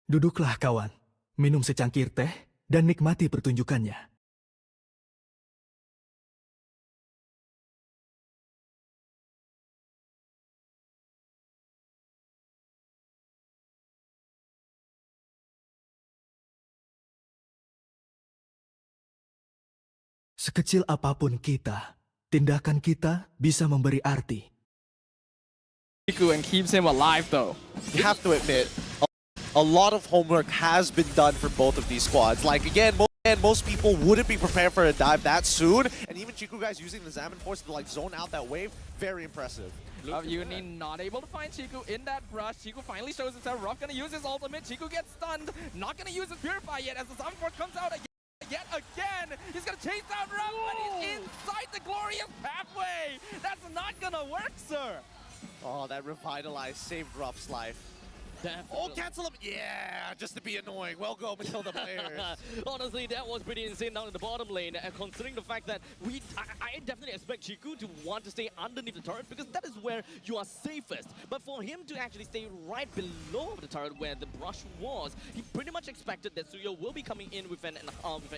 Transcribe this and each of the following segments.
Duduklah kawan, minum secangkir teh dan nikmati pertunjukannya. Sekecil apapun kita, tindakan kita bisa memberi arti. And keeps him alive though. You have to admit, a lot of homework has been done for both of these squads. Like again, most people wouldn't be prepared for a dive that soon, and even Chiku guys using the Zaman Force to like zone out that wave, very impressive. Uni not able to find Chiku in that brush. Chiku finally shows himself. Ruff gonna use his ultimate. Chiku gets stunned. Not gonna use his Purify yet as the Zaman Force comes out yet again. He's gonna chase down Ruff, but he's inside the glorious pathway. That's not gonna work, sir. Oh, that revitalized saved Ruff's life. Definitely. Oh, cancel him! Yeah, just to be annoying. Well go, Matilda players. Honestly, that was pretty insane down in the bottom lane. Considering the fact that I definitely expect Chiku to want to stay underneath the turret because that is where you are safest. But for him to actually stay right below the turret where the brush was, he pretty much expected that Suyo will be coming in with an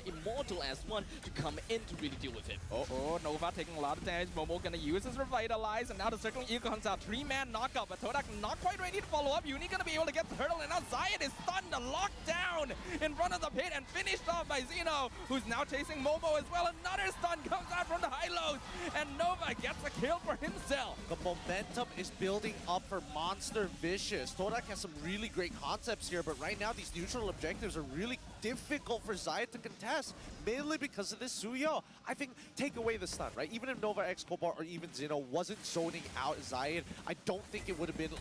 Immortal S1 to come in to really deal with him. Oh, Nova taking a lot of damage. Momo gonna use his Revitalize, and now the Circling Eagle comes out. 3-man knockout, but Todak not quite ready to follow up. Uni gonna be able to get the hurdle, and now Zayat is stunned and locked down in front of the pit and finished off by Zeno, who's now chasing Momo as well. Another stun comes out from the high lows, and Nova gets a kill for himself. The momentum is building up for Monster Vicious. Todak has some really great concepts here, but right now these neutral objectives are really difficult for Zayat to contest, mainly because of this Suyo. I think take away the stun, right? Even if Nova X Cobalt or even Zeno wasn't zoning out Zayat, I don't think it would have been.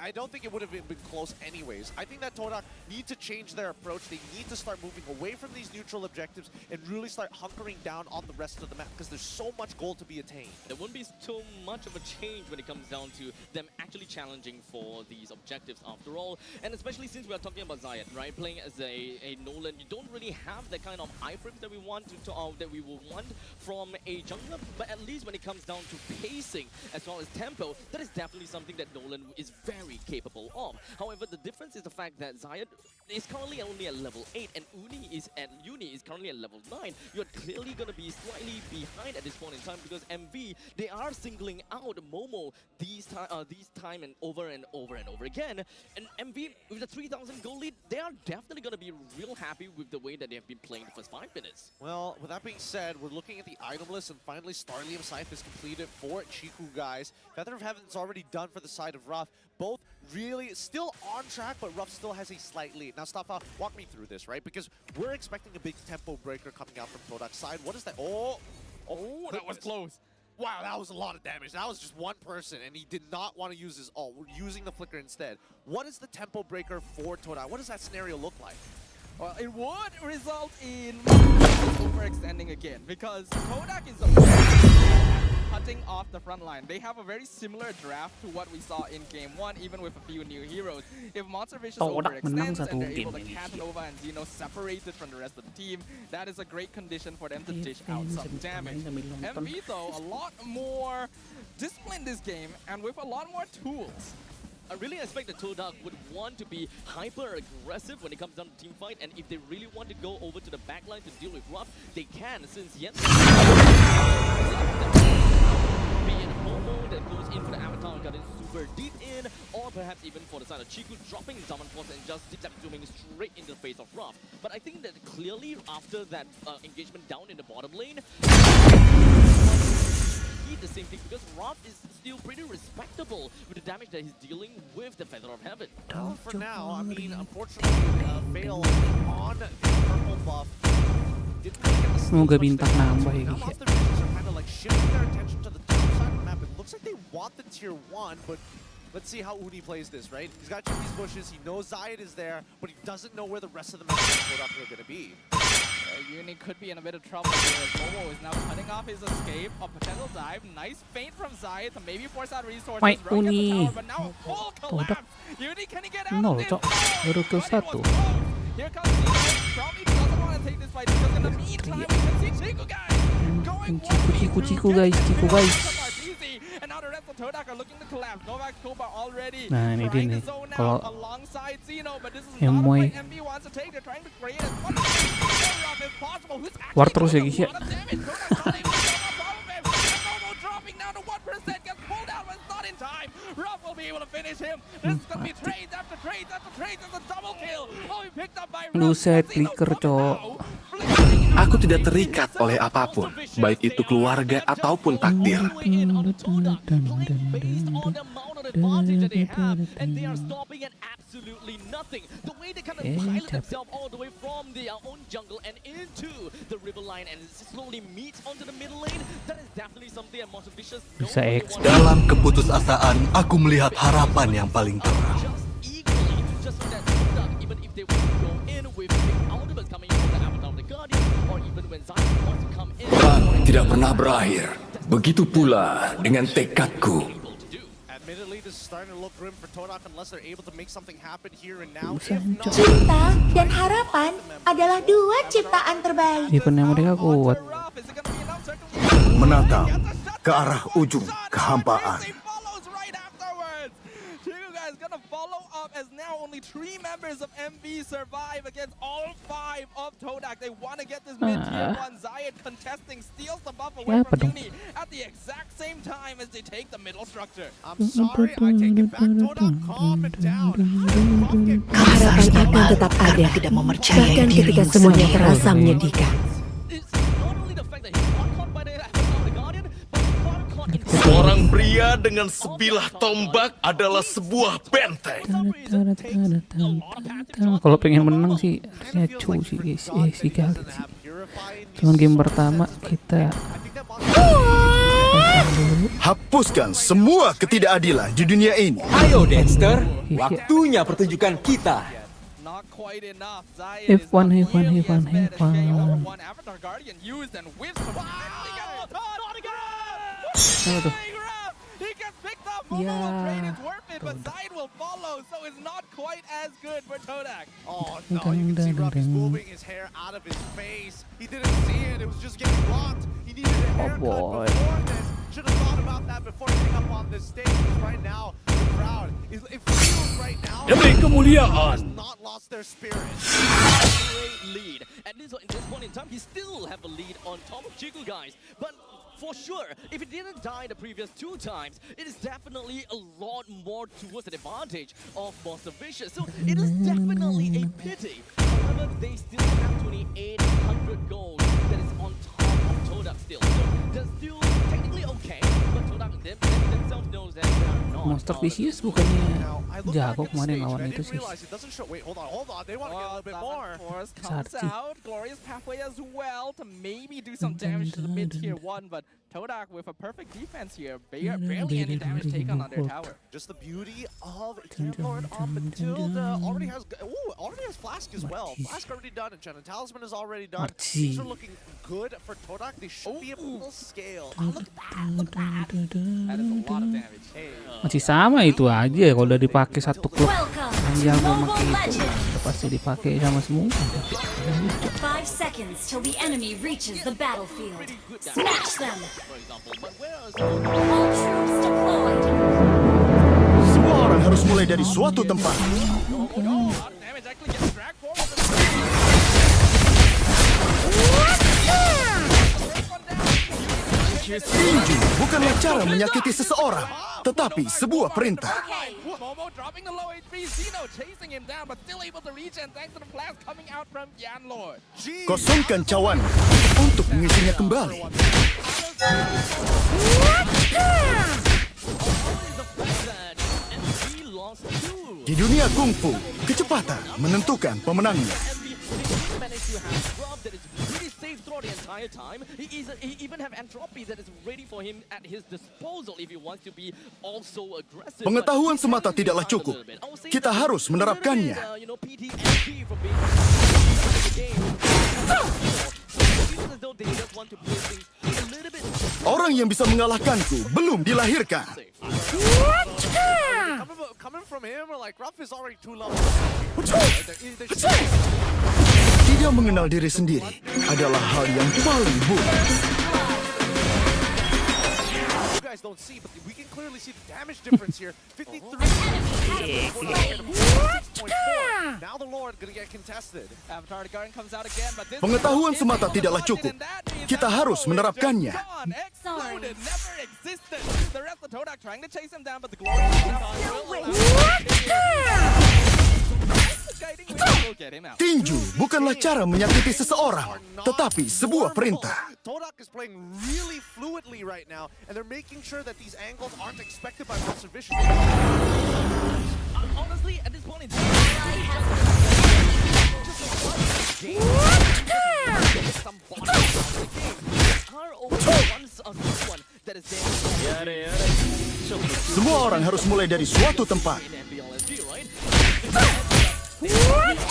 I don't think it would have been close anyways. I think that Todak need to change their approach. They need to start moving away from these neutral objectives and really start hunkering down on the rest of the map because there's so much gold to be attained. There won't be too much of a change when it comes down to them actually challenging for these objectives after all. And especially since we are talking about Zayat, right? Playing as a Nolan, you don't really have the kind of iframes that we want that we will want from a jungler. But at least when it comes down to pacing as well as tempo, that is definitely something that Nolan is very capable of. However, the difference is the fact that Zayat is currently only at level 8 and Uni is currently at level 9. You're clearly going to be slightly behind at this point in time because MV, they are singling out Momo these time and over again. And MV, with the 3,000 gold lead, they are definitely going to be real happy with the way that they have been playing the first 5 minutes. Well, with that being said, we're looking at the item list and finally Starlium Scythe is completed for Chiku guys. Feather of Heaven's already done for the side of Ruff. Both really still on track, but Ruff still has a slight lead. Now, Staffa, walk me through this, right? Because we're expecting a big tempo breaker coming out from Todak's side. What is that? Oh, that was close. Wow, that was a lot of damage. That was just one person, and he did not want to use his ult. We're using the flicker instead. What is the tempo breaker for Todak? What does that scenario look like? Well, it would result in overextending again because Todak is cutting off the front line. They have a very similar draft to what we saw in Game 1, even with a few new heroes. If Monster Vicious overextends and they're able to catch Nova and Zeno separated from the rest of the team, that is a great condition for them to dish out some damage. MV, though, a lot more disciplined this game and with a lot more tools. I really expect that Todak would want to be hyper-aggressive when it comes down to team fight, and if they really want to go over to the backline to deal with Ruff, they can, since yet be it Momo that goes in for the Avatar and got in super deep in, or perhaps even for the side of Chiku dropping his Zaman Force and just zooming straight into the face of Ruff. But I think that clearly after that engagement down in the bottom lane, the same thing because Ruff is still pretty respectable with the damage that he's dealing with the Feather of Heaven. Well, for now, I mean, unfortunately, fail on the purple buff. Semoga bintang nambah ya guys. Monster Vicious are kind of like shifting their attention to the top side of the map. It looks like they want the tier 1, but let's see how Uni plays this, right? He's got these bushes, he knows Zayat is there, but he doesn't know where the rest of the map are going to be. Uni could be in a bit of trouble here as Momo is now cutting off his escape. A potential dive. Nice feint from Zayat to maybe force out resources. Wait, Run gets the Uni. tower, but now full collapse. Uni, can he get out No, of this? Cok. Baru kill But it was 1. close. Here comes Zeno. Probably doesn't want to take this fight because in the meantime we can see Chiku guys going Chiku guys, Chiku guys. And now the rest of of Todak are looking to collapse. Novak Koba already Nah, ini dia trying to nih. zone Kalau out alongside Zeno, but this is yang not a Moy fight MB wants to take. They're trying to create as much cover up as possible. Who's war actually terus ya doing guys ya. a lot of damage. Todak's not able to get on top of him. And Momo dropping down to 1%, gets pulled out, but it's not in time. Ruff will be able to finish him. This is gonna be trades after trades after trades. It's a double kill. Oh, he picked up by Ruff. Buset, Zeno flicker, coming cowok. out, flicking out. Aku tidak terikat oleh apapun, baik itu keluarga ataupun takdir. Bisa X. Dalam keputusasaan, aku melihat harapan yang paling terang. Perang tidak pernah berakhir. Begitu pula dengan tekadku. Admittedly, this is starting to look grim for Todak unless they're able to make something happen here and now. Bisa If not, Cinta dan harapan adalah dua ciptaan terbaik. Eventnya mereka kuat. Ruff, is it gonna be enough? Certainly. Menatap ke arah ujung kehampaan. He follows right afterwards. HiuNaga is gonna follow up as now only 3 members of MV survive against all 5 of Todak. They want to get this mid-tier 1. Zayed contesting, steals the buff away Ya, apa from dong? Uni at the exact same time as they take the middle structure. I'm sorry, I take it back. Todak, calm it down. Harapan akan tetap ada, bahkan ketika semuanya terasa menyedihkan. It's not only the fact that he's not caught by the Guardian, but he's not caught in Seorang pria dengan sebilah tombak adalah sebuah benteng. Kalau pengen menang sih harusnya cu sih guys. Si kali sih. Cuman game pertama kita Hapuskan semua ketidakadilan di dunia ini. Ayo Dexter, waktunya pertunjukan kita. Not quite enough. Zayed Have is fun, not have fun, nearly have fun, as bad have as Shay. fun. Over one Avatar Guardian used and whiffs. Wow! Apa tuh? He gets picked up. Momo Yeah. will trade, it's worth it, but Zayed will follow, so it's not quite as good for Todak. Oh no, you can see Ruff is moving his hair out of his face. He didn't see it, it was just getting blocked. He needed a haircut boy. before this. Should have thought about that before getting up on this stage. Because right now, the crowd, it feels right now, Demi has kemuliaan. not lost their spirit. great lead. And this point in time, he still have a lead on top of Chiku, guys. But for sure, if he didn't die the previous 2 times, it is definitely a lot more towards the advantage of Monster Vicious. So it is definitely a pity. However, they still have 2,800 gold that is on top of Todak still. So they're still technically okay, but Todak themselves knows that they are not. Monster Vicious bukannya Now, I look back jago at the kemarin stage, lawan and I itu didn't sih. realize it doesn't show. Wait, hold on. They want to get a little bit more. Force comes Sarti. out. Glorious pathway as well to maybe do some damage to the mid-tier 1, but Todak with a perfect defense here. Barely any damage taken on their tower. Just the beauty of Lord of Matilda already has Flask as well. Flask already done, and Channel Talisman is already done. Things are looking good for Todak. They should be able to scale. Oh, look at that! That is a lot of damage. Hey. Masih sama itu aja kalau udah dipakai satu klub yang jago pakai itu udah pasti dipakai sama semua. 5 seconds till the enemy reaches the battlefield. Smash them! For example, but where is All troops deployed! Semua orang harus mulai dari suatu tempat. A lot of damage actually gets dragged forward. Tinju bukanlah cara menyakiti seseorang, tetapi sebuah perintah. Momo dropping the low HP. Zeno chasing him down, but still able to reach, and thanks to the flash coming out from Yanlord. Kosongkan cawan untuk mengisinya kembali. Di dunia kungfu, kecepatan menentukan pemenangnya. managed to have Rob that is really safe throughout the entire time. He even have Entropy that is ready for him at his disposal if he wants to be also aggressive. Pengetahuan semata tidaklah cukup. Kita harus menerapkannya. PTSD from being as though they just want to play things a little bit. Orang yang bisa mengalahkanku belum dilahirkan. Coming from him, like Ruff is already too low. Tidak mengenal diri sendiri adalah hal yang paling buruk. You guys don't see, but we can clearly see the damage difference here. 53. Now the Lord gonna get contested. Avatar Garden comes out again, but this Pengetahuan semata tidaklah cukup. Kita harus menerapkannya. Exploded, never existed. The rest of Todak trying to chase him down, but the glory will get him out. Tinju bukanlah cara menyakiti seseorang, tetapi sebuah perintah. Todak is playing really fluidly right now, and they're making sure that these angles aren't expected by Monster Vicious. Honestly, at this point in time, Semua orang harus mulai dari suatu tempat. The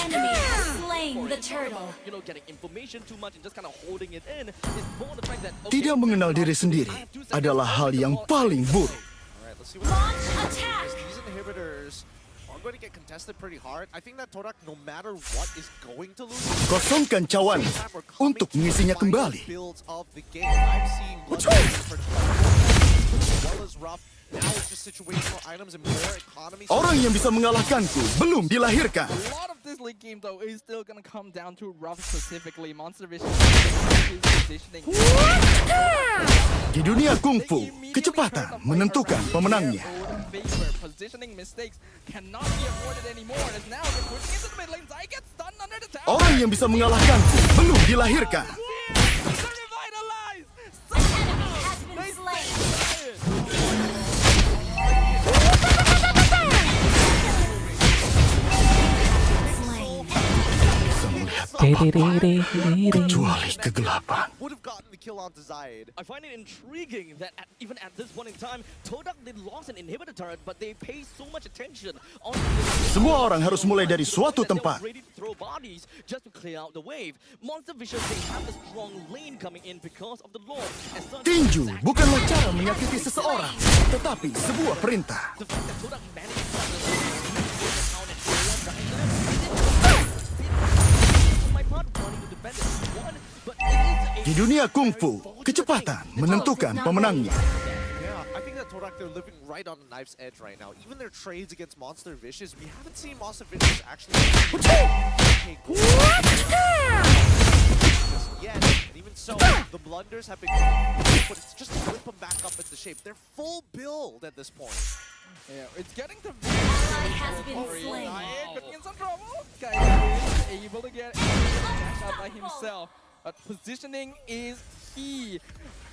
enemy has slain the turtle. Tidak mengenal diri sendiri adalah hal yang paling buruk. Launch attack. These inhibitors are going to get contested pretty hard. I think that Todak, no matter what, is going to lose. Kosongkan cawan untuk mengisinya kembali. Builds of the game. I'm seeing blood for as well as rough. Now it's just situational items and more economy. Orang yang bisa mengalahkanku belum dilahirkan. A lot of this league game though is still gonna come down to Ruff specifically. Monster Vicious is positioning. Di dunia kungfu, kecepatan menentukan pemenangnya. Positioning mistakes cannot be avoided anymore. As now they're pushing into the mid lane. Zai gets stunned under the tower. Orang yang bisa mengalahkanku belum dilahirkan. They're revitalized. Has been slain. Kecuali kegelapan. Would have gotten the kill onto Zayed. I find it intriguing that even at this point in time, Todak they lost an inhibitor turret, but they pay so much attention on. Semua orang harus mulai dari suatu tempat. Ready to throw bodies just to clear out the wave. Monster Vicious they have a strong lane coming in because of the Lord. Tinju bukanlah cara menyakiti seseorang, tetapi sebuah perintah. The fact that Todak managed to Di dunia kungfu, kecepatan menentukan pemenangnya. Yeah, I think that Todak, they're living right on the knife's edge right now. Even their trades against Monster Vicious, we haven't seen Monster Vicious actually take yet. And even so, the blunders have been but it's just to whip them back up into shape. They're full build at this point. Yeah, it's getting to Ally has been slain. Could be in some trouble. Guy is able to get out by himself. But positioning is key.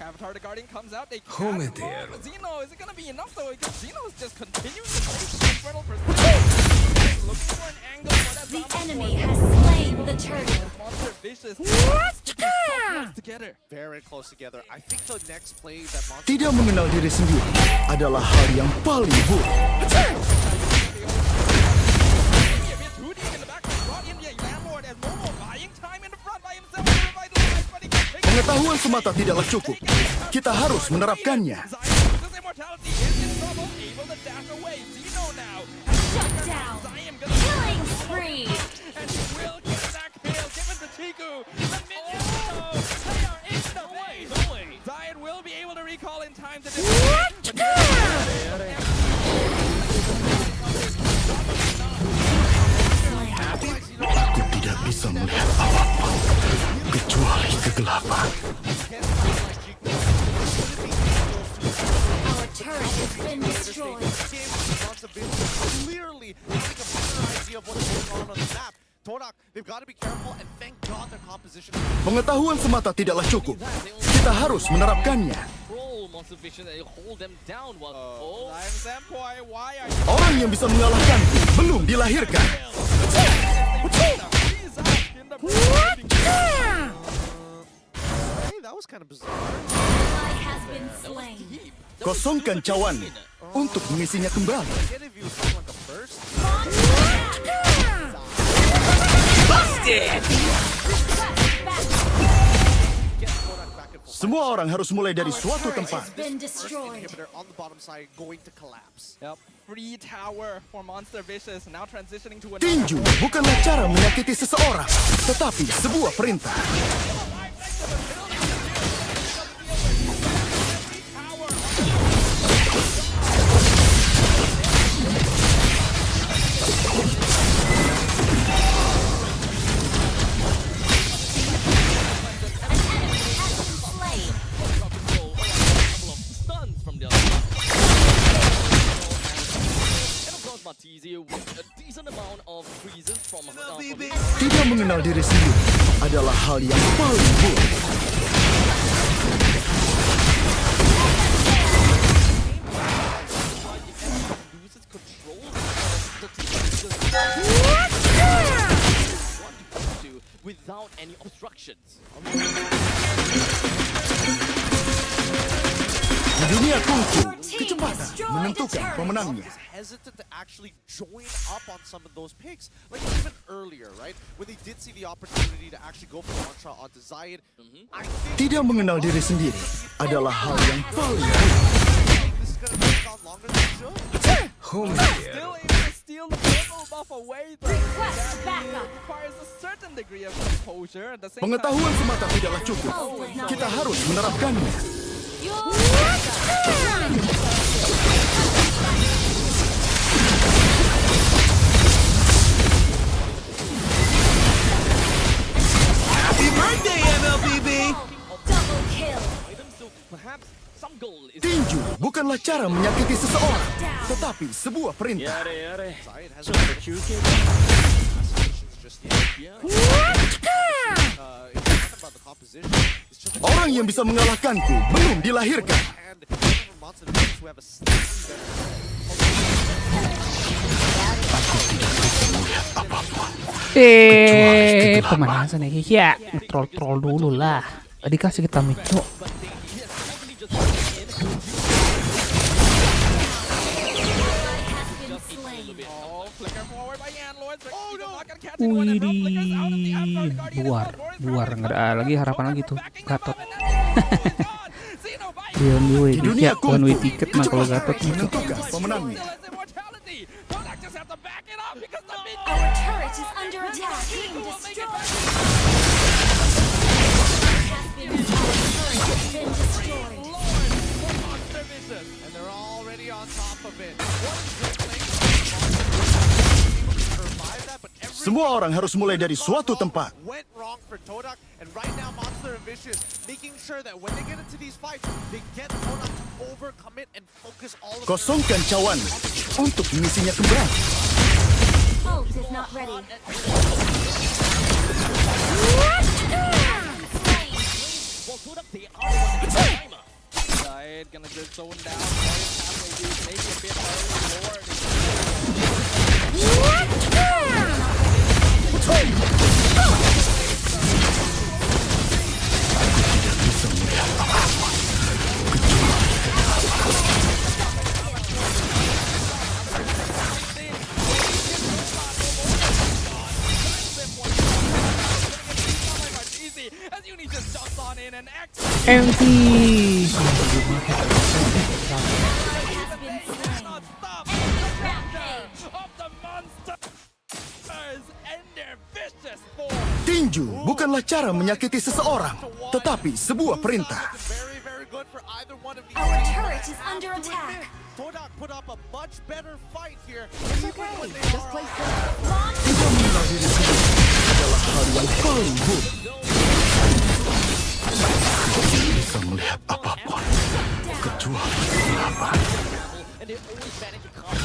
Avatar the Guardian comes out. They can't move. Zeno, is it going to be enough though? Because Zeno is just continuing to push infernal perspective. Looking for an angle for that. The enemy has slain the turtle. Monster Vicious. Together. Very close together. I think the next play that Monster Tidak mengenal diri sendiri adalah hal yang paling buruk. Pengetahuan semata tidaklah cukup. Kita harus menerapkannya. Shut down. Killing spree. Zion will be able to recall in time to Aku tidak bisa melihat apapun kecuali kegelapan. Our turret has been destroyed. clearly having a better idea of what's going on the map. Todak, they've got to be careful, and thank God their composition. Pengetahuan semata tidaklah cukup. Kita harus menerapkannya. Orang yang bisa mengalahkanku belum dilahirkan. That was kind of bizarre. Ally has been slain. Kosongkan cawan untuk mengisinya kembali. Semua orang harus mulai dari suatu tempat. Free tower for Monster Vicious now transitioning to Tinju bukanlah cara menyakiti seseorang, tetapi sebuah perintah. Tidak mengenal diri sendiri adalah hal yang paling buruk. loses control of the team without any obstructions. Di dunia kungfu, kecepatan menentukan pemenangnya. Hesitant to actually join up on some of those picks, like even earlier, right? When they did see the opportunity to actually go for one shot onto Zayed. Tidak mengenal diri sendiri adalah hal yang paling This is gonna take on longer than it should. Still able to steal the purple buff away, though. That requires a certain degree of composure. At the same time, pengetahuan semata tidaklah cukup. Kita harus menerapkannya. Happy birthday, mlbb! Double kill. Tinju bukanlah cara menyakiti seseorang, tetapi sebuah perintah. Zayed has no just yet. About the composition, it's just Orang yang bisa mengalahkanku belum dilahirkan. and monster who have a slightly better Pemanasan ya Kiki. Troll dulu lah. Dikasih kita mico. Buar nggak ada lagi harapan lagi tuh Gatot. Di dunia one way ticket mah kalau Gatot menentukan pemenangnya. Our turret is under attack. Being destroyed. and they're already on top of it. Survive that, but every Semua orang harus mulai dari suatu tempat. went wrong for Todak, and right now Monster and Vicious making sure that when they get into these fights, they get Todak to overcommit and focus all of Kosongkan cawan untuk misinya kembali. Ult is not ready. Zayed gonna just zone down. Maybe a bit as Uni just jumps on in and MT. cannot stop the raptor of the monsters and their vicious form. Tinju bukanlah cara menyakiti seseorang, tetapi sebuah perintah. very, very good for either one of these Our teams. turret is under attack. Todak put up a much better fight here. Tidak mengenal diri sendiri adalah hal yang paling buruk. Bisa melihat apapun, kecuali kegelapan. And they always manage to come.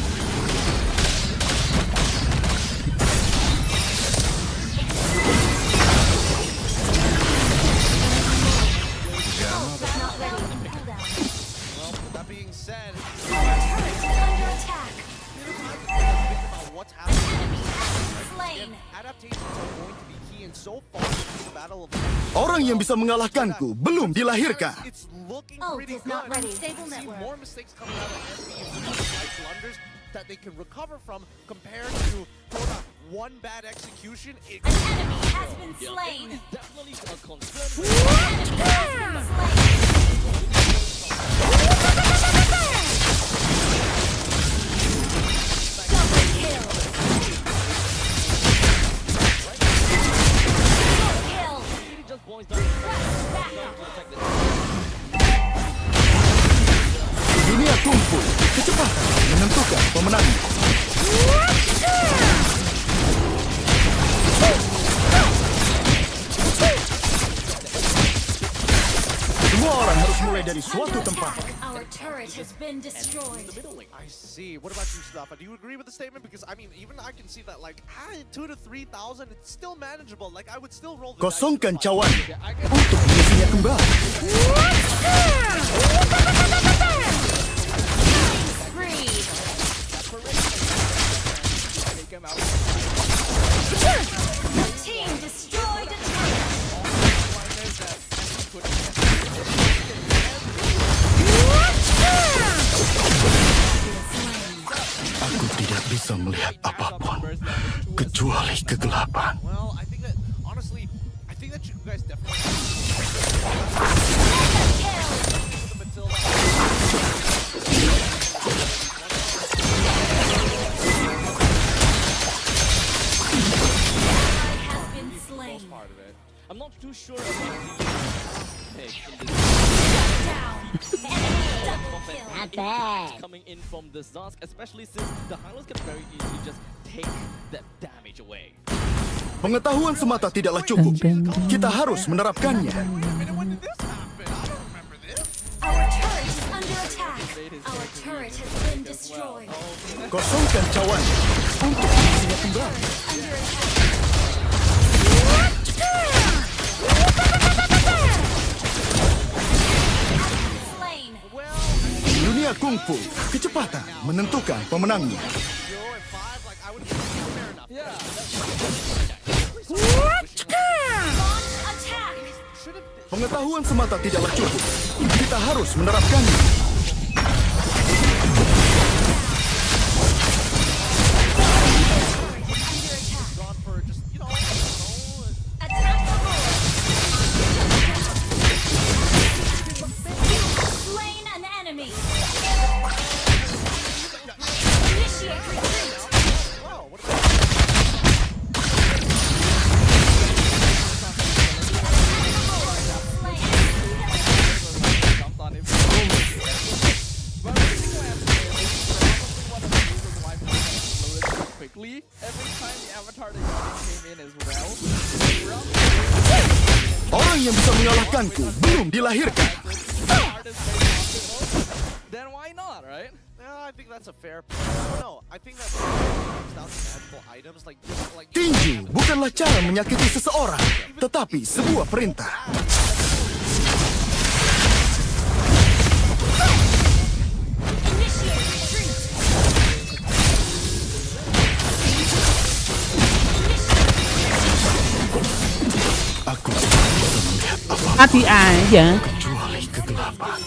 That being said, Turret is under attack. think about what's happening. Slain. Adaptations are going to be key, and so far in the battle of Orang yang bisa mengalahkanku belum dilahirkan. it's looking Ult pretty is not good. ready. We Stable see network. more mistakes coming out of enemy and slight blunders that they can recover from compared to Todak. One bad execution, it An enemy has been slain. It's definitely a concern. Double kill. Kill. It just boils down Di dunia kungfu, kecepatan menentukan pemenangnya. Semua orang harus mulai dari suatu tempat. Our turret has been destroyed. I see. What about you, Mustafa? Do you agree with the statement? Because I mean, even I can see that like 2,000 to 3,000, it's still manageable. Like I would still roll the dice. Kosongkan cawan untuk mengisinya kembali. Free. The team destroyed a turret. Aku tidak bisa melihat apapun kecuali kegelapan. Well, I think that honestly, I think that you guys definitely. Has been slain. Part of it. I'm not too sure about the pick in this Down. Enemy double kill. Not bad. coming in from the Zask, especially since the Highlands can very easily just take that damage away. Pengetahuan semata tidaklah cukup. Kita harus menerapkannya. Wait a minute, when did this happen? I don't remember this. Our turret is under attack. Our turret has been destroyed. Kosongkan cawan untuk mengisinya kembali. Under attack. Slain. Dunia kungfu, kecepatan menentukan pemenangnya. 0 and 5, like I would fair enough. Yeah. Launch attack. Should have. Pengetahuan semata tidaklah cukup. Kita harus menerapkannya. Gone for just, you know, Attack the hole. Slain an enemy. Initiate retreat. wow, what about Jumped on him. But I think one of the reasons why people exploded so quickly. Every time the avatar they came in as well. Orang yang bisa mengalahkanku belum dilahirkan. Then why not, right? Yeah, I think that's a fair point. I don't know. I think that comes down to magical items like Tinju bukanlah cara menyakiti seseorang, tetapi sebuah perintah. Initiate retreat. Aku tidak bisa melihat apa Hati aja. kecuali kegelapan.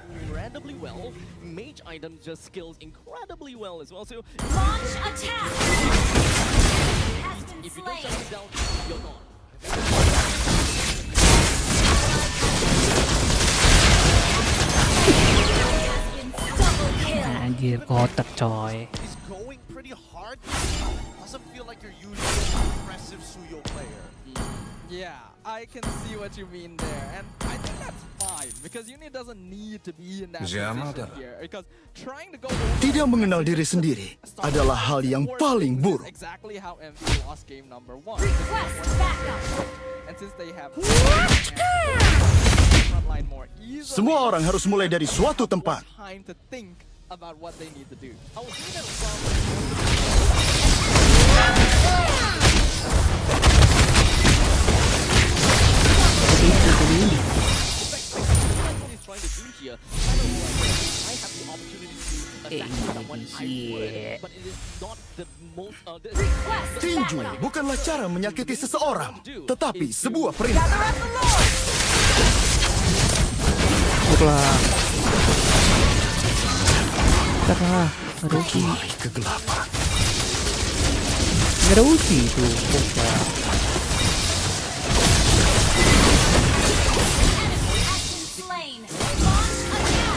Incredibly well. Mage item just skills incredibly well as well. So Launch attack. Has been if you don't slain. shut it down, you're gone. Has been double kill. Anjir, kotak coy. he's going pretty hard. Doesn't feel like you're usually an aggressive Suyo player. Yeah, I can see what you mean there, and I think that's fine because Uni doesn't need to be in that position here. Because trying to go Tidak mengenal diri sendiri adalah hal yang paling buruk. exactly how MV lost game number 1. Request backup. And since they have frontline more easily, Semua orang harus mulai dari suatu tempat. time to think about what they need to do. I was thinking that what he's trying to do here. I have the opportunity to attack someone, I would, but it is not the most. Request Tinju backup. bukanlah cara menyakiti seseorang, tetapi sebuah perintah. Udah. Terlah, rugi. Kecuali kegelapan. Nggak ada uji tuh. Udah. Slain. Launch attack.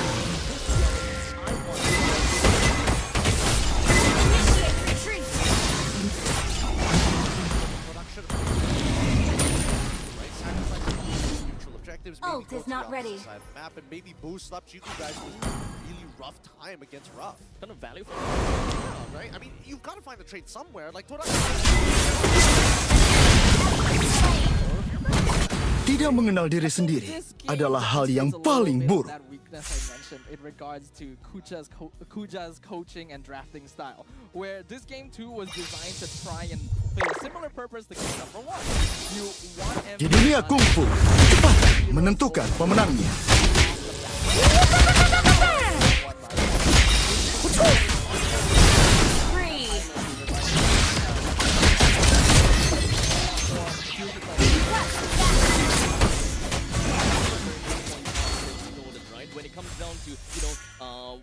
Initiate retreat. Production. Right, sacrifice neutral objectives. Maybe Ult go is to not the ready. opposite side of the map and maybe boost up you guys with a really rough time against Rough. Kind of value for Yeah, right? I mean, you've got to find the trade somewhere. Like Torak. Tidak mengenal diri sendiri adalah hal yang paling buruk. That we weakness I mentioned in regards to Kuja's coaching and drafting style, where this game too was designed to try and fulfill a similar purpose to game number 1. You want Di dunia kungfu, kecepatan menentukan pemenangnya. When it comes down to, you know,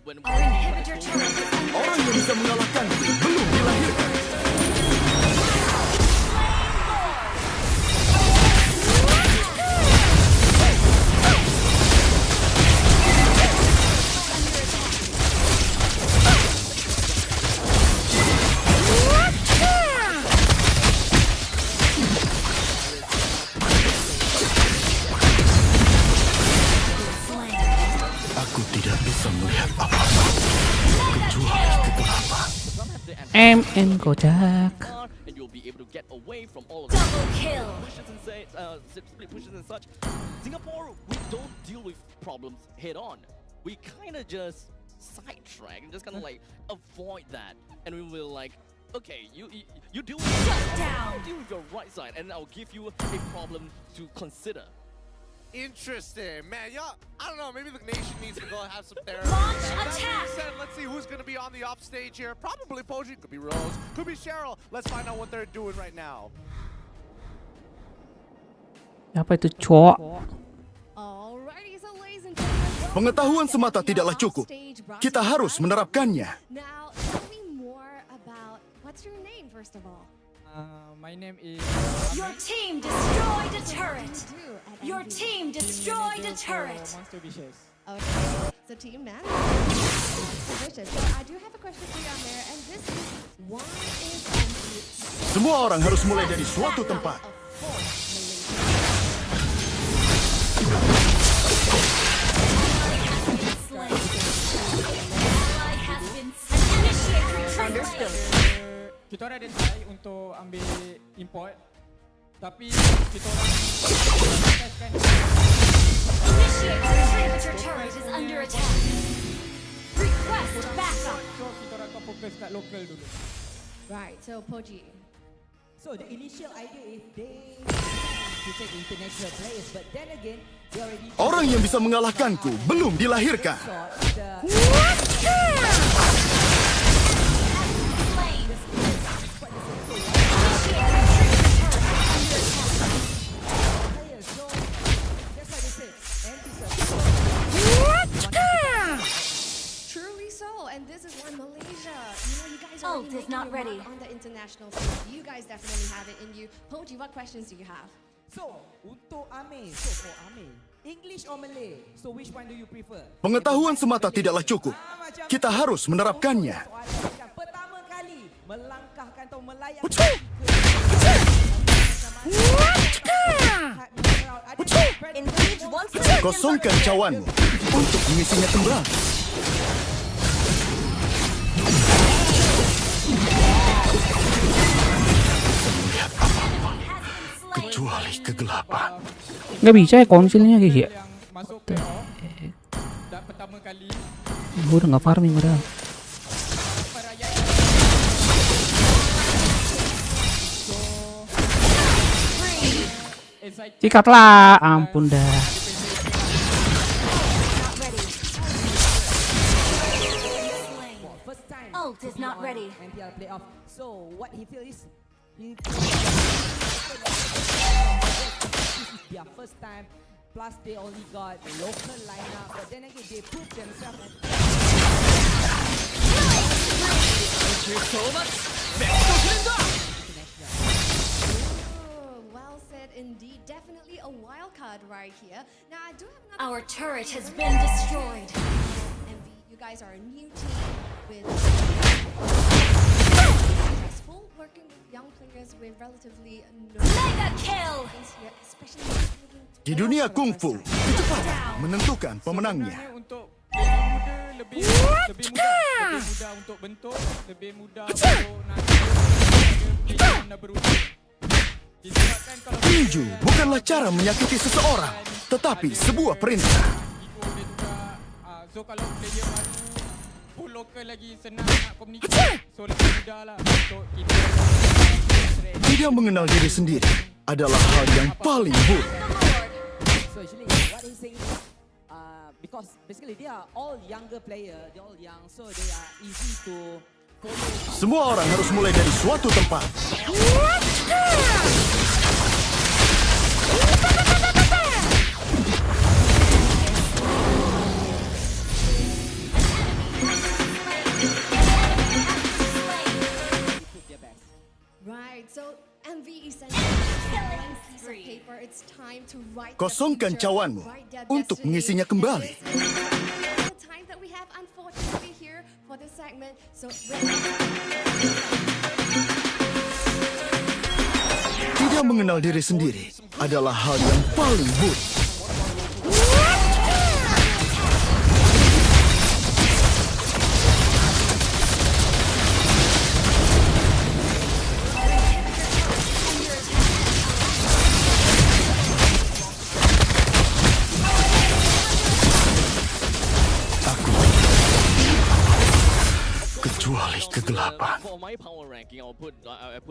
when Our inhibitor turret is under Orang yang bisa mengalahkanku belum dilahirkan. Aku tidak bisa melihat apa-apa kecuali kegelapan. MN kocak. and you'll be able to get away from all of the double kill. split pushes and such. Singapore, we don't deal with problems head on. We kind of just sidetrack and just kind of like avoid that, and we will like, okay, you deal with down. deal with your right side, and I'll give you a problem to consider. Interesting, man. Yeah, I don't know. Maybe the nation needs to go have some therapy. Launch That being attack. said, let's see who's going to be on the off stage here. Probably Poji. Could be Rose. Could be Cheryl. Let's find out what they're doing right now. Apa itu cowok? Alrighty, so ladies and gentlemen, Pengetahuan semata tidaklah cukup. Kita harus menerapkannya. now tell me more about what's your name first of all. My name is... Your team destroyed a turret. Your team destroyed a turret. Monster Vicious. Okay, so team man. Delicious. So I do have a question for you, Amir, and this is why is MP Semua orang harus mulai dari suatu tempat. a force Slain. Ally has been slain. Initiate retreat. Kita orang ada try untuk ambil import, tapi kita orang kan Initiate retreat. Your turret is under attack. Request backup. so kita orang akan fokus kat lokal dulu. Right, so Poji. So the initial idea is they to take international players, but then again they already Orang yang bisa mengalahkanku belum dilahirkan. Truly so, and this is why Malaysia, you guys are Ult is not ready. on the international stage. You guys definitely have it in you. Poji, what questions do you have? So untuk Amir, so for Amir, English or Malay? So which one do you prefer? Pengetahuan semata tidaklah cukup. Kita harus menerapkannya. Soalan macam pertama kali melangkahkan atau melayang Engage once. Kosongkan cawanmu untuk mengisinya kembali. Bisa melihat apa-apa kecuali kegelapan. Nggak bisa ya konsilnya guys ya. Yang masuk playoff dan pertama kali Gue udah nggak farming udah. perayaan exciting. Sikatlah, ampun dah. first time Ult is not ready. MPL playoff. So what he feel is this is their first time. Plus they only got a local lineup, but then again they put themselves Oh, well said indeed. Definitely a wild card right here. Now I do have another. Our turret has been destroyed. MV, you guys are a new team with stressful working with young players with relatively no Mega kill. things here, especially looking to Di dunia kungfu, kecepatan menentukan pemenangnya. Sebenarnya untuk lebih muda, lebih mudah untuk bentuk, lebih mudah untuk nak berwujud. Disebabkan kalau Tinju bukanlah cara menyakiti seseorang, tetapi sebuah perintah. ego dia juga So kalau player baru full local lagi senang nak communicate. So lebih mudah lah. So kita Tidak mengenal diri sendiri adalah hal yang paling buruk. So actually what he's saying because basically they are all younger player, they all young, so they are easy to follow. Semua orang harus mulai dari suatu tempat. Right, so MV essentially one piece of paper. It's time to write. Kosongkan cawanmu untuk mengisinya kembali. The time that we have, unfortunately, here for this segment. So Tidak mengenal diri sendiri adalah hal yang paling buruk. Kecuali kegelapan. For my power ranking, I put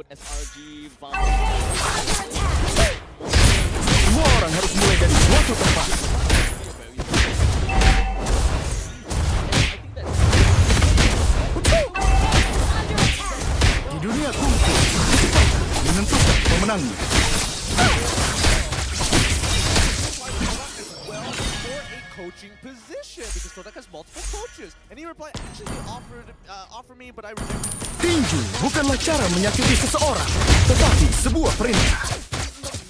SRG, Semua orang harus mulai dari suatu tempat. Di dunia kungfu, menentukan pemenangnya. Coaching position because Todak has multiple coaches, and he replied, actually offer me, but I rejected. Tinju bukanlah cara menyakiti seseorang, tetapi sebuah perintah.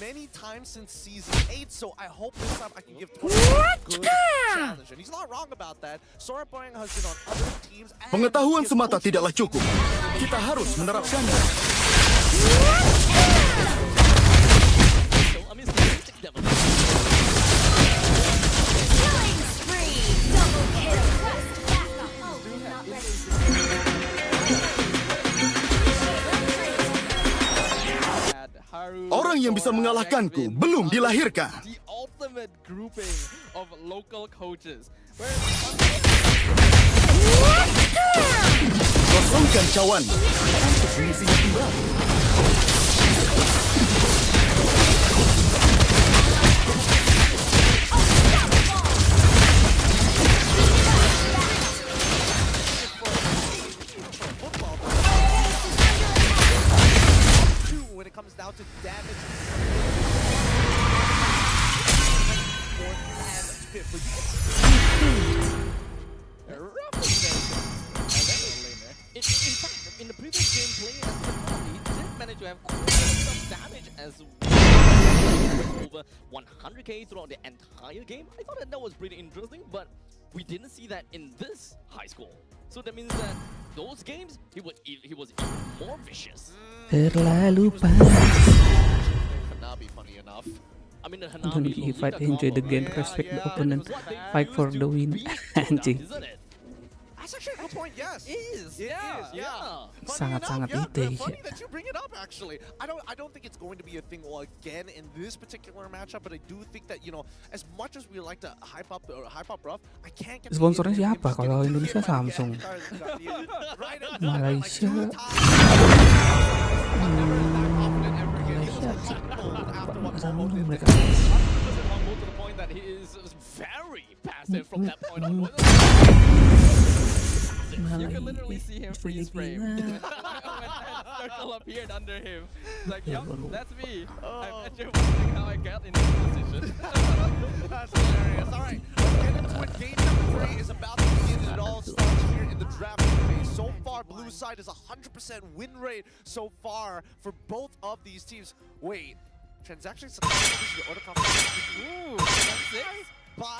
Many times since season 8, so I hope this time I can give Todak a good challenge, and he's not wrong about that. Sora Boyang has been on other teams. Pengetahuan semata tidaklah cukup. Kita harus menerapkannya. Orang yang bisa mengalahkanku belum dilahirkan. The ultimate grouping of local coaches. Kosongkan cawanmu untuk mengisinya kembali. When it comes down to damage, fourth and fifth. In fact, in the previous game playing as Setengah, he did manage to have quite some damage as well. Over 100k throughout the entire game. I thought that was pretty interesting, but we didn't see that in this high score. So that means that those games, he was even more vicious. Terlalu panas. Hanabi, funny enough. I mean, the Don't Hanabi fight, enjoy the game, respect the opponent, fight for the win. Anjing. isn't it? That's actually a good point. Yes, Yeah. Sangat-sangat ide. Funny that you bring it up. Actually, I don't think it's going to be a thing again in this particular matchup. But I do think that, you know, as much as we like to hype up Ruff, I can't get. Sponsornya siapa? Kalau Indonesia Samsung. Malaysia. Mereka. To the point that he is very passive from that point onwards. You can literally see him freeze frame when that circle appeared under him. It's like, yup, that's me. I bet you're wondering how I got in this position. That's hilarious. All right, let's get into it. Game number 3 is about to begin, and it all starts here in the draft phase. So far, blue side is 100% win rate so far for both of these teams. Wait, transactions. Ooh, M6? Buy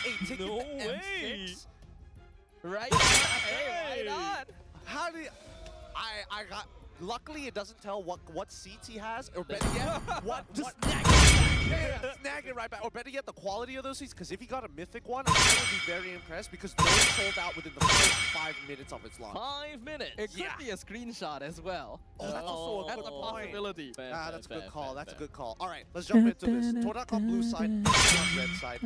a ticket No to way. M6. Right? Hey, why not? How do you, I got? Luckily, it doesn't tell what seats he has, or better yet, what next. Snag it right back. Or better yet, the quality of those seats. Because if he got a mythic one, I would be very impressed. Because those sold out within the first 5 minutes of its launch. 5 minutes. It could be a screenshot as well. Oh, that's also a That's good a point. possibility. That's a good call. That's a good call. All right, let's jump into this. Todak on blue side, on red side.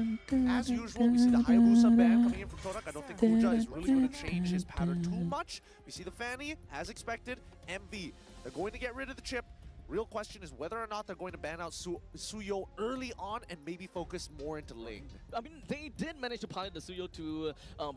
As usual, we see the Hayabusa band coming in from Todak. I don't think Kuja is really going to change his pattern too much. We see the Fanny, as expected, MV. They're going to get rid of the chip. Real question is whether or not they're going to ban out Suyo early on and maybe focus more into Ling. I mean, they did manage to pilot the Suyo to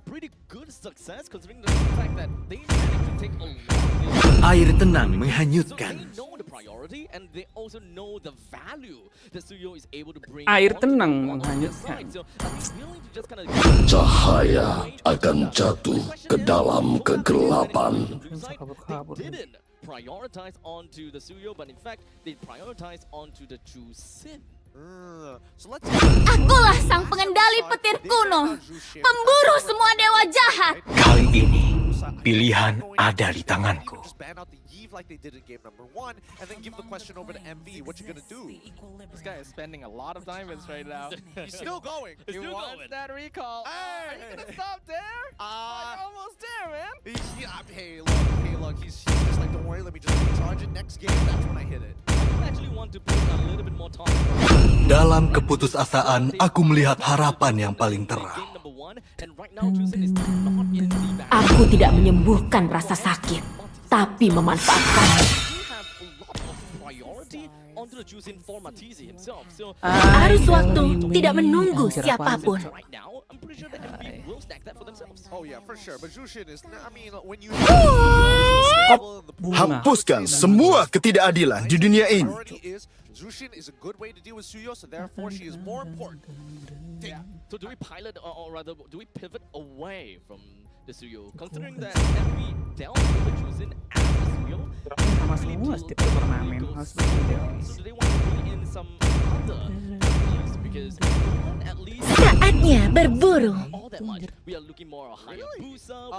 pretty good success, considering the fact that they managed to take a lot of Air tenang So menghanyutkan. they know the priority, and they also know the value that Suyo is able to bring. Air onto tenang on their menghanyutkan. side. So are they willing to just kind of Cahaya akan jatuh ke dalam kegelapan. They didn't prioritize onto the Suyo, but in fact they prioritized onto the Jusin. So let's Akulah sang pengendali petir kuno, pemburu semua dewa jahat. Kali ini pilihan ada di tanganku. just ban out the Yeve like they did in game number 1 and then give the question over to MV. What you gonna do? This guy is spending a lot of diamonds right now. He's still going. He wants that recall. Are you gonna stop there? You're almost there, man. Hey, look, he's just like, don't worry, let me just recharge it. Next game, that's when I hit it. I actually want to put a little bit more time. Dalam keputusasaan, aku melihat harapan yang paling terang. Game number 1, and right now Jusin is not in the back. Aku tidak menyembuhkan rasa sakit, tapi memanfaatkannya. We have a lot of priority onto the Jusin for Matizi himself. So Arus waktu tidak menunggu siapapun. right now, I'm pretty sure the MV will stack that for themselves. Oh yeah, for sure. But Jushin is, I mean, when you Hapuskan semua ketidakadilan di dunia ini. Jushin is a good way to deal with Suyo, so therefore she is more important. So do we pilot, or rather, do we pivot away from the Suyo? Considering that MV dealt with the Jusin and the Suyo, Sama semua setiap turnamen harus berbeda. so do they want to bring in some other players? Because at least Saatnya berburu. all that much. We are looking more on Hayabusa,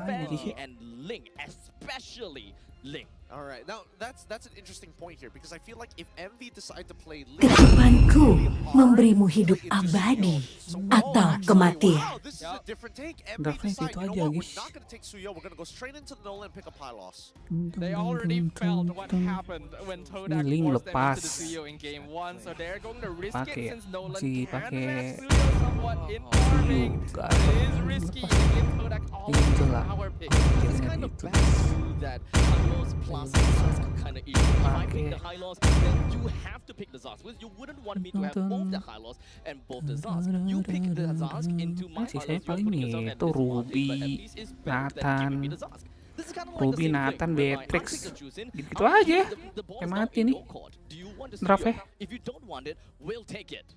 Fanny, and Ling, especially Ling. All right, now that's an interesting point here because I feel like if MV decide to play Kehidupanku memberimu hidup abadi atau kematian. wow, this is a different take. MV Draftnya decide, gitu you know aja, what, we're guys. not going to take Suyo, we're going to go straight into the Nolan and pick up Pylos. They already felt what happened when Todak Ling forced them lepas. into the Suyo in game 1, so they're going to risk Pakai, it since Nolan si can pakai match Suyo somewhat in farming. Juga. It is risky to give Todak all of Ini the jelas. power pick. This kind of back to that high loss plus Zask kind of issue. If I pick the high loss, then you have to pick the Zask. Because you wouldn't want me to have both the high loss and both the Zask. You pick the Zask into my high Sisanya loss, you're paling putting yourself at itu disadvantage, but at Ruby, least it's better than giving me the Zask. This is kind of like Ruby, the same Nathan, thing, whereby I Beatrix. pick the Jusin, Gitu I'll aja. pick the ball Kayak is now mati in nih. your court. Do you want the Draftnya. Studio? If you don't want it, we'll take it.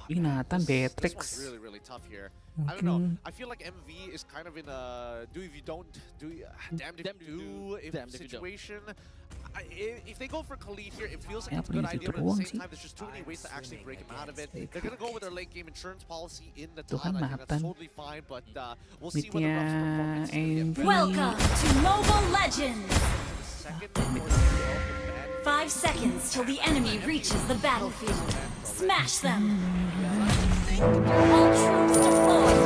Nathan, This Beatrix. one's really, really tough here. I don't know. I feel like MV is kind of in a do if you don't, do damned if you do if damned if you don't. situation. If they go for Khalid here, it feels like Ya, it's a good prinsip idea, but at the doang same sih. time, there's just too many ways to actually break him out of it. They're going to go with their late game insurance policy in the Tuh kan time. I think that's Nathan. totally fine, but we'll see what the Midnya Ruff's performance is gonna get. Welcome to Mobile Legends. Second before the Suyo, bad 5 seconds till the enemy reaches the battlefield. Smash them. All troops deployed.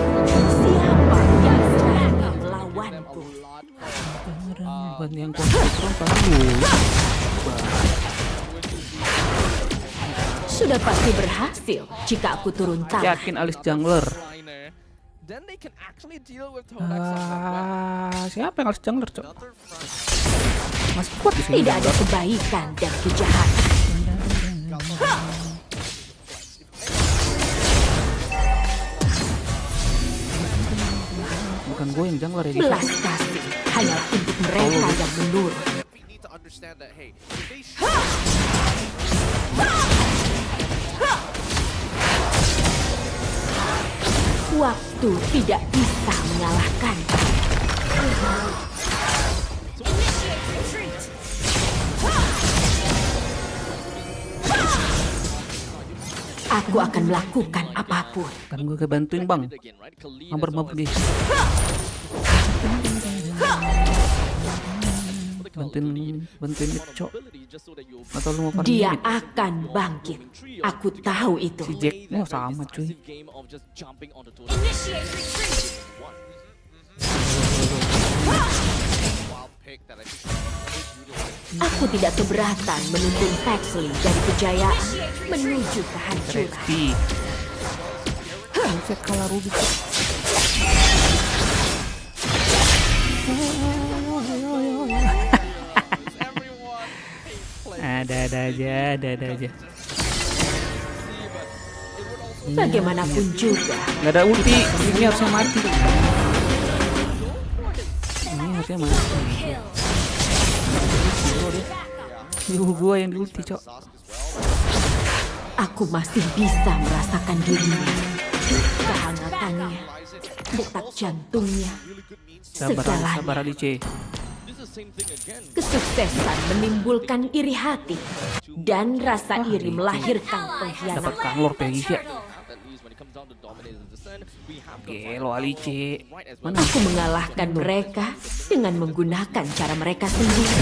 Siapa yang berani A melawanku? lot of Buat yang kontrol baru. Sudah pasti berhasil jika aku turun tangan. Yakin alis jungler. liner. Then they can actually deal with Todak somewhat. Siapa yang alis jungler, Cok? another front. Masih kuat di sini. Tidak ada kebaikan dan kejahatan. Bukan gue yang jungler ini. Belas kasih hanya untuk mereka yang menurut. We need to understand that, hey, if they Waktu tidak bisa mengalahkan. Aku akan melakukan apapun. Kan gue kebantuin, Bang. Again, right? Khalid Mabar as well mabar as guys. For the bantuin mid, Cok. Atau lu mau farming Dia mid? akan bangkit. Aku tahu itu. Si Jack, oh sama cuy. Initiate retreat. Aku tidak keberatan menuntun Paxley dari kejayaan menuju kehancuran. Rexy. Buset kalah Ruby. Ada aja. Bagaimanapun juga, Nggak ada ulti, ini harusnya mati. Gua yang di ulti, Cok. aku masih bisa merasakan dirinya. Kehangatannya, detak jantungnya, segalanya. Sabar Adytia. Kesuksesan menimbulkan iri hati, dan rasa iri melahirkan Dapat pengkhianatan. kanglor PG. Gelo Adytia. Mana? Aku mengalahkan mereka dengan menggunakan cara mereka sendiri.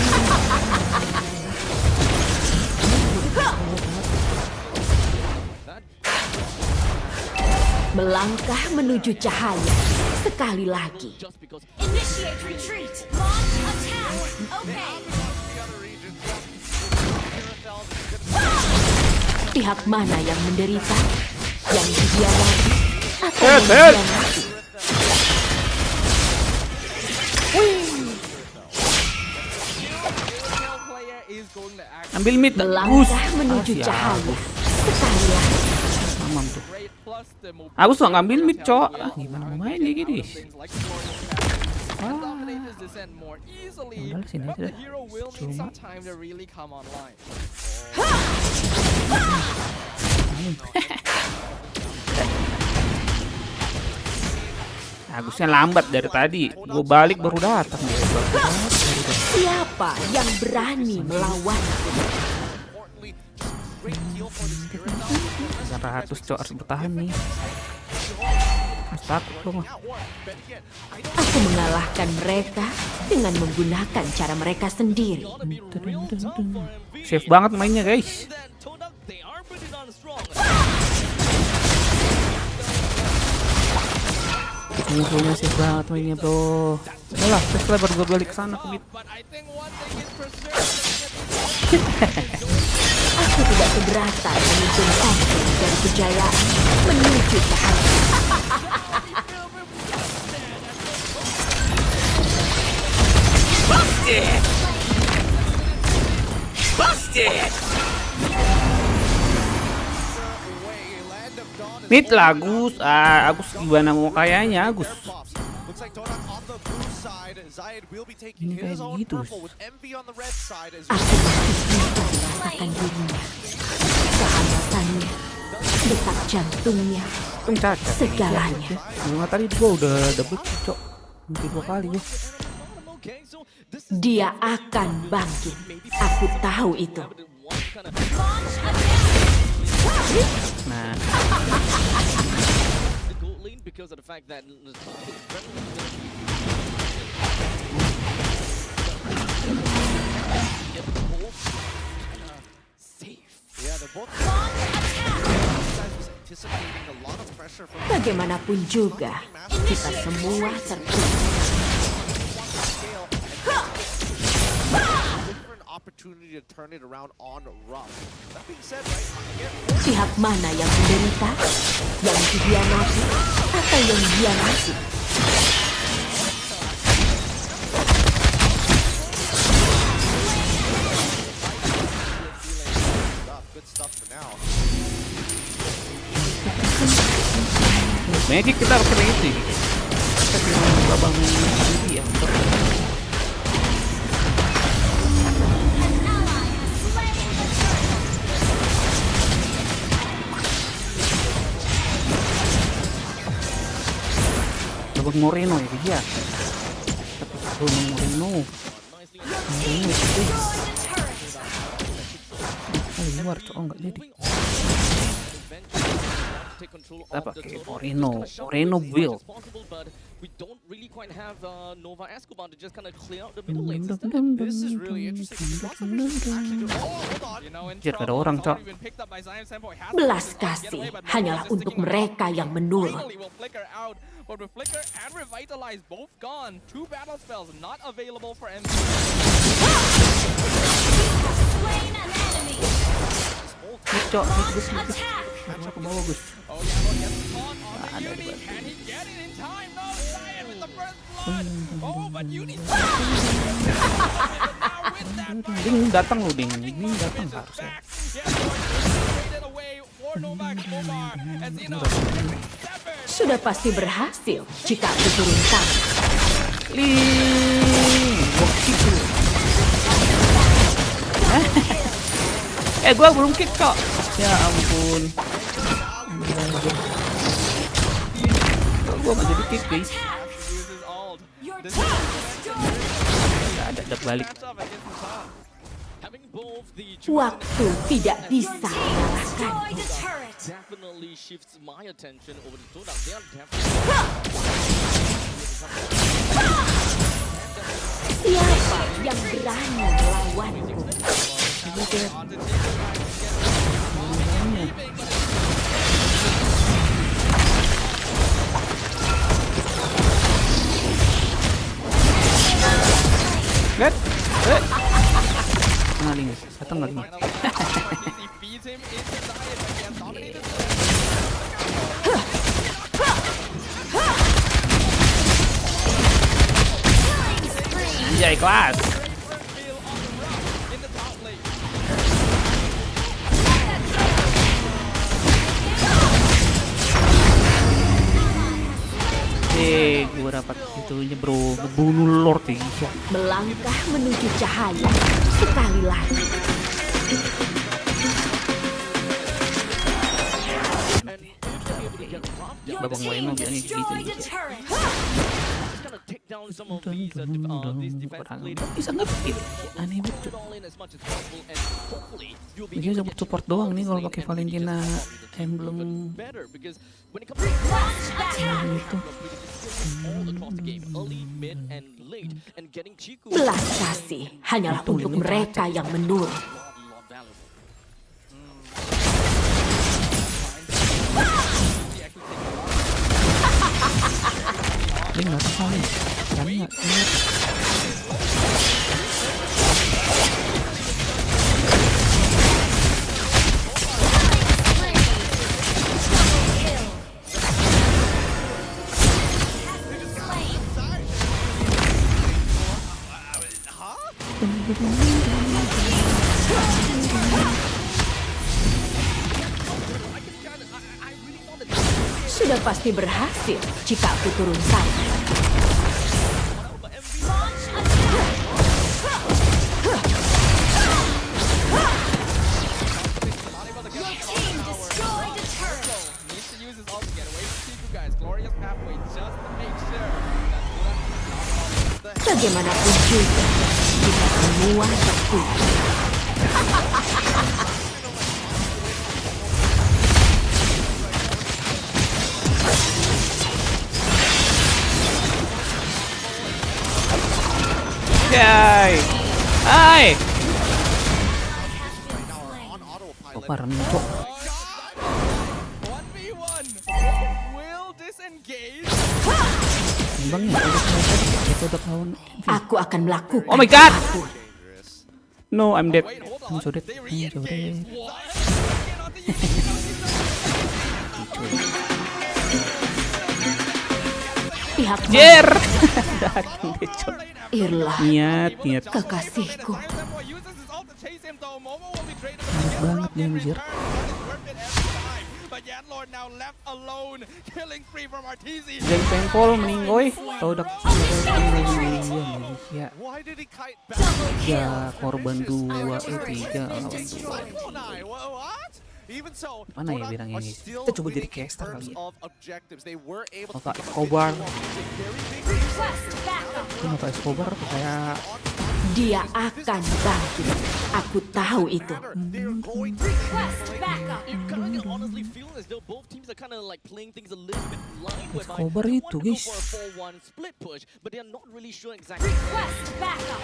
Melangkah menuju cahaya sekali lagi. Initiate retreat. Launch attack. Okay. Pihak mana yang menderita? Yang dihianati atau yang dihianati? Ambil mid. Melangkah menuju cahaya sekali lagi. Mamam tuh. Aku suka ngambil mid, Cok. Gimana mau main kayak gini? Udah sini aja dah. Cuma. Agusnya lambat dari tadi. Gue balik baru datang. Siapa yang berani melawan? 100, Cok, harus bertahan nih. Mas takut lo mah. Aku mengalahkan mereka dengan menggunakan cara mereka sendiri. Safe banget mainnya, guys. Musuhnya safe banget mainnya, bro. Udah lah, baru gue balik ke sana ke mid. Aku tidak keberatan menuntun Paxley dari kejayaan menuju kehancuran. Busted! Mid lah, Agus. Agus gimana mau kayaknya, Agus? Ini kayak gitu. Aku masih bisa merasakan dirinya, kehangatannya, detak jantungnya, segalanya. Bunga tadi gua udah double, Cok. Mungkin 2 kali gua. Dia akan bangkit. Aku tahu itu. Nah, Bagaimanapun juga, kita semua terpilih. Pihak mana yang menderita, yang dihianati, atau yang dihianati? Magic kita harus kayak gitu. Kita cuma babang sendiri ya. Babang Moreno ya dia. Tapi babang Moreno. Itu. Luar, Cok, enggak jadi. take control Kita of the pakai turtle. Moreno, Just kinda Moreno shove it build. as much as possible, but we don't really quite have Nova Escobar to just kind of clear out the middle lanes. This is really interesting because Monster Vicious is actually doing. Oh, hold on. You know, in Anjir, ada trouble, orang, it's Cok. already been picked up by Zion Senpai. Has Belas to get kasih away, but Nova hanyalah just untuk sticking around. mereka yang menurun. Finally will flicker out, but with flicker and revitalize both gone. 2 battle spells not available for MC. Slain an enemy. Cok, Gus. Attack. Ke bawah, Gus. Oh yeah, well, gets caught on the Ada Uni. di Can he get it in time? No, Zion with the first blood. Oh, but Uni. Ding datang lu, Ding datang harusnya. Sudah pasti berhasil jika aku turun tangan. Gua belum kick kok. Ya ampun. Gua masih di kick, guys. Your team destroyed. Ada balik. Waktu tidak bisa Destroy mengalahkanku. the turret. Definitely shifts my attention over to Todak. They are definitely Siapa yang berani melawanku? Lihat. Ngaling, datang lagi. Anjay, kelas. Gue dapat itunya bro, ngebunuh Lord ya. Melangkah menuju cahaya sekali lagi. Babang Moreno bilangnya gitu bisa nge-fit aneh banget. Dia support doang nih kalau pakai Valentina emblem itu. Belas kasih hanyalah untuk mereka yang menurun. Dia nggak tahu nih, nggak. Sudah pasti berhasil jika aku turun tangan. Bagaimanapun juga, kita semua terkutuk. Hai. Hai. Oh, parah cok. Bangnya itu udah kawan. Aku akan melakukan. Oh my god. Apapun. No, I'm dead. I'm so dead. Pihak Jer. Datang deh cok. Irlah, Niat. kekasihku. Niat banget dia anjir. Jangan penpol meninggoy. Tau udah Indonesia. Ya korban 2 3 lawan 2. Mana ya bilangnya ini? Kita coba jadi caster kali ya. Pak Escobar. Kenapa Escobar kayak Dia akan bangkit. Aku tahu itu. Request backup. It kind of honestly feels as though both teams are kind of like playing things a little bit blind, whereby Cover they itu, want to go guys. for a 4-1 split push, but they are not really sure exactly. Request backup.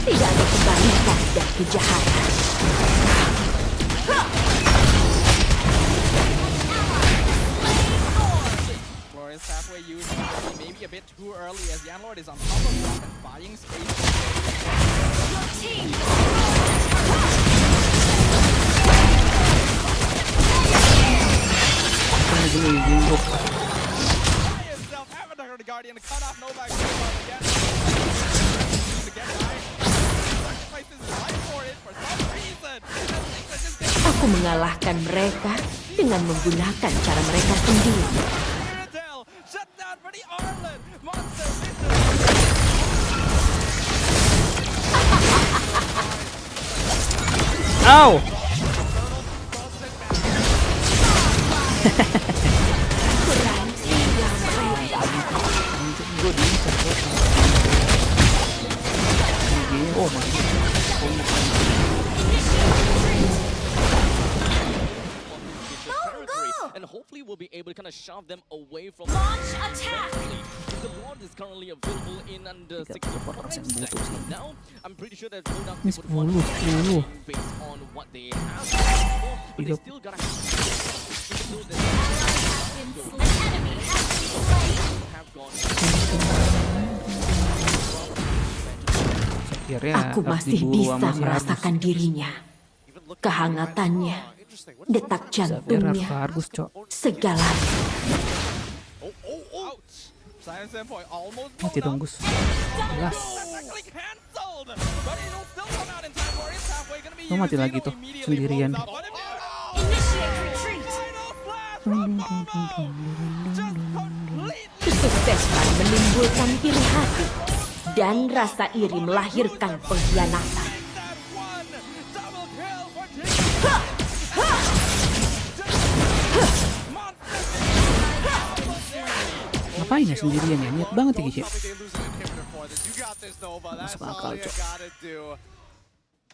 Tidak ada kebaikan dan kejahatan. Glorious halfway used maybe a bit too early as Yanlord is on top of them and buying space. Your team. The Guardian cut off Novak again. To get by. Sacrifices his life for it for some reason. Aku mengalahkan mereka dengan menggunakan cara mereka sendiri. Shut down for the Arlen. Monster Ow! And hopefully we'll be able to kind of shove them away from Launch attack. the ward is currently available in under 65 seconds. Now I'm pretty sure that Kodak Ini would want 10. based on what they have, but they still gotta An enemy has been slain. have gone. Aku masih bisa merasakan dirinya, kehangatannya, detak jantungnya, Bagus, Cok. segalanya. Silence Endpoint almost Mati dong, Gus. Jelas. technically cancelled. But it'll still come out in time. Glorious halfway gonna be Lo mati used. lagi tuh, Immediately sendirian. pulls up on him. Initiate retreat. Final flash from Momo. Just completely Kesuksesan menimbulkan iri hati, dan rasa iri melahirkan pengkhianatan. that one. Double kill for Tiggy. Ngapain ya sendirian ya? Niat banget ya, Gacha. Masuk akal, Cok.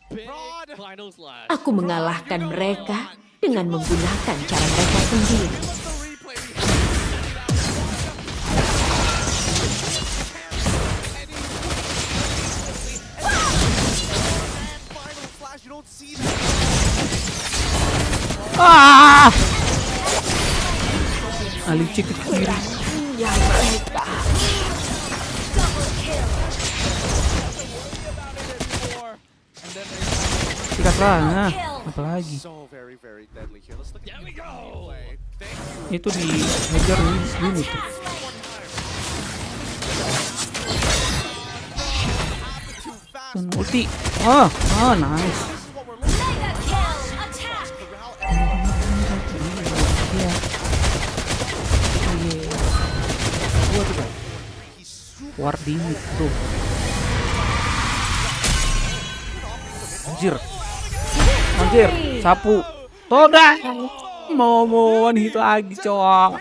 Big final slash. Aku mengalahkan mereka dengan menggunakan cara mereka sendiri. Ah! Alicik ke kiri. Ya mereka. Sikat lah, nah. Apalagi. Itu di ngejar ini tuh. Dan ulti. Oh, nice. Mega kill. Attack. Iya. Gua tuh kan. War dingin tuh. Anjir, sapu. Toda. Mau hit lagi, cowok.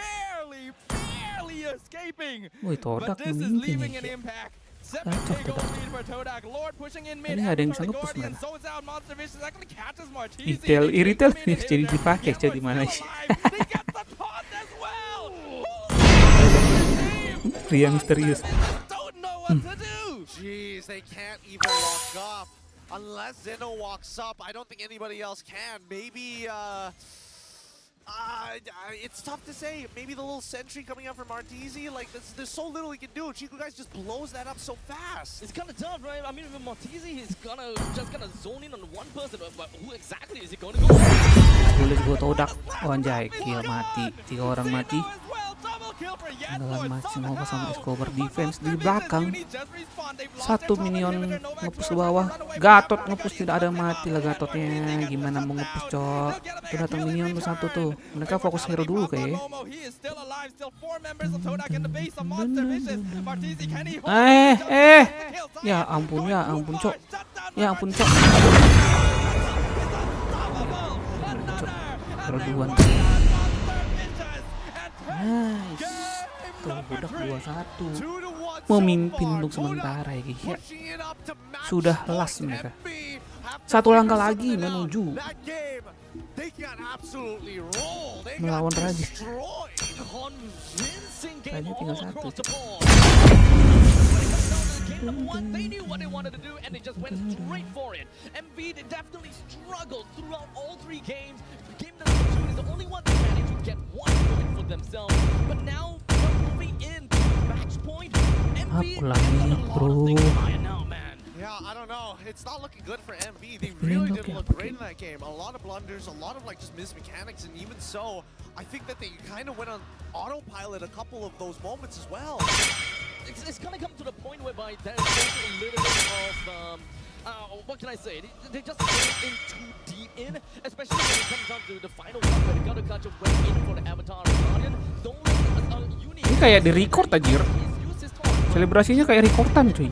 barely escaping. Wih, Todak But this is memimpin leaving an nih. impact. Kacau Todak. Ini nggak ada yang bisa nge-push mereka. Iritel nih jadi dipakai jadi mana sih? Pria misterius. Jeez, they can't even walk up. Unless Zeno walks up, I don't think anybody else can. Maybe, it's tough to say. Maybe the little sentry coming out from Martizi, like, there's so little he can do. Chico guys just blows that up so fast. It's kind of tough, right? I mean, with Martizi, he's just gonna zone in on one person, but who exactly is he gonna go? Boleh gue Todak. Oh anjay, kill mati. 3 orang mati. Tinggalan masih mau sama Escobar defense di belakang. 1 minion nge-push ke bawah. Gatot nge-push tidak ada mati lah Gatotnya. Gimana mau nge-push, cok? Tuh datang minion tuh 1 tuh. Mereka fokus hero dulu kayaknya. Ya ampun cok. Ya ampun cok. Perduan. Nice. Tuh budak 2-1. memimpin untuk sementara ya guys ya. Sudah last mereka. Satu langkah lagi menuju melawan Raja. Raja tinggal satu. Number one, they knew what they wanted to do and they just went straight for it. MV they definitely struggled throughout all three games. Game number 2 is the only one that managed to get 1 point for themselves. But now they're moving into match point. MV now, man. Yeah, I don't know. It's not looking good for MV. They really didn't look great in that game. A lot of blunders, a lot of like just missed mechanics, and even so, I think that they kind of went on autopilot a couple of those moments as well. It's gonna come to the point whereby there's also a little bit of what can I say? They just go in too deep in, especially when it comes down to the final one where they gotta catch a way in for the Avatar Guardian. Ini kayak di record anjir. Selebrasinya kayak recordan cuy.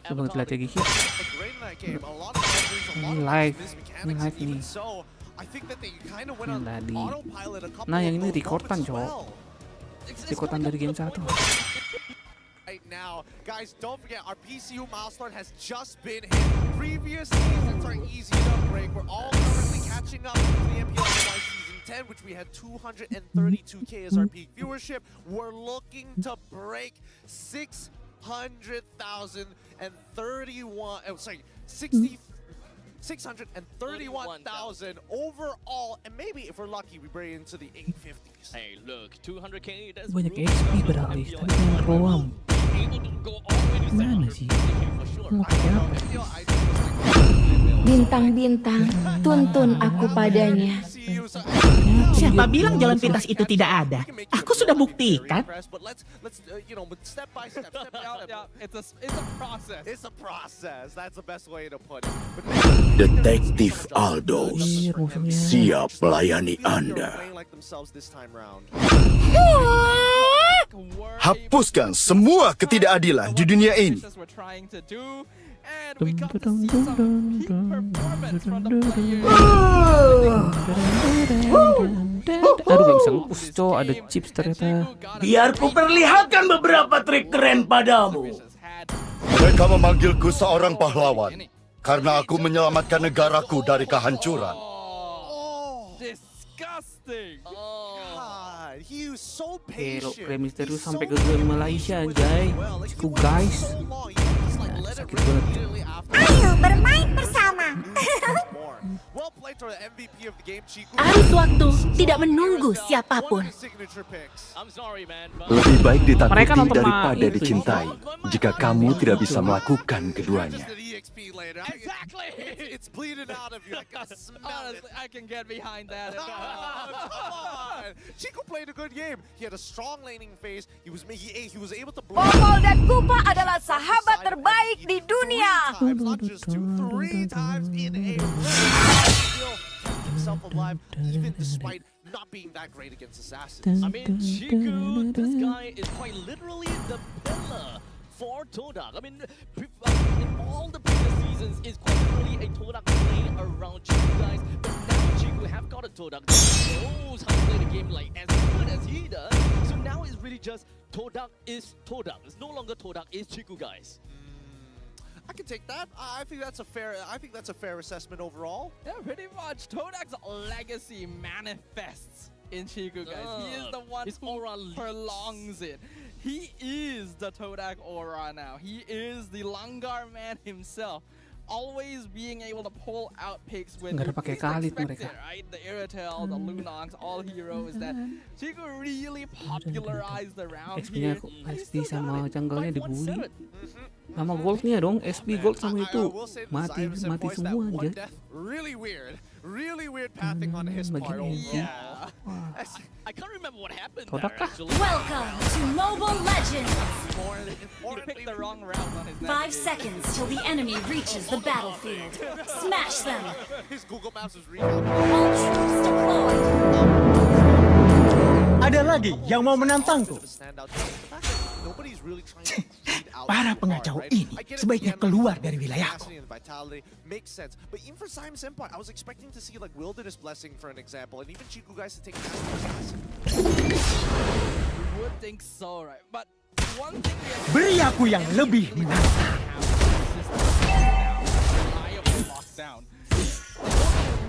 Coba kita lihat lagi ya. Ini live nih. Yang tadi. Nah yang ini recordan cowok. Recordan dari game 1. Right now, guys, don't forget our PCU milestone has just been hit. Previous seasons are easy to break. We're all currently catching up to the MPL season 10, which we had 232K as our peak viewership. We're looking to break 631,000 overall, and maybe if we're lucky we break into the 850s. Hey, look, 200K. That's banyak XP beralih, tapi dengan roam. Mana sih? Mau pakai apa? Bintang-bintang, tuntun aku padanya. Siapa bilang jalan pintas itu tidak ada? Aku sudah buktikan. Detektif Aldo siap melayani Anda. Hapuskan semua ketidakadilan di dunia ini. Aduh gak bisa nge-push cowok, ada chips ternyata. Biar ku perlihatkan beberapa trik keren padamu. Mereka memanggilku seorang pahlawan karena aku menyelamatkan negaraku dari kehancuran. Hero Misterius sampai ke game Malaysia anjay. Ciku guys. Sakit banget. Ayo bermain bersama. Arus waktu tidak menunggu siapapun. Lebih baik ditakuti daripada dicintai jika kamu tidak bisa melakukan keduanya. Popol dan Kupa adalah sahabat terbaik di dunia. I mean, Chiku, this guy is quite literally the pillar for Todak. I mean, in all the previous seasons, it's quite literally a Todak playing around Chiku guys. But now Chiku have got a Todak that knows how to play the game like as good as he does. So now it's really just Todak is Todak. It's no longer Todak is Chiku guys. I can take that. I think that's a fair assessment overall. Yeah, pretty much. Todak's legacy manifests in Chiku, guys. He is the one who prolongs it. He is the Todak aura now. He is the Langar man himself. Always being able to pull out picks with Nggak ada pakai Khalid mereka. right? The Irritel, the Lunox, all heroes that Chiku really popularized around SP-nya here. SP sama jungle-nya dibully. Sama goldnya dong, SP gold sama itu mati semua aja. Really weird pathing on his part. Yeah. I can't remember what happened. Todak kah? Welcome to Mobile Legends. He picked the wrong route on his 5 seconds till the enemy reaches the battlefield. Smash them. His Google Maps is All troops deployed. Ada lagi yang mau menantangku. Para pengacau ini sebaiknya keluar dari wilayahku. Makes sense. But even for Simon Senpai, I was expecting to see like Wilderness Blessing for an example, and even Chiku guys to take would think so, right? But one thing we have Beri aku yang lebih menantang. lockdown.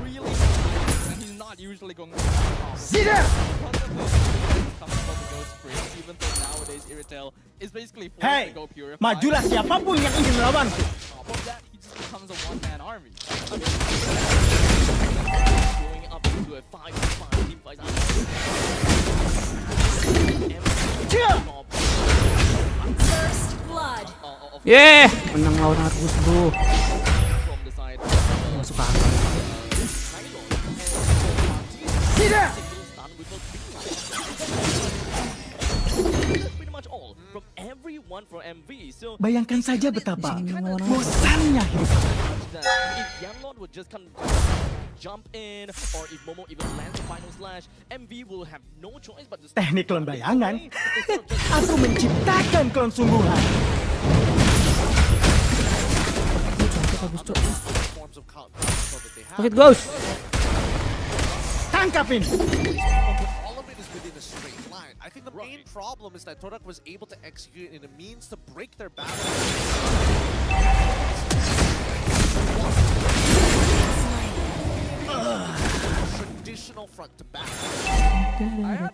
Really, and he's not usually going to Sida! even though nowadays Irritel is basically forced Hei, to go purify. majulah siapapun yang ingin melawanku. On top of that, he just becomes a one-man army. Going up into a 5-5 team fight. First blood. Yeah, menang lawan Argus bro. From the side. Masuk akal. Tidak. Pretty much all from everyone from MV. So Bayangkan saja betapa bosannya hidup. if Yanlord would just kind of jump in, or if Momo even lands the final slash, MV will have no choice but to Teknik klon bayangan. Aku menciptakan klon sungguhan. Look it goes. Tangkapin. All of it is within a straight line. I think the main problem is that Todak was able to execute in a means to break their battle. Traditional front to back. Kekalahan?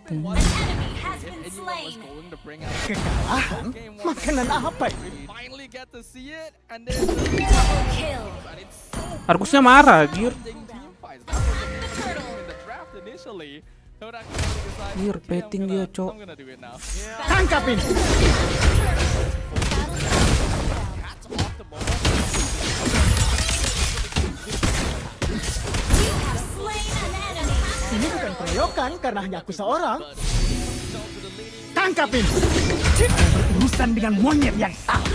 Makanan apa ini? Finally get to see it, and then Kill. Argusnya marah, anjir. Anjir, petting dia, cok. Tangkapin. Ini bukan keroyokan karena hanya aku seorang. Tangkapin. Urusan dengan monyet yang tahu.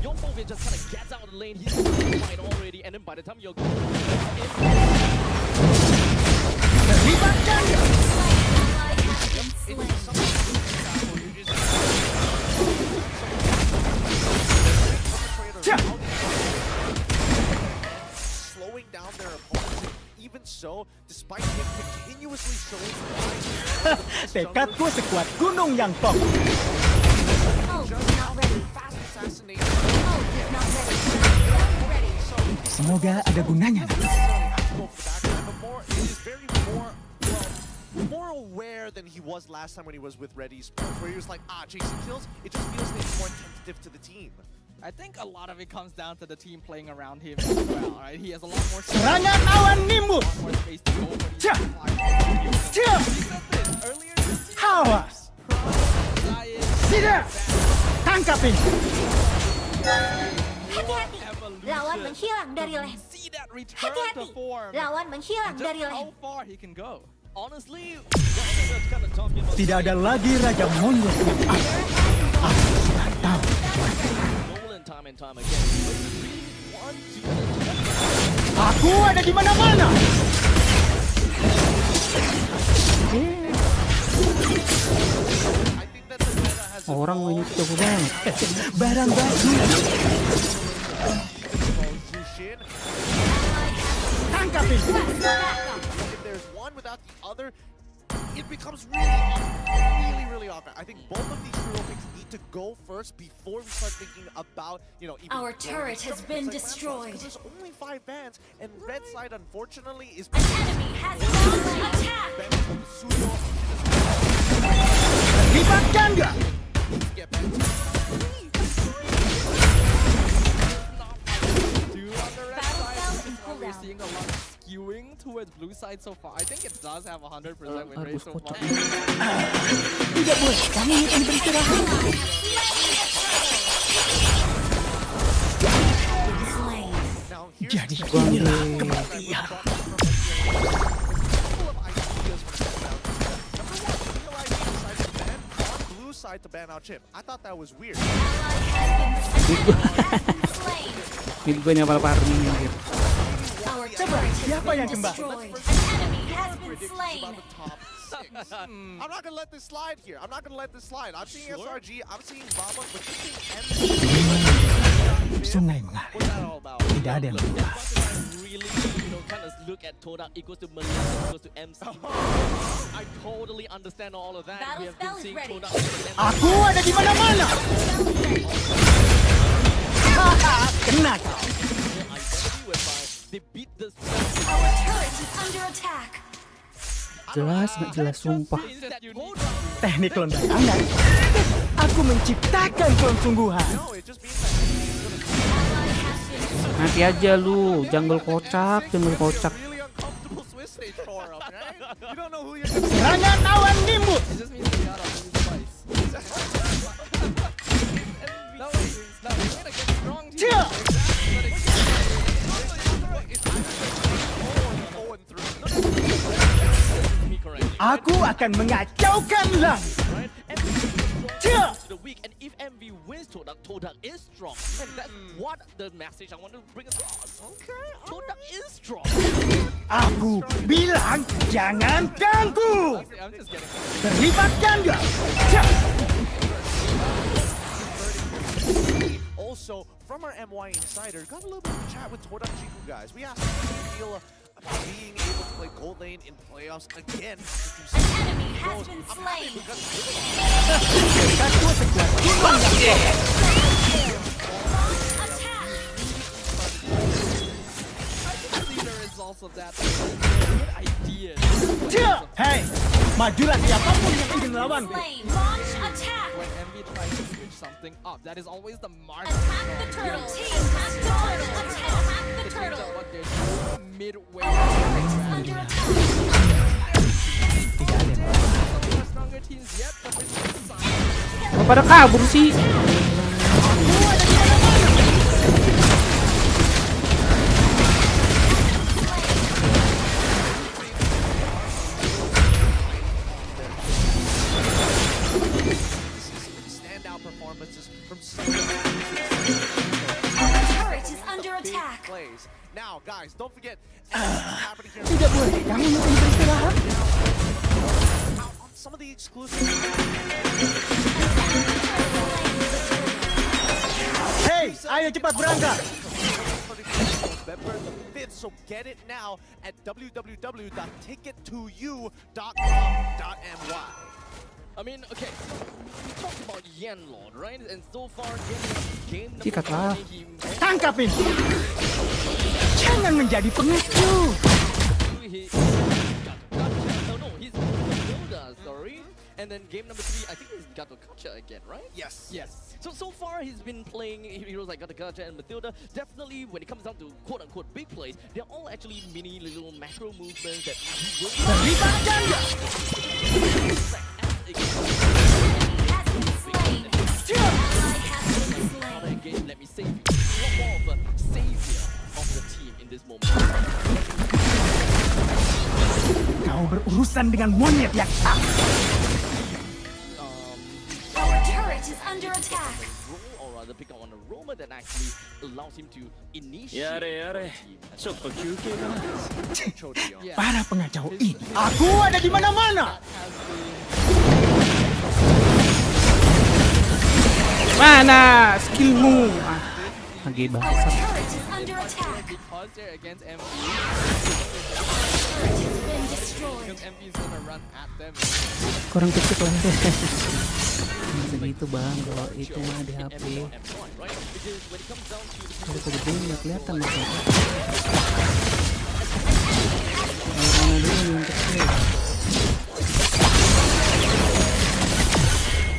Your focus just kind of gets out of the lane. He's fight already, and then by the time you're Terlibatkan. Slowing down their opponents. Even so, despite him continuously showing Tekadku sekuat gunung yang kokoh. Semoga ada gunanya. More aware than he was last time when he was with Reddy's, where he was like, chasing kills. It just feels like more tentative to the team. I think a lot of it comes down to the team playing around him as well, right? He has a lot more space, Serangan awan nimbus. to go earlier this season. Awas. Tidak. Tangkapin. Hati-hati, lawan menghilang dari lane. Hati-hati, lawan menghilang dari lane. How far he can go. honestly, Tidak ada lagi Raja Monyet yang ada. Aku sudah tahu. Aku ada di mana-mana. Orang banyak jago banget. Barang bagus. Tangkapin. If there's one without the other, it becomes really awkward. I think both of these hero picks need to go first before we start thinking about, even Our turret has been destroyed. There's only 5 bans, and red side unfortunately is Enemy has launched attack. Libatkan gak? We're seeing a lot of skewing towards blue side so far. I think it does have 100% win rate so far. Tidak boleh, kami ingin beristirahat. Jadi inilah kematian. Side to ban out Chip. I thought that was weird. Mid gue nya malah farming anjir. Siapa yang kembali? I'm not gonna let this slide here. I'm not gonna let this slide. I'm seeing SRG, I'm seeing Vamos, but just seeing Sungai mengalir. Tidak ada yang mudah. look at Todak equals to Melissa equals to MC. I totally understand all of that. We have been seeing Todak. Aku ada di mana-mana. Kena kau. They beat this. Our turret is under attack. Jelas nggak jelas sumpah. Teknik londakan. Aku menciptakan kesungguhan. Nanti aja lu, jungle kocak. Serangan awan nimbus. Aku akan mengacaukan langit. The weak, and if MV wins Todak is strong, and that's what the message I want to bring across. Okay, Todak is strong. Aku bilang jangan ganggu. Terlibat ganda. Also, from our MY Insider, got a little bit of a chat with Todak Chiku, guys. We asked him how they feel about being able to play gold lane in playoffs again. An enemy has been slain. Of that good idea. Hey, majulah siapapun yang ingin lawanku. Launch attack. When MV tries to switch something up, that is always the mark. Attack the turtle. Team has dodged. Attack the turtle. What they're doing midway. Under attack. Stronger teams yet, but Kok pada kabur sih? Now, guys, don't forget. Tidak boleh kamu mesti beristirahat. Some of the exclusive. Hey, ayo cepat berangkat. November the 5th, so get it now at www.ticket2u.com.my. I mean, okay, we talked about Yen Lord, right? And so far, game Sikat lah. Tangkap ini. Jangan menjadi pengecut. He's Hilda, sorry. And then game number 3, I think he's Gacha again, right? Yes. Yes. So far he's been playing heroes like Gacha and Matilda. Definitely when it comes down to quote-unquote big plays, they're all actually mini little macro movements that he will Terlibat ganda. Again, let me save you. You're more of a savior of the team in this moment. Kau berurusan dengan monyet yang sama. Our turret is under attack. Or rather pick up on a roamer that actually allows him to initiate. Para pengacau ini, aku ada di mana-mana. Mana skillmu? Lagi bahasa. Because they're against MV, because MV is gonna run at them. Kurang kecil lah deh. Segitu bang, kalau itu mah di HP. Kalau segede nggak kelihatan maksudnya. Mana dulu yang kecil.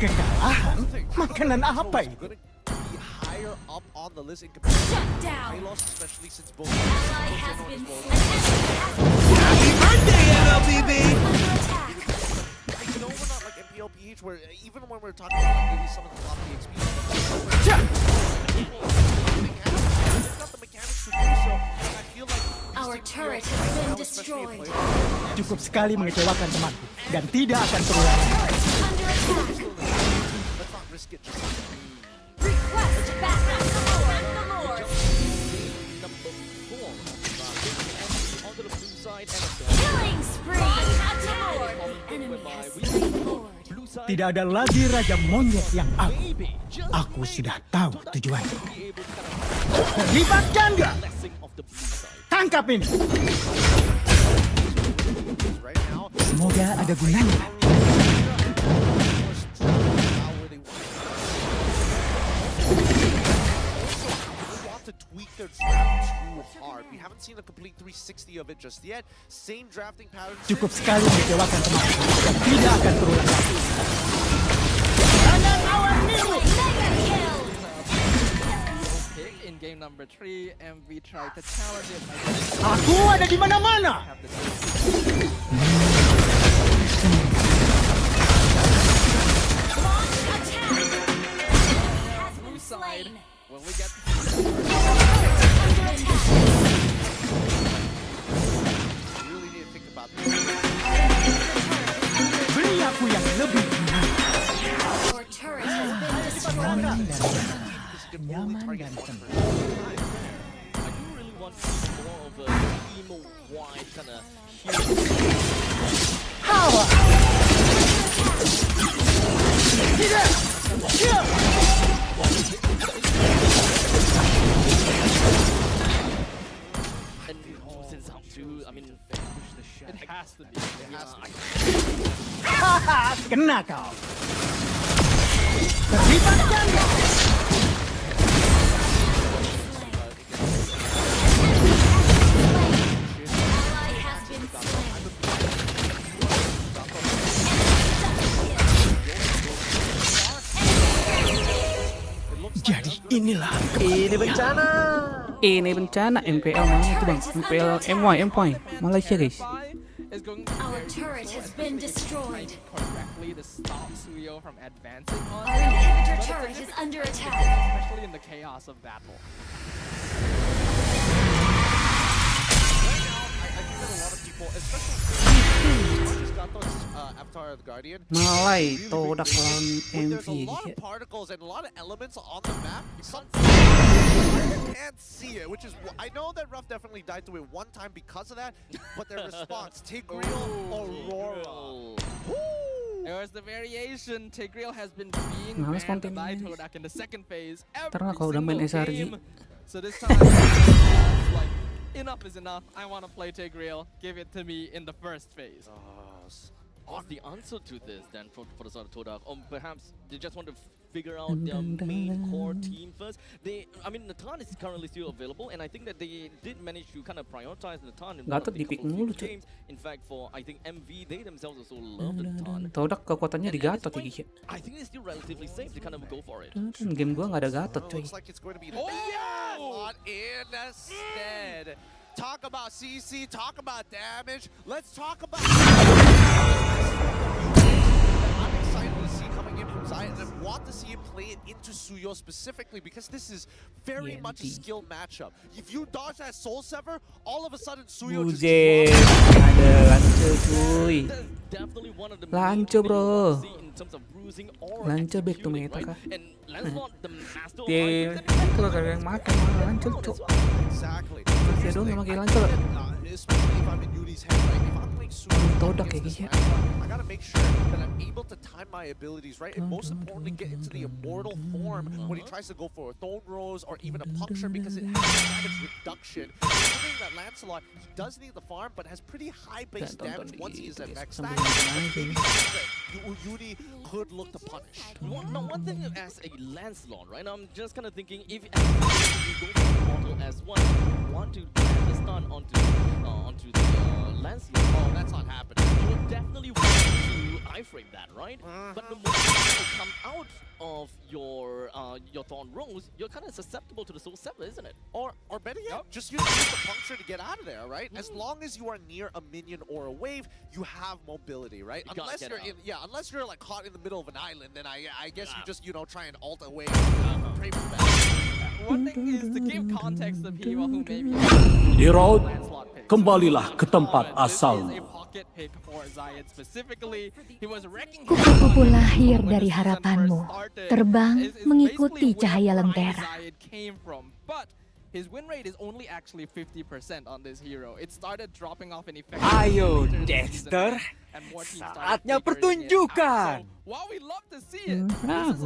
Kekalahan? Makanan apa itu? Higher up on the list in comparison to Hylos, especially since both. Happy birthday, mlbb! I know we're not like MPLPH, where even when we're talking about maybe some of the top PXP, it's not the mechanics to do so. I feel like our turret has been destroyed. Cukup sekali mengecewakan temanku dan tidak akan terulang. Let's not risk it. Request backup. Lord. Onto the blue side Killing spree. Enemy has slain Lord. Tidak ada lagi raja monyet yang aku. Aku sudah tahu tujuanku. Terlibat ganda. Tangkap ini. Semoga ada gunanya. To tweak their draft too hard. We haven't seen a complete 360 of it just yet. Same drafting patterns. Cukup sekali mengecewakan teman. Tidak akan terulang lagi. In game number 3, MV tried to challenge it. Aku ada di mana-mana. Blue side. Will we get? Really need to think about this. Beri aku yang lebih Your turret has been destroyed. nyaman dan tenang. I do really want to see more of a emo wide kind of Hawa. Tidak. Siap. and since how to I mean It has to be. Haha, kena kau. Terlibat ganda. Ally has been slain. Jadi inilah Ini bencana MPL mana itu bang? MPL MY Malaysia guys. Is going Our turret has been destroyed. correctly to stop Suyo from advancing on Our inhibitor turret is under attack. especially in the chaos of battle. I think that a lot of people, especially just got those Avatar of the Guardian. Malay todak lawan There's a MV lot gitu. of particles and a lot of elements on the map. Some can't see it, which is I know that Ruff definitely died to it one time because of that, but their response, Tigreal, Aurora. There was the variation. Tigreal has been being Males banned konten by ini. Todak in the second phase. Karena Every kalau udah main single SRG. game. So this time, it's like enough is enough. I want to play Tigreal. Give it to me in the first phase. What's the answer to this then for the side of Todak? Or perhaps they just want to figure out their main core team first. I mean, Natan is currently still available, and I think that they did manage to kind of prioritize Natan in one of Gatot the di-pick couple mulu, few cuy. games. In fact, for I think MV, they themselves also love the Natan. Todak kekuatannya di And at this Gatot ya point, guys. I think it's still relatively safe to kind of go for it. Game gua nggak ada Gatot coy. Looks like it's going to be the lot instead. Talk about CC, talk about damage. Let's talk about. I'm excited to see coming in from Zion, and I want to see him play it into Suyo specifically because this is very much a skill matchup. If you dodge that Soul Sever, all of a sudden Suyo just Bujet, drops. ada lancer cuy. That's definitely one of the Lancer, main bro. see in terms of bruising or Lancer back to executing, meta right? kah? And Lancelot, the master of Dia items, itu kagak yang makan malah lancer cok. Exactly. Dia dong yang pakai lancer. Especially if I'm in Yudi's head, right? If I'm playing Suyo Todak ya against guys ya. this Lancelot, I gotta make sure that I'm able to time my abilities right, and most importantly, get into the immortal form when he tries to go for a Thorn Rose or even a Puncture because it has damage reduction. Considering that Lancelot, he does need the farm, but has pretty high base damage once he is at max stack. Yudi could look to punish. One thing as a Lancelot, right? I'm just kind of thinking if you go for Immortal as one, you want to add the stun onto the Lancelot. Oh, that's not happening. You would definitely want to iframe that, right? But the moment you come out of your Thorn Rose, you're kind of susceptible to the Soul Sever, isn't it? Or better yet, just use the Puncture to get out of there, right? As long as you are near a minion or a wave, you have mobility, right? You gotta Unless get you're out. unless you're like caught in the middle of an island, then I guess you just try and alt away, pray for that. One thing is to give context to people who maybe Di road, Lancelot pick. kembalilah ke tempat This is asalmu. a pocket pick for Zion specifically. He was wrecking Kupu-kupu lahir dari harapanmu, terbang mengikuti cahaya lentera. Zion came from, but his win rate is only actually 50% on this hero. It started dropping off in effect. Ayo, later this Dexter. season, and more teams started Saatnya figuring it out. pertunjukan. So, while we love to see it,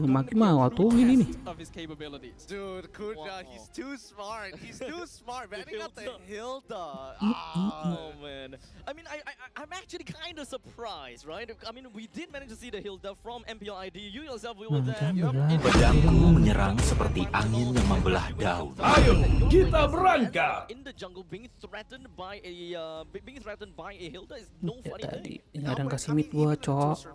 makin mau atuhin ini. of his capabilities. Dude, Kuja, he's too smart. He's too smart, man. He got the Hilda. Oh man, I mean, I'm actually kind of surprised, right? I mean, we did manage to see the Hilda from MPLID. You yourself, we were there. Pedangku menyerang seperti angin yang membelah daun. Ayo, kita berangkat. In the jungle, being threatened by a Hilda is no funny thing. Nggak ada yang kasih mid gua, cok.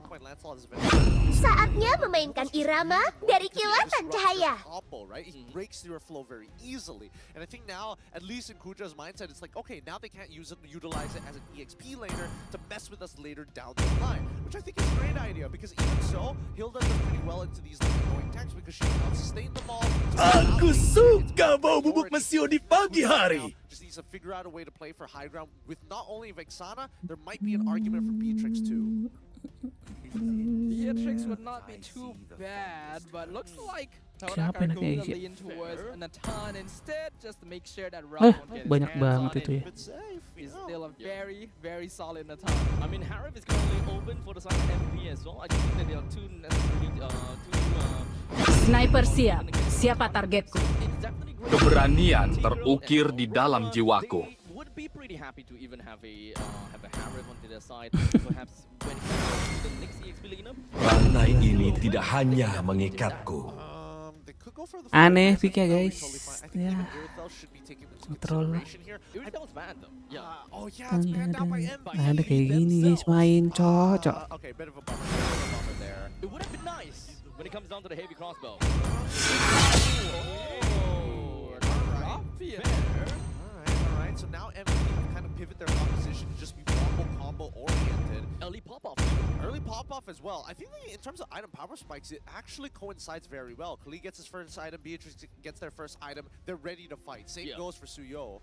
Saatnya memainkan irama dari kilatan cahaya. Right? He breaks through a flow very easily. And I think now, at least in Kuja's mindset, it's like, okay, now they can't utilize it as an EXP laner to mess with us later down the line. Which I think is a great idea, because even so, Hilda does pretty well into these annoying tanks because she can sustain them all. Aku suka bau bubuk mesio di pagi hari. Just needs to figure out a way to play for high ground with not only Vexana, there might be an argument for Beatrix too. Beatrix would not be too bad, but looks like Todak are going to lean towards Nathan instead, just to make sure that Rob won't get his banyak hands banget on itu ya. He's still a very, very solid Nathan. I mean, Harif is currently open for the side of MP as well. I just think that they are too necessarily Sniper siap. Siapa targetku? Keberanian terukir di dalam jiwaku. Would be pretty happy to even have a Harif onto their side. Perhaps when it comes to the next EXP lineup. Rantai ini tidak hanya mengikatku. Aneh pick ya guys. Ya. Kontrol. Ada kayak gini guys main cocok. It would have been nice when it comes down to the heavy crossbow. Alright, so now MVP kind of pivot their composition to just be combo oriented. Early pop-off. Early pop-off as well. I think in terms of item power spikes, it actually coincides very well. Kali gets his first item, Beatrix gets their first item, they're ready to fight. Same goes for Suyo.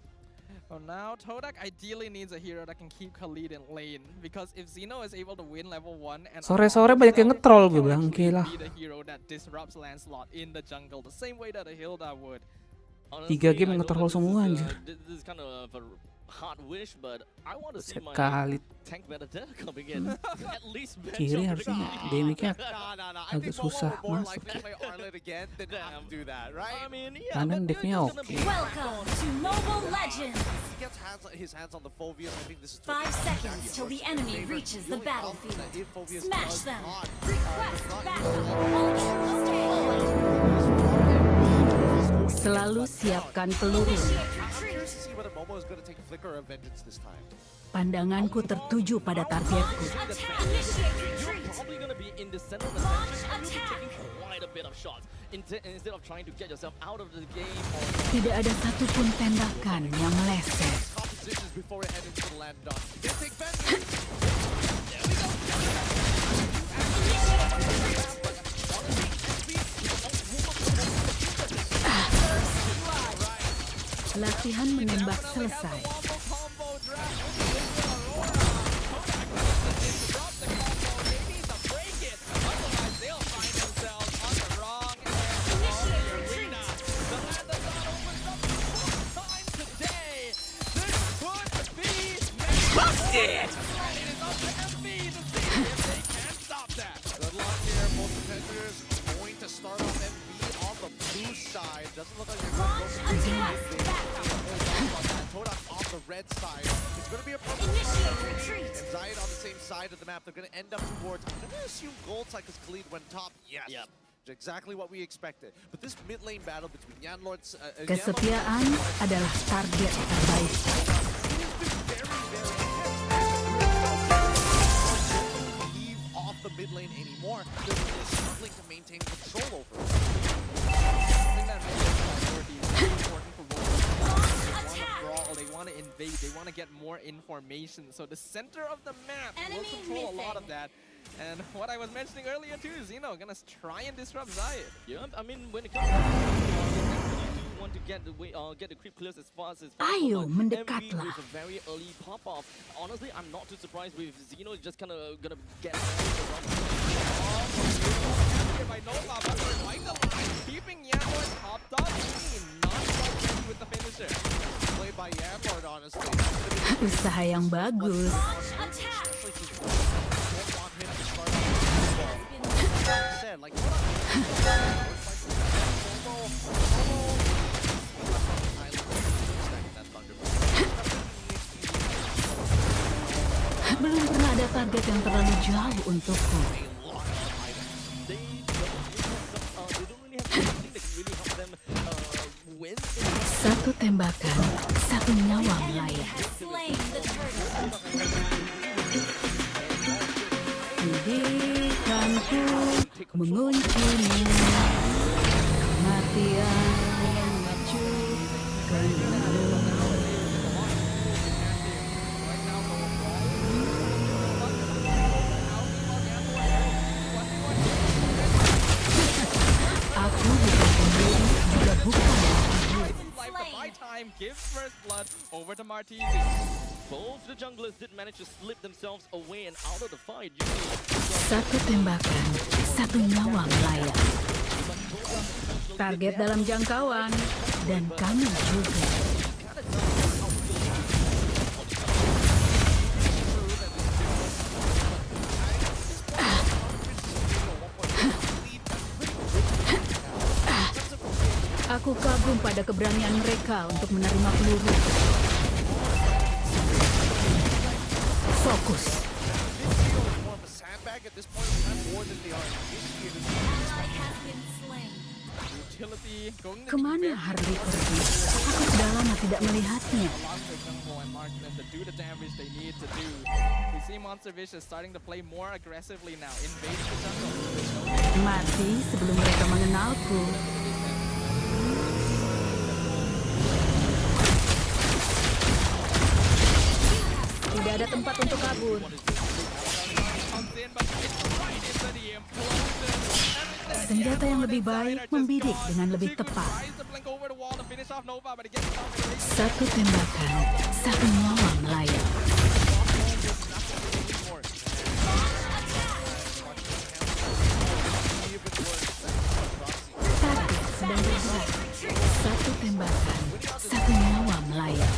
Well, now Todak ideally needs a hero that can keep Khalid in lane, because if Zeno is able to win level 1 and sore-sore banyak yang nge-troll gue bilang, oke lah. be the hero that disrupts Lancelot in the jungle the same way that a Hilda would. Honestly, 3 game nge-troll semua anjir. This is kind of a hard wish, but I want to see my Khalid tank better coming in. At least kiri harusnya damage-nya agak susah masuk. Kanan dev-nya oke. Welcome to Mobile Legends. 5 seconds till the enemy reaches the battlefield. Smash them. Request backup. All troops stay alert. Selalu siapkan peluru. Pandanganku tertuju pada targetku. Tidak ada satupun tembakan yang meleset. Latihan menembak selesai. Doesn't look like they're going to go on the red side. It's going to be a purple side. And Zayat on the same side of the map. They're going to end up towards, I'm going to assume gold side because Khalid went top. Yes. Yep. Exactly what we expected. But this mid lane battle between Yanlords... Kesetiaan adalah target terbaik. Off the mid lane anymore. They're really struggling to maintain control over it. They want to invade, they want to get more information. So the center of the map will control a lot of that. And what I was mentioning earlier too, Zeno gonna try and disrupt Zayat. Yeah, I mean when it comes to you want to get the creep clears as fast as possible. Ayo, mendekatlah. With a very early pop-off. Honestly, I'm not too surprised with Zeno just kind of gonna get by Nova, but Michael keeping Yanlord topped up, not ready with the finisher. Played by Yanlord, honestly. Usaha yang bagus. Belum pernah ada target yang terlalu jauh untukku. Satu tembakan, satu nyawa melayang. Didikanku menguncimu, kematian mengacukanmu. Aku bukan pemburu, juga bukan Time gives first blood over to Martizi. Both the junglers did manage to slip themselves away and out of the fight. Satu tembakan, satu nyawa melayang. Target dalam jangkauan, dan kami juga. Aku kagum pada keberanian mereka untuk menerima peluru. Fokus. Kemana Harley pergi? Aku sudah lama tidak melihatnya. Mati sebelum mereka mengenalku. Tidak ada tempat untuk kabur. Senjata yang lebih baik membidik dengan lebih tepat. Satu tembakan, satu nyawa melayang. Target sedang bergerak. Satu tembakan, satu nyawa melayang.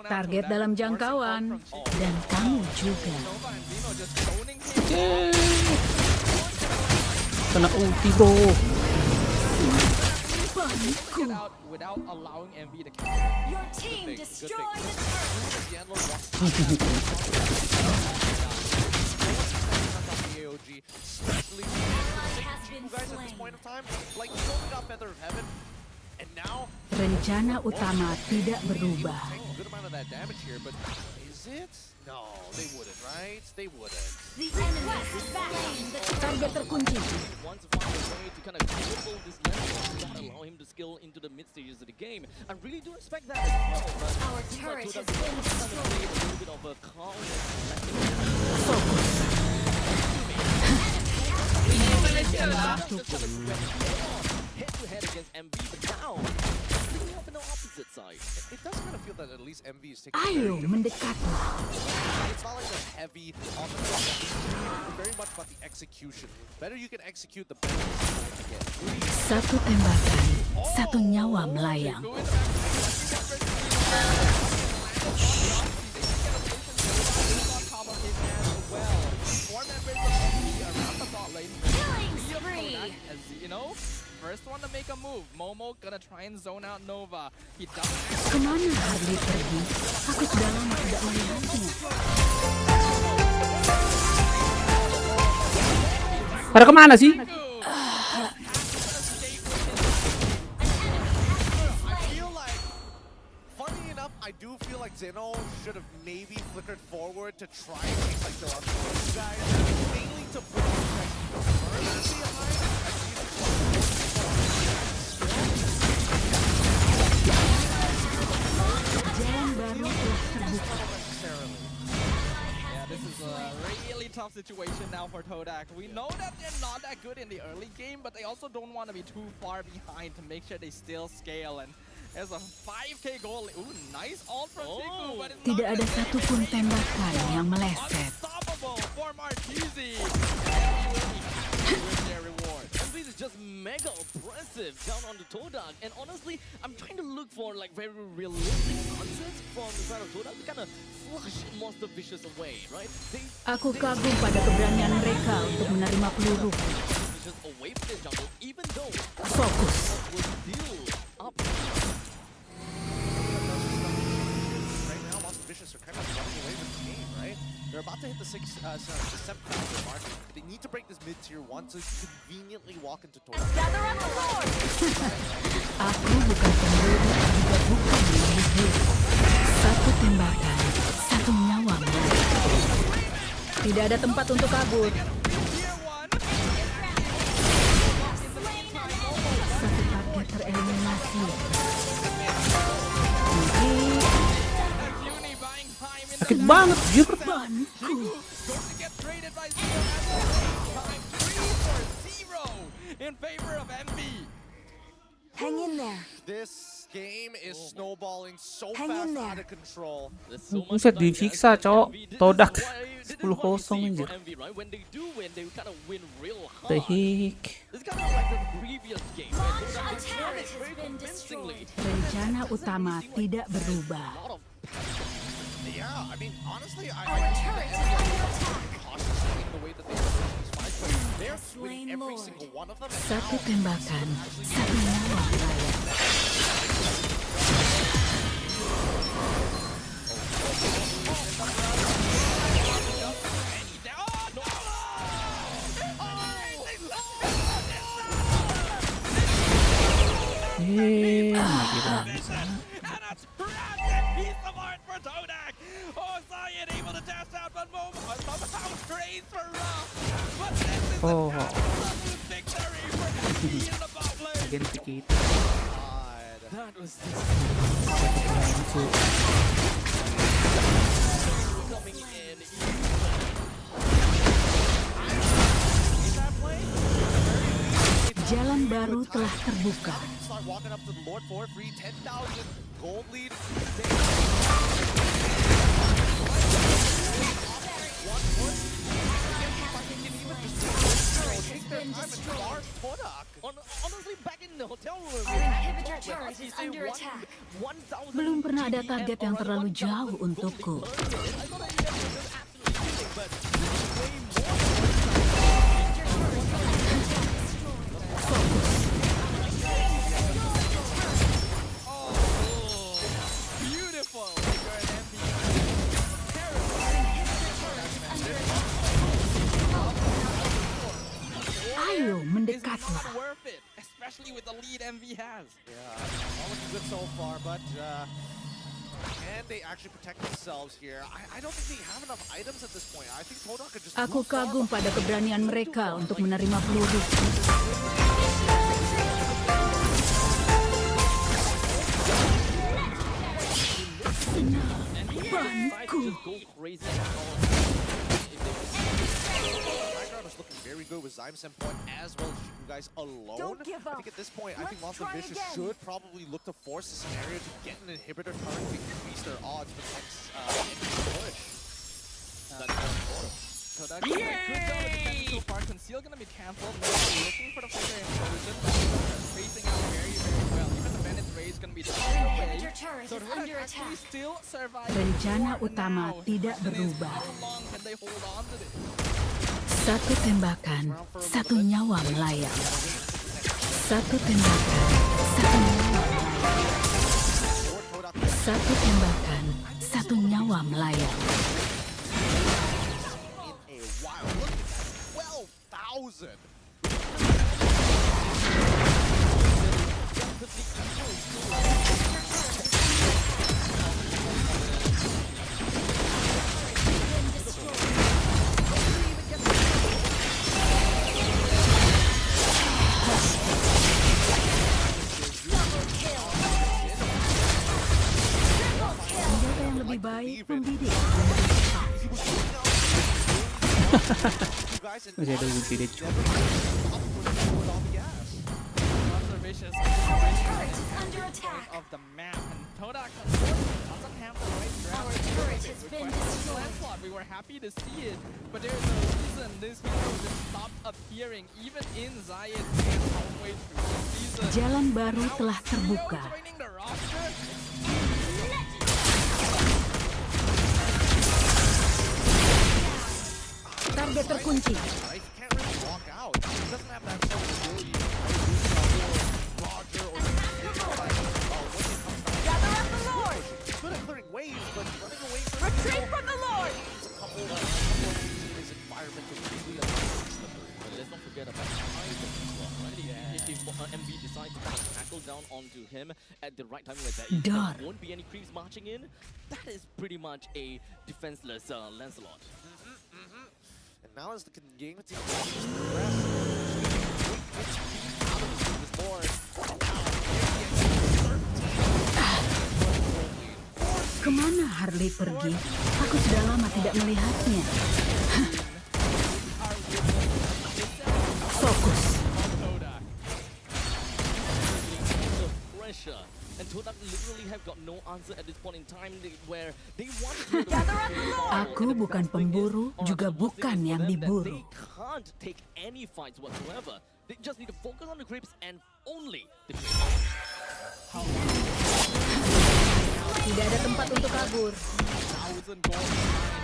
Target dalam jangkauan, dan kamu juga. Kena ulti bro. Rencana utama tidak berubah. Target terkunci. Ayo mendekat. Satu tembakan, satu nyawa melayang. First one to make a move. Momo gonna try and zone out Nova. He Kemana Harley pergi? Aku sudah lama tidak melihatnya. Pada kemana sih? I do feel like Zeno should have maybe flickered forward to try and make like the guys, mainly to bring mercy behind. baru telah terbuka. Yeah, this is a really tough situation now for Todak. We know that they're not that good in the early game, but they also don't want to be too far behind to make sure they still scale. And there's a 5k goal. Ooh, nice ult from Chiku, but it's Tidak not ada gonna save satupun it. tembakan yang meleset. Unstoppable for Marchese. And really happy with their reward. And this is just mega oppressive down on the Todak. And honestly, I'm trying to look for like very realistic answers from the side of Todak to kind of flush Monster Vicious away, right? Aku kagum pada keberanian mereka untuk menerima peluru. Vicious away from the jungle, even though Fokus. was still up. Right now, Monster Vicious are kind of running away with the game, right? They're about to hit the 7th mark. They need to break this mid-tier 1 to conveniently walk into Todak. Aku bukan pemburu, juga bukan pemburu. Satu tembakan, satu nyawa melayang. Tidak ada tempat untuk kabur. Satu target tereliminasi. Sakit banget, jujur. Banku. In favor of MB. Hang in there. This game is snowballing so Hang fast in there. out of control. Buset, disiksa cowok. Todak 10-0 anjir. When they do win, they kind of win real hard. The heck. It's kind of like the previous game. where Todak won it very convincingly. Rencana utama tidak berubah. Yeah, I mean, honestly, I Our turret is under attack. cautious in the way that they approach these fights, but they're winning Slain every Lord. single one of them. And Satu now tembakan, satu nyawa melayang. Lagi bangsa. And a tragic piece of art for Todak. Oh, Zion able to dash out one moment. Somehow trades for Rough. But this is Oh, an absolute victory for MB in the bot lane. again sedikit. That was Coming in. Jalan baru telah terbuka. start walking up to the Lord for free, 10,000 gold lead. Honestly, back in the hotel room, Our inhibitor turret is under attack. Belum pernah ada target yang terlalu jauh untukku. beautiful. Ayo mendekatlah. Not worth it, especially with the lead MV has. Yeah, not looking good so far, but can they actually protect themselves here? I don't think they have enough items at this point. I think Todak could just Aku move far kagum pada keberanian mereka untuk menerima peluru. Banku. Background is looking very good with Zyme's point as well as you guys alone. Don't give I up. think at this point, I think Let's Monster try Vicious again. should probably look to force the scenario to get an inhibitor turret to increase their odds for next push. So that's good job with defending so far. Conceal gonna be cancelled. Maybe looking for the further implosion, but spacing out very, very well. Even the Bandit's raise gonna be taken away. Inhibitor turret So is Todak under actually attack. still surviving. Rencana for utama now. tidak Question is, berubah. how long can they hold on to this? Satu tembakan, satu nyawa melayang. Satu tembakan, satu nyawa melayang. Satu tembakan, satu nyawa melayang. In a while, look at that, 12,000. Senjata You guys and Masih ada ulti dia cuy. Vicious under attack. of the map, and Todak doesn't have the right Our draft. turret has been destroyed. Lancelot, we were happy to see it, but there's a reason this hero just stopped appearing, even in Zayat and halfway through the season. Jalan baru Now telah Suyo terbuka. joining the roster. Target terkunci. Right? He can't really walk out. He doesn't have that sort of ability. Roger or Gather up the Lord. he's good at clearing waves, but running away from Retreat from the Lord. needs a couple of in his environment to really unleash the three. But let's not forget about timing as well, right? If MV decides to kind of tackle down onto him at the right time where Dar. there won't be any creeps marching in, that is pretty much a defenseless Lancelot. And now as the game continues to progress, it's out of this board. Kemana Harley pergi? Aku sudah lama tidak melihatnya. Fokus. Todak. The pressure. And Todak literally have got no answer at this point in time where they want to Aku bukan pemburu, juga bukan yang diburu. They can't take any fights whatsoever. They just need to focus on the creeps and only the creeps. Tidak ada tempat untuk kabur. 1,000 gold.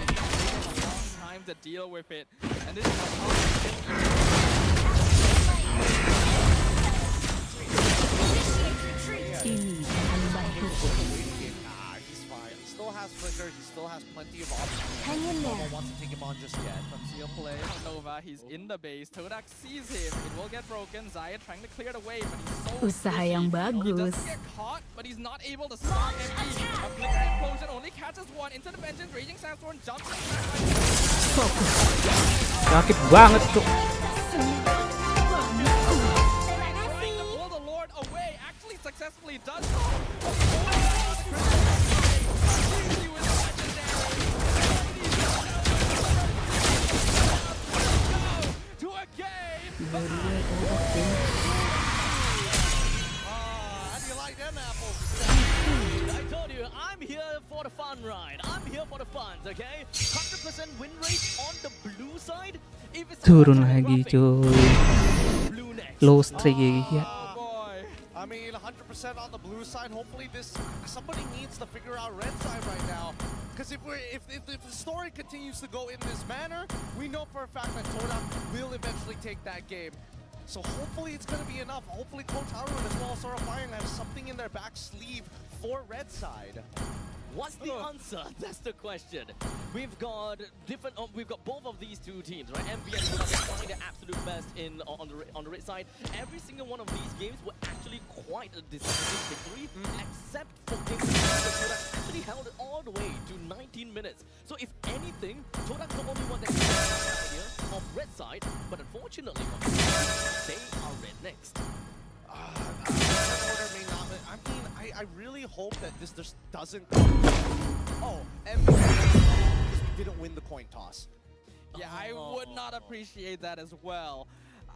It's taken a long time to deal with it, and this is Ini akan membantuku. He's fine. He still has flicker. He still has plenty of options. Hang in No there. one wants to take him on just yet. from Seal play. Nova, he's in the base. Todak sees him. It will get broken. Zayat trying to clear the way, but he's so Usaha yang He bagus. doesn't get caught, but he's not able to stop MB. A flicker implosion only catches one into the vengeance. Raging Sandstorm jumps in. Fokus. Sakit banget tuh. Trying to pull the Lord away. Actually successfully does so. He was legendary. To a game. How do you like them apples? I told you, I'm here for the fun ride. I'm here for the fun, okay? 100% win rate on the blue side. If it's Turun lagi cuy. blue next. Low streak ya. Oh boy. I mean, 100% on the blue side. Hopefully, somebody needs to figure out red side right now. Because if the story continues to go in this manner, we know for a fact that Todak will eventually take that game. So hopefully it's going to be enough. Hopefully Coach Haru as well as Sora Fire have something in their back sleeve for red side. What's the answer? That's the question. We've got different. We've got both of these two teams, right? MV and Todak are trying their absolute best on the red side. Every single one of these games were actually quite a decisive victory, except for games that Todak actually held it all the way to 19 minutes. So if anything, Todak's the only one that can get an idea of red side, but unfortunately, they are red next. Order may not. I mean, I really hope that this just doesn't. Oh, MVP because we didn't win the coin toss. Yeah, I would not appreciate that as well.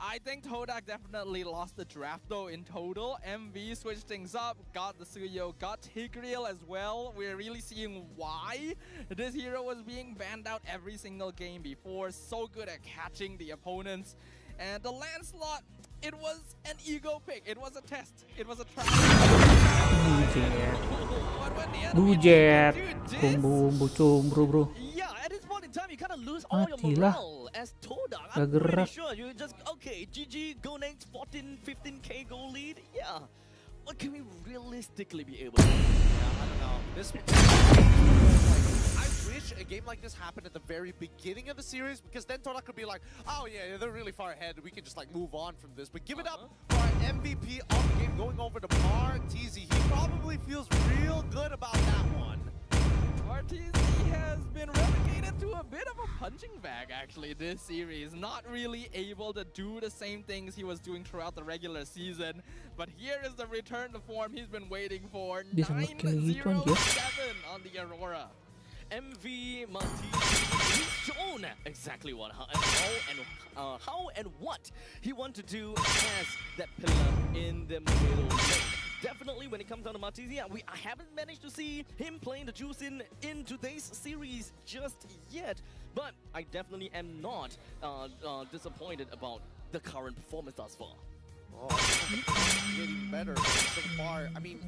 I think Todak definitely lost the draft though in total. MV switched things up, got the Suyo, got Tigreal as well. We're really seeing why this hero was being banned out every single game before. So good at catching the opponents. And the Lancelot, it was an ego pick. It was a test. It was a trial. Bujet. Bumbu combro bro. Yeah, at this point in time, you kind of lose all your Matilah. morale as Todak. Gak I'm pretty gerak. sure you just, okay, GG, go next, 14, 15k goal lead. Yeah. What can we realistically be able to do? Yeah, I don't know. This. I wish a game like this happened at the very beginning of the series because then Todak could be like, oh yeah, they're really far ahead. We can just like move on from this. But give it up for our MVP of the game going over to Martizi. He probably feels real good about that one. RTZ has been relegated to a bit of a punching bag actually this series. Not really able to do the same things he was doing throughout the regular season. But here is the return to form he's been waiting for. Dia sangat kayak gitu, 9-0-7 on the Aurora. MV Martinez, he's shown exactly how and what he want to do as that pillar in the middle lane. Definitely, when it comes down to Martizia, I haven't managed to see him playing the juice in today's series just yet. But I definitely am not disappointed about the current performance thus far. Oh, getting better so far. I mean,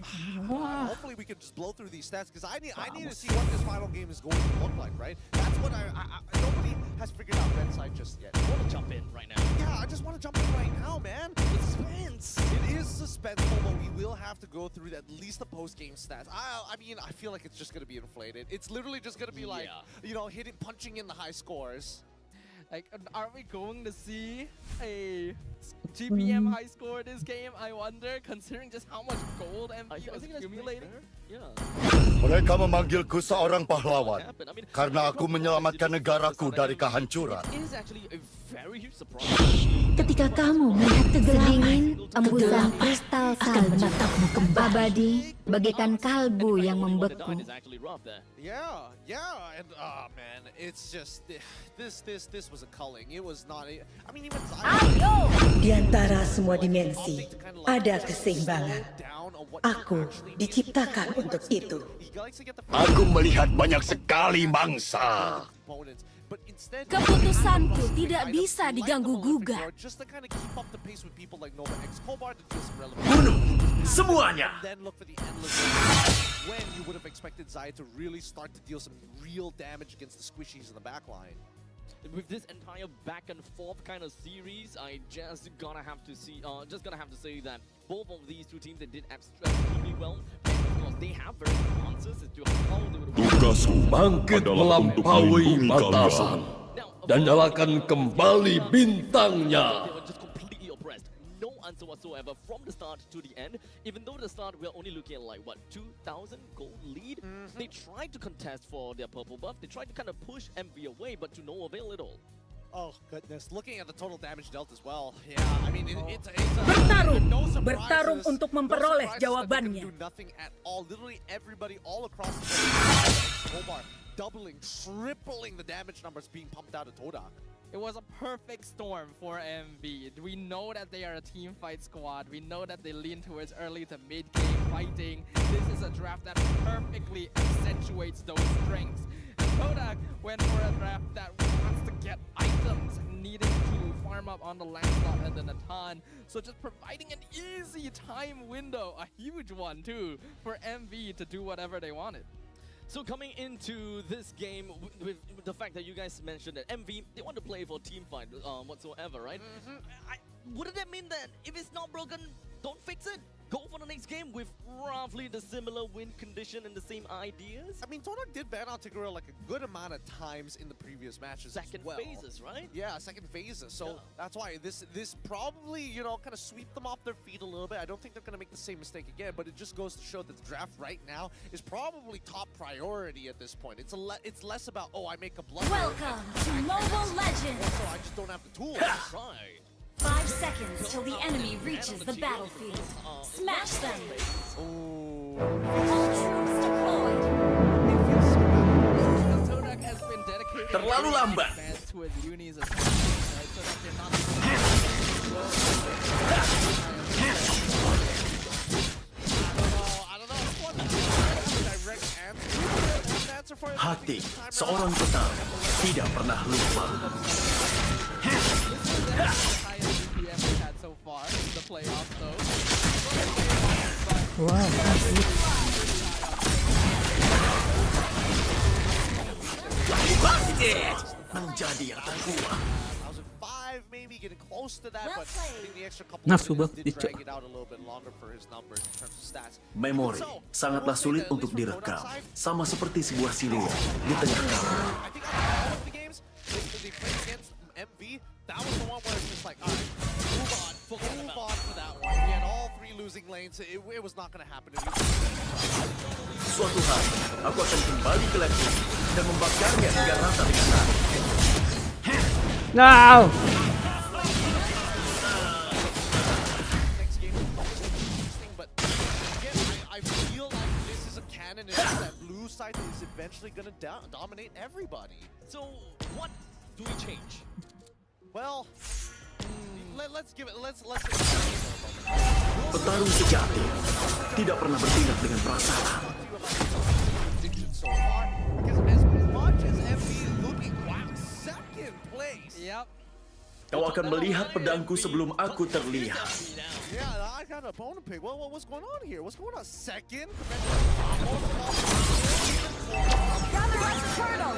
hopefully we can just blow through these stats because I need to see what this final game is going to look like, right? That's what nobody has figured out red side just yet. I want to jump in right now. Yeah, I just want to jump in right now, man. It's suspense. It is suspenseful, but we will have to go through at least the post-game stats. I mean, I feel like it's just going to be inflated. It's literally just going to be like, you know, punching in the high scores. Like, are we going to see a GPM high score this game? I wonder, considering just how much gold MV was accumulating. Mereka memanggilku seorang pahlawan karena aku menyelamatkan negaraku dari kehancuran. Ketika kamu melihat kegelapan, embusan kristal salju abadi bagaikan kalbu yang membeku. Yeah, and man, it's just this was a culling. It was not. I mean, even di antara semua dimensi ada keseimbangan. Aku diciptakan untuk itu. Aku melihat banyak sekali mangsa. Keputusanku tidak bisa diganggu-gugat. Bunuh semuanya. When you would have expected Zaya to really start to deal some real damage against the squishies in the backline. With this entire back and forth kind of series, I just gonna have to say that both of these two teams, they did extremely well. And of course, they have very good answers as to how they would. Tugasku bangkit melampaui batasan dan nyalakan kembali bintangnya. No answer whatsoever from the start to the end. Even though the start we're only looking at like what 2,000 gold lead, they tried to contest for their purple buff. They tried to kind of push MV away, but to no avail at all. Oh goodness! Looking at the total damage dealt as well. Yeah, I mean it's bertarung untuk memperoleh jawabannya. Do nothing at all. Literally everybody all across the board, doubling, tripling the damage numbers being pumped out of Todak. It was a perfect storm for MV. We know that they are a team fight squad. We know that they lean towards early to mid-game fighting. This is a draft that perfectly accentuates those strengths. And Kodak went for a draft that wants to get items, needing to farm up on the Lancelot and the Natan. So just providing an easy time window, a huge one too, for MV to do whatever they wanted. So coming into this game with the fact that you guys mentioned that MV, they want to play for team fight whatsoever, right? Wouldn't that mean that if it's not broken, don't fix it? Go for the next game with roughly the similar win condition and the same ideas? I mean, Todak did ban out Tigreal like a good amount of times in the previous matches. Second phases, right? Yeah, second phases. So that's why this probably, you know, kind of sweep them off their feet a little bit. I don't think they're going to make the same mistake again, but it just goes to show that the draft right now is probably top priority at this point. It's less about, oh, I make a blunder. Welcome to Mobile Legends. Also, I just don't have the tools. Right. 5 seconds till the enemy reaches the battlefield. Smash them. Oh. All troops deployed. Todak has been dedicated Terlalu lambat. to his unis as well, so that they're not. I don't know. Direct answer for it. Hati seorang petang tidak pernah lupa. So far in the playoffs, though. Wow, menjadi yang terkuat. 1,005 maybe getting close to that, but I think the extra couple Nafsu of minutes banget, did Cok. drag it out a little bit longer for his numbers in terms of stats. Memori sangatlah sulit untuk direkam, sama seperti sebuah silia di tengah kamar. I think out of all of the games they played against MV, that was the one where it's just like, all right, move on for that one. We had all 3 losing lanes. It was not going to happen. Suatu hari, aku akan kembali ke lab ini dan membakarnya hingga rata dengan tanah. no! Next game is interesting, but again, I feel like this is a canon that blue side is eventually going to dominate everybody. So what Do we change? Well, let's give it. Let's. Petarung sejati tidak pernah bertindak dengan perasaan. So far, because as much as MV looking second place. Yep. Kau akan melihat pedangku sebelum aku terlihat. Yeah, I got an opponent pick. What's going on here? What's going on? Second. Gather up the turtle.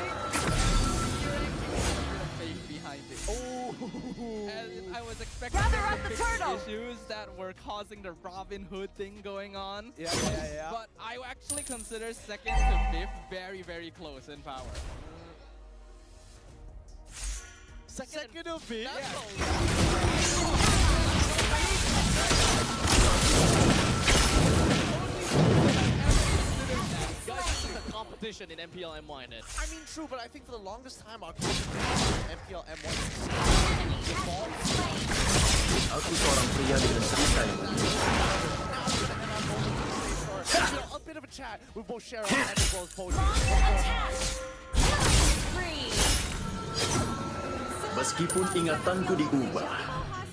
Behind it. Oh. And I was expecting Gather there up to the fix turtle. issues that were causing the Robin Hood thing going on. Yeah. But I actually consider second to fifth very, very close in power. Second of it. Guys, this is a competition in MPL M1. I mean, true, but I think for the longest time, our MPL M1. Aku seorang pria dengan cerita yang A bit of a chat with both Cheryl and as well as Poji. Meskipun ingatanku diubah,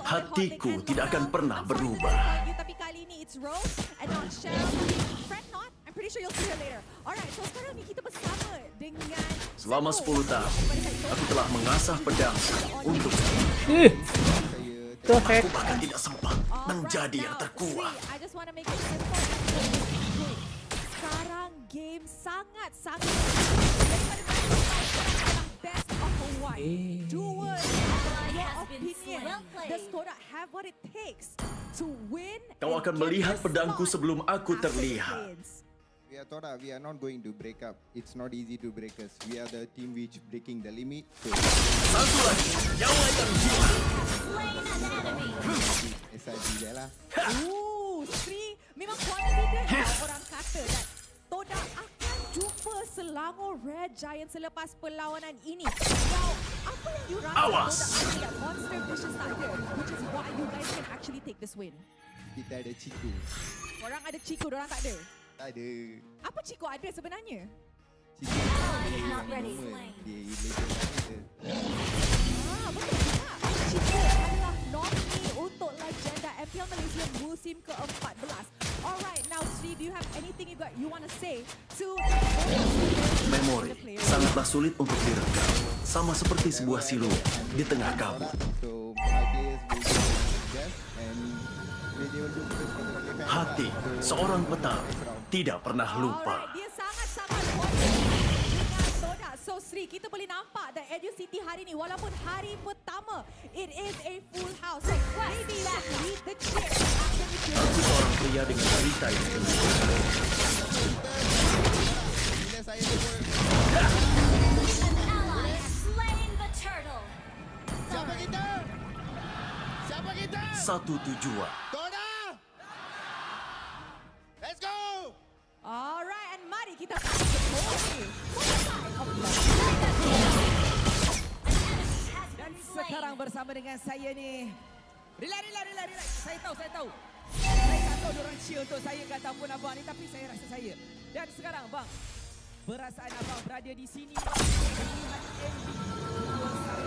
hatiku tidak akan pernah berubah. Tapi kali ini it's Rose and not Cheryl. Friend not. I'm pretty sure you'll see her later. Alright, so sekarang ni kita bersama dengan Selama 10 tahun, aku telah mengasah pedang untuk The heck? aku bahkan tidak sempat menjadi yang terkuat. I just want to make it simple. Sekarang game sangat-sangat best of one. Dua, your opinion. Does Todak have what it takes to win? Kau akan melihat pedangku sebelum aku terlihat. We are Todak, we are not going to break up. It's not easy to break us. We are the team which breaking the limit. So, Satu lagi, nyawa yang gila. SID je lah. Sri, memang confident orang kata that Todak akan jumpa Selangor Red Giant selepas perlawanan ini. Now, apa yang you rasa Awas. Todak ada that Monster Vicious tak ada, which is why you guys can actually take this win? Kita ada Ciku. Orang ada Chico, orang tak ada. Tak ada. Apa Chico ada sebenarnya? Ciku dia normal. Dia illegal kita. Betul tak? Chico adalah nominee untuk Legenda MPL Malaysia musim ke-14. Alright, now Sri, do you have anything you want to say to Memori sangatlah sulit untuk direkam, sama seperti sebuah siluet di tengah kabut. So, my players will do their best and they will do the best for the play. Hati seorang petarung tidak pernah lupa. Alright, dia sangat-sangat dengan Todak. So Sri, kita boleh nampak that Edu City hari ni, walaupun hari pertama, it is a full house. So maybe you can lead the cheer. Aku seorang pria dengan cerita yang gila. Bila saya tu siapa kita? Siapa kita? Satu tujuan. Todak! Let's go! Alright, and mari kita Dan sekarang bersama dengan saya ni. Relax. Saya tahu. Saya tak tahu diorang cheer untuk saya ke ataupun abang ni, tapi saya rasa saya. Dan sekarang bang, perasaan abang berada di sini. Melihat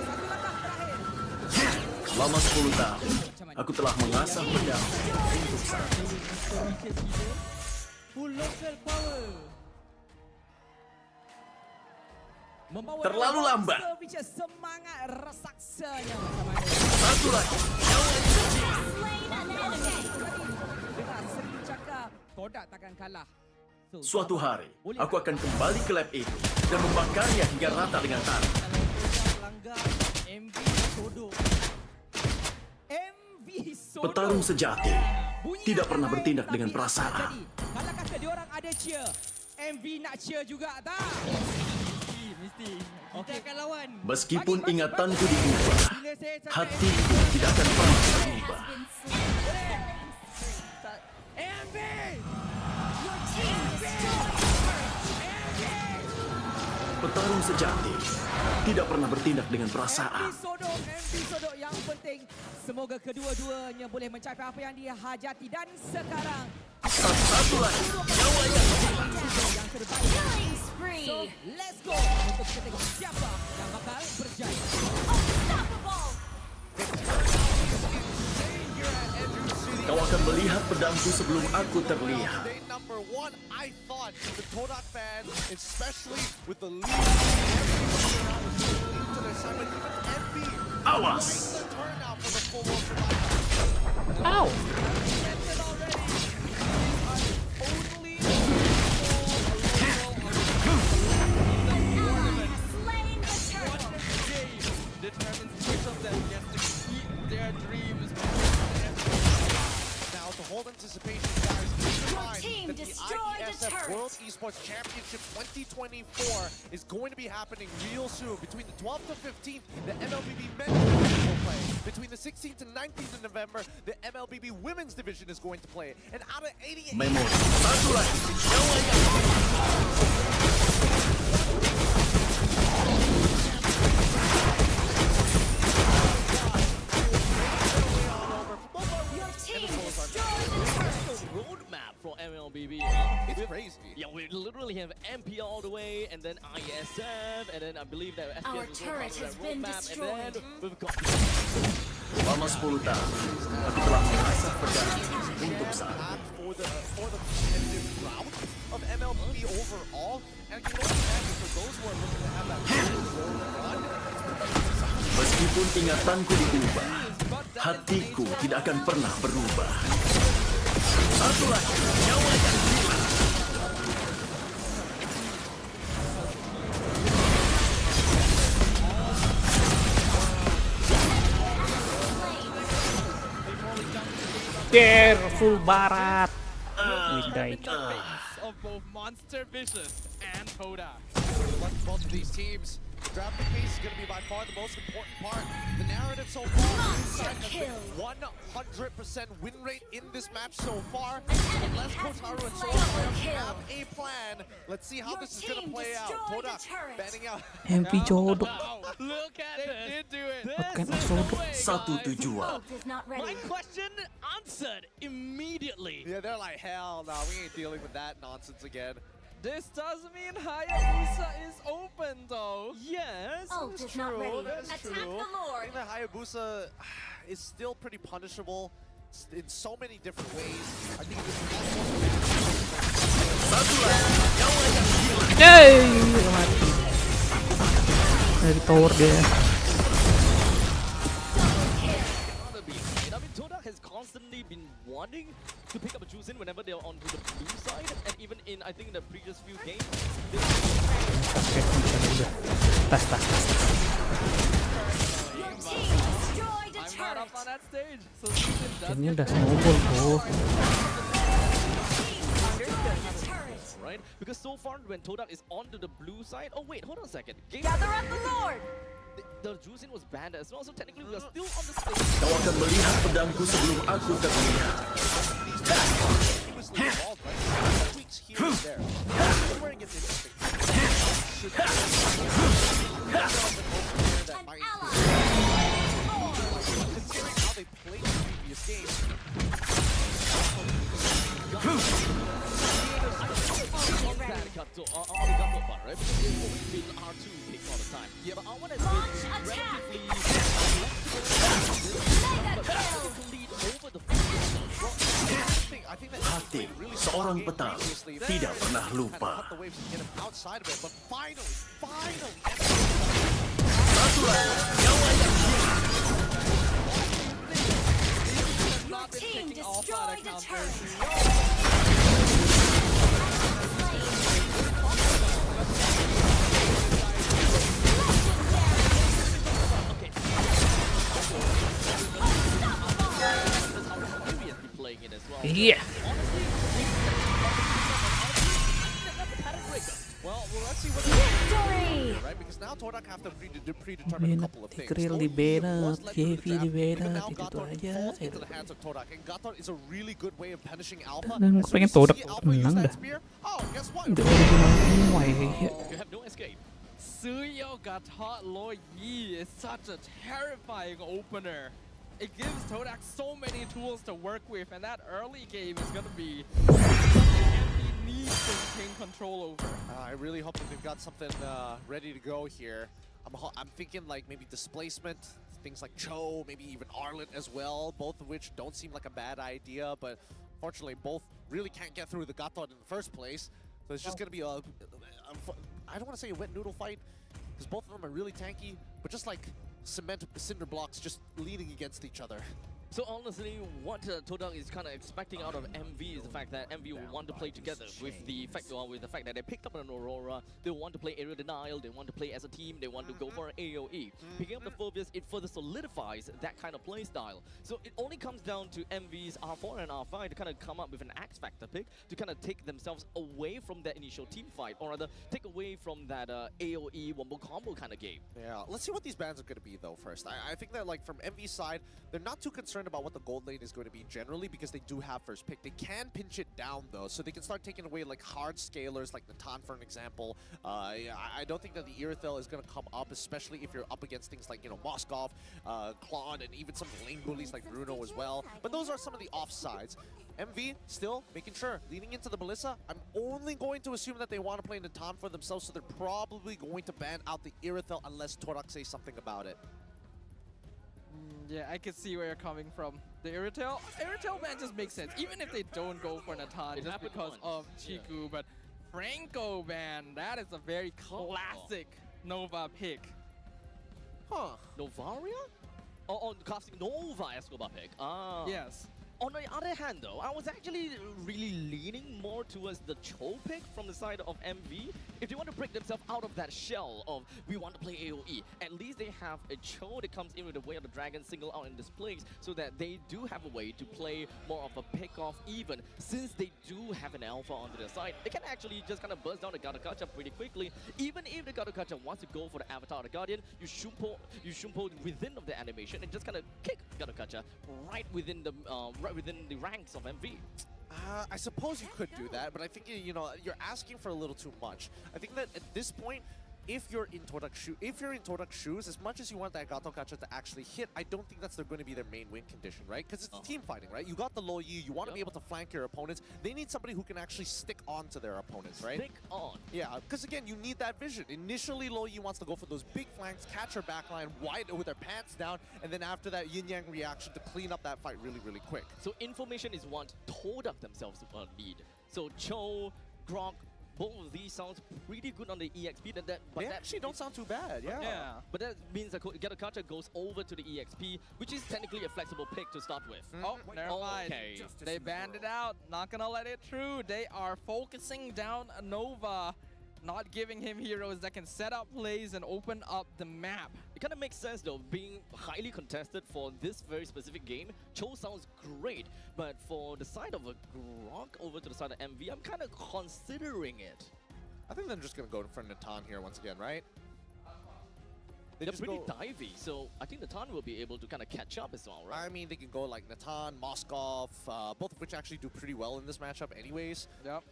satu langkah terakhir. Selama 10 tahun, aku telah mengasah pedang untuk satu. Full local power. Membawa Terlalu lambat. Semangat raksasanya macam mana? Satu lagi. Dengar sering cakap, Todak takkan kalah. Suatu hari, aku akan kembali ke lab itu dan membakarnya hingga rata dengan tanah. Langgar MV Sodok. MV Sodok. Petarung sejati tidak pernah bertindak dengan perasaan. Kalau kata diorang ada cheer, MV nak cheer juga tak? Mesti. Kita akan lawan. Meskipun ingatanku diubah, hatiku tidak akan pernah berubah. MV! Petarung sejati tidak pernah bertindak dengan perasaan. MV Sodok yang penting. Semoga kedua-duanya boleh mencapai apa yang dihajati. Dan sekarang Satu lagi, nyawa yang gila. yang terbaik. So, let's go. Untuk kita tengok siapa yang bakal berjaya. akan melihat pedangku sebelum aku terlihat. Day number 1, I thought the Todak fan, especially with the lead, to their side, but even Envy, Awas! the turnout for the full world survival. Ow! Determines which of them gets to keep their dreams. Now, to hold anticipation, guys, keep in mind team that the destroyed the IESF turret. World Esports Championship 2024 is going to be happening real soon. Between the 12th to 15th, the MLBB men's division will play. Between the 16th and 19th of November, the MLBB women's division is going to play. And out of 88... Memori. Satu lagi. Roadmap for MLBB. It's crazy. Yeah, we literally have MP all the way, and then ISF, and then I believe that Our SPS turret has been destroyed. and then we've got Selama 10 tahun, aku telah mengasah pedangku untuk saat. For the competitive route of MLBB overall, and you know what, for those who are looking to have that run, Meskipun ingatanku diubah, hatiku tidak akan pernah berubah. Satu lagi, nyawa yang hilang. Careful Barat. Of both Monster Vicious and Toda. both of these teams, the drafting phase is going to be by far the most important part. The narrative so far, inside has been 100% win rate in this match so far. Unless Kotaru and Soulfire have a plan, let's see how this is going to play out. Toda banning out. MP jodoh. Look at it. They did do it. Oke, jodoh. Satu tujuan. my question answered immediately. Yeah, they're like, hell no, we ain't dealing with that nonsense again. This does mean Hayabusa is open, though. Yes, Ult That's is not true. ready. That is Attack true. the Lord. I think that Hayabusa is still pretty punishable in so many different ways. I think this Yeay, mati. Dari tower dia. I mean, Toda has constantly been wanting to pick up a juice in whenever they're onto the blue side, and even in, I think, the previous few games. Oke, bisa. Tas. I'm not up on that stage. So Season does Ini udah snowball, bro. Right? Because so far, when Todak is onto the blue side, oh wait, hold on a second. Gather up the Lord. The juicing was banned as well, so technically we are still on the stage. Kau akan melihat pedangku sebelum aku terlihat. tweaks here and there. Where it gets interesting. Considering how they played the previous game. On the Gacha part, right? Because it's always been R2 pick all the time. Yeah, but I want to relatively lead over the Hati seorang petang tidak pernah lupa. Satu lagi, nyawa yang hilang. Your team destroyed a turret. Iya. Well, let's see what right? Because now Todak have to predetermine a couple of things. Grill di Bennett, JV di Bennett, itu aja. Into the hands of Todak, and Gatot is a really good way of punishing Alpha. Dan gue pengen Todak menang dah. Oh, guess what? Udah original semua ya. You have no escape. Suyo Gatot Lo Yi is such a terrifying opener. It gives Todak so many tools to work with, and that early game is gonna be something he needs to retain control over. I really hope that they've got something ready to go here. I'm thinking like maybe displacement things like Cho, maybe even Arlet as well, both of which don't seem like a bad idea, but fortunately both really can't get through the Gatot in the first place. So it's just going to be I don't want to say a wet noodle fight, because both of them are really tanky, but just like cement cinder blocks just leaning against each other. So honestly, what Todak is kind of expecting out of MV is the fact that MV will want to play together with the fact that they picked up an Aurora, they want to play aerial denial, they want to play as a team, they want to go for an AoE. Picking up the Phobius, it further solidifies that kind of play style. So it only comes down to MV's R4 and R5 to kind of come up with an X Factor pick to kind of take themselves away from that initial team fight, or rather take away from that AoE wombo combo kind of game. Yeah, let's see what these bans are going to be though first. I think that like from MV's side, they're not too concerned about what the gold lane is going to be generally because they do have first pick. They can pinch it down though, so they can start taking away like hard scalers like Natan for an example. I don't think that the Irithel is going to come up, especially if you're up against things like, you know, Moskov, Claude, and even some lane bullies like Bruno as well. But those are some of the offsides. MV still making sure, leaning into the Melissa, I'm only going to assume that they want to play Natan for themselves, so they're probably going to ban out the Irithel unless Torak says something about it. Yeah, I can see where you're coming from. The Irithel ban just makes sense, even if they don't go for Natan just because of Chiku, but Franco ban, that is a very classic Nova pick. Huh. Novaria? Oh, classic Nova Escobar pick. Ah. Yes. On the other hand, though, I was actually really leaning more towards the Cho pick from the side of MV. If they want to break themselves out of that shell of we want to play AoE, at least they have a Cho that comes in with the Way of the Dragon single out in this place, so that they do have a way to play more of a pick-off even. Since they do have an alpha onto their side, they can actually just kind of burst down the Gacha pretty quickly. Even if the Gacha wants to go for the Avatar of the Guardian, you shumpo within of the animation and just kind of kick Gacha right within the ranks of MV. I suppose you could do that, but I think, you know, you're asking for a little too much. I think that at this point, if you're in Todak's shoes, as much as you want that Gato Gacha to actually hit, I don't think that's going to be their main win condition, right? Because it's team fighting, right? You got the low Yi, you want to be able to flank your opponents. They need somebody who can actually stick on to their opponents, right? Stick on. Yeah, because again, you need that vision. Initially, low Yi wants to go for those big flanks, catch her backline wide with her pants down, and then after that, yin-yang reaction to clean up that fight really, really quick. So information is what Todak themselves need. So Cho, Grok, both of these sounds pretty good on the EXP. But they actually don't sound too bad, yeah. But that means that Gacha goes over to the EXP, which is technically a flexible pick to start with. Oh, never mind. Okay. They banned it out. Not gonna let it through. They are focusing down Nova, not giving him heroes that can set up plays and open up the map. It kind of makes sense though, being highly contested for this very specific game. Cho sounds great, but for the side of a Grok over to the side of MV, I'm kind of considering it. I think they're just going to go for Natan here once again, right? They're pretty divey, so I think Natan will be able to kind of catch up as well, right? I mean, they can go like Natan, Moskov, both of which actually do pretty well in this matchup anyways. Yep.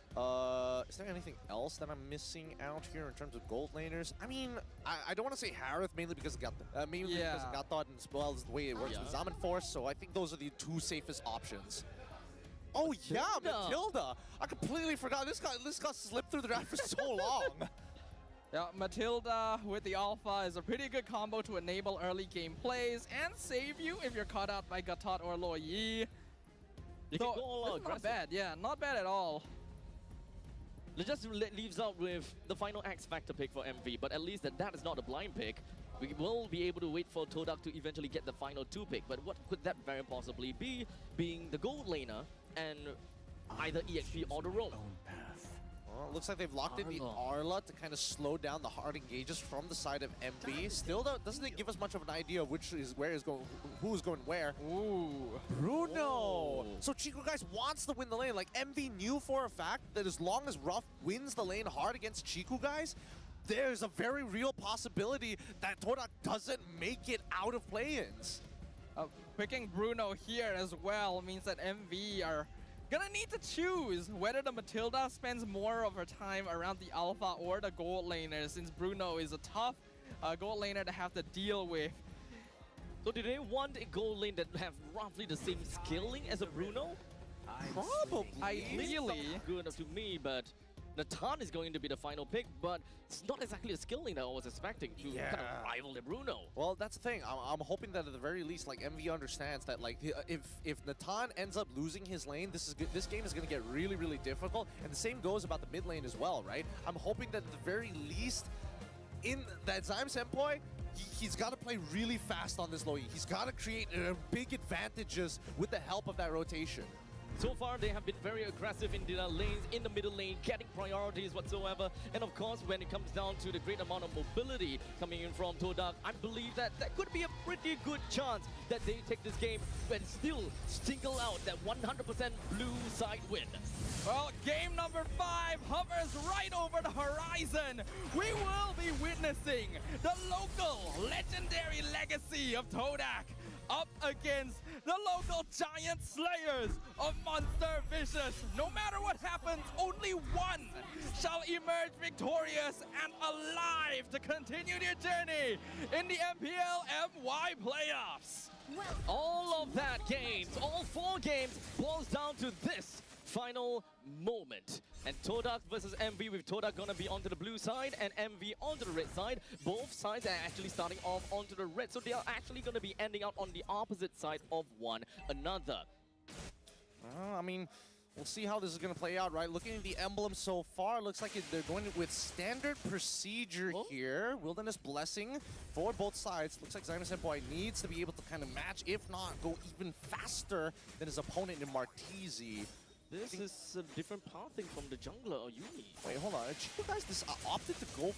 Is there anything else that I'm missing out here in terms of gold laners? I mean, I don't want to say Harith, mainly because of Gatot, and as well as the way it works with Zaman Force, so I think those are the two safest options. Oh yeah, Matilda! I completely forgot, this got slipped through the draft for so long. Yeah, Matilda with the Alpha is a pretty good combo to enable early game plays and save you if you're caught out by Gatot or Lo Yi. So, not bad, yeah, not bad at all. It just leaves out with the final X Factor pick for MV, but at least that is not a blind pick. We will be able to wait for Todak to eventually get the final 2 pick, but what could that very possibly be? Being the gold laner and either EXP or the roam. Well, it looks like they've locked in the Arla to kind of slow down the hard engages from the side of MV. Still, though, doesn't it give us much of an idea of who's going where? Ooh, Bruno! So Chico guys wants to win the lane. Like MV knew for a fact that as long as Ruff wins the lane hard against Chico guys, there's a very real possibility that Todak doesn't make it out of play-ins. Picking Bruno here as well means that MV are gonna need to choose whether the Matilda spends more of her time around the Alpha or the gold laner, since Bruno is a tough gold laner to have to deal with. So do they want a gold lane that have roughly the same skilling as a Bruno? Probably. Ideally. Good enough to me, but Natan is going to be the final pick, but it's not exactly a skill lane that I was expecting to kind of rival the Bruno. Well, that's the thing. I'm hoping that at the very least, like MV understands that, like, if Natan ends up losing his lane, this game is going to get really, really difficult. And the same goes about the mid lane as well, right? I'm hoping that at the very least, in that Zyme Senpai, he's got to play really fast on this low E. He's got to create big advantages with the help of that rotation. So far, they have been very aggressive in their lanes, in the middle lane, getting priorities whatsoever. And of course, when it comes down to the great amount of mobility coming in from Todak, I believe that could be a pretty good chance that they take this game and still single out that 100% blue side win. Well, game number 5 hovers right over the horizon. We will be witnessing the local legendary legacy of Todak up against the local giant slayers of Monster Vicious. No matter what happens, only one shall emerge victorious and alive to continue their journey in the MPL MY playoffs. All of that games, all 4 games, boils down to this final moment. And Todak versus MV, with Todak gonna be onto the blue side and MV onto the red side. Both sides are actually starting off onto the red, so they are actually gonna be ending out on the opposite side of one another. I mean, we'll see how this is going to play out, right? Looking at the emblem so far, looks like they're going with standard procedure here. Wilderness Blessing for both sides. Looks like Zyme Senpai needs to be able to kind of match, if not go even faster than his opponent in Martizi. This is a different pathing from the jungler or Uni. Wait, hold on. You guys opted to go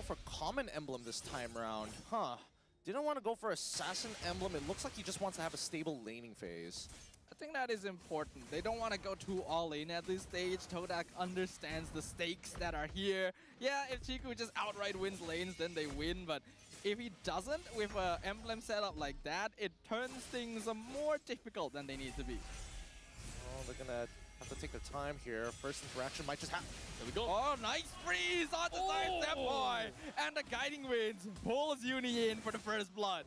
for common emblem this time around, huh? Didn't want to go for assassin emblem. It looks like he just wants to have a stable laning phase. I think that is important. They don't want to go too all in at this stage. Todak understands the stakes that are here. Yeah, if Chiku just outright wins lanes, then they win. But if he doesn't, with an emblem setup like that, it turns things more difficult than they need to be. Oh, they're gonna have to take their time here. First interaction might just happen. There we go. Oh, nice freeze on the side step boy. And the guiding winds pulls Uni in for the first blood.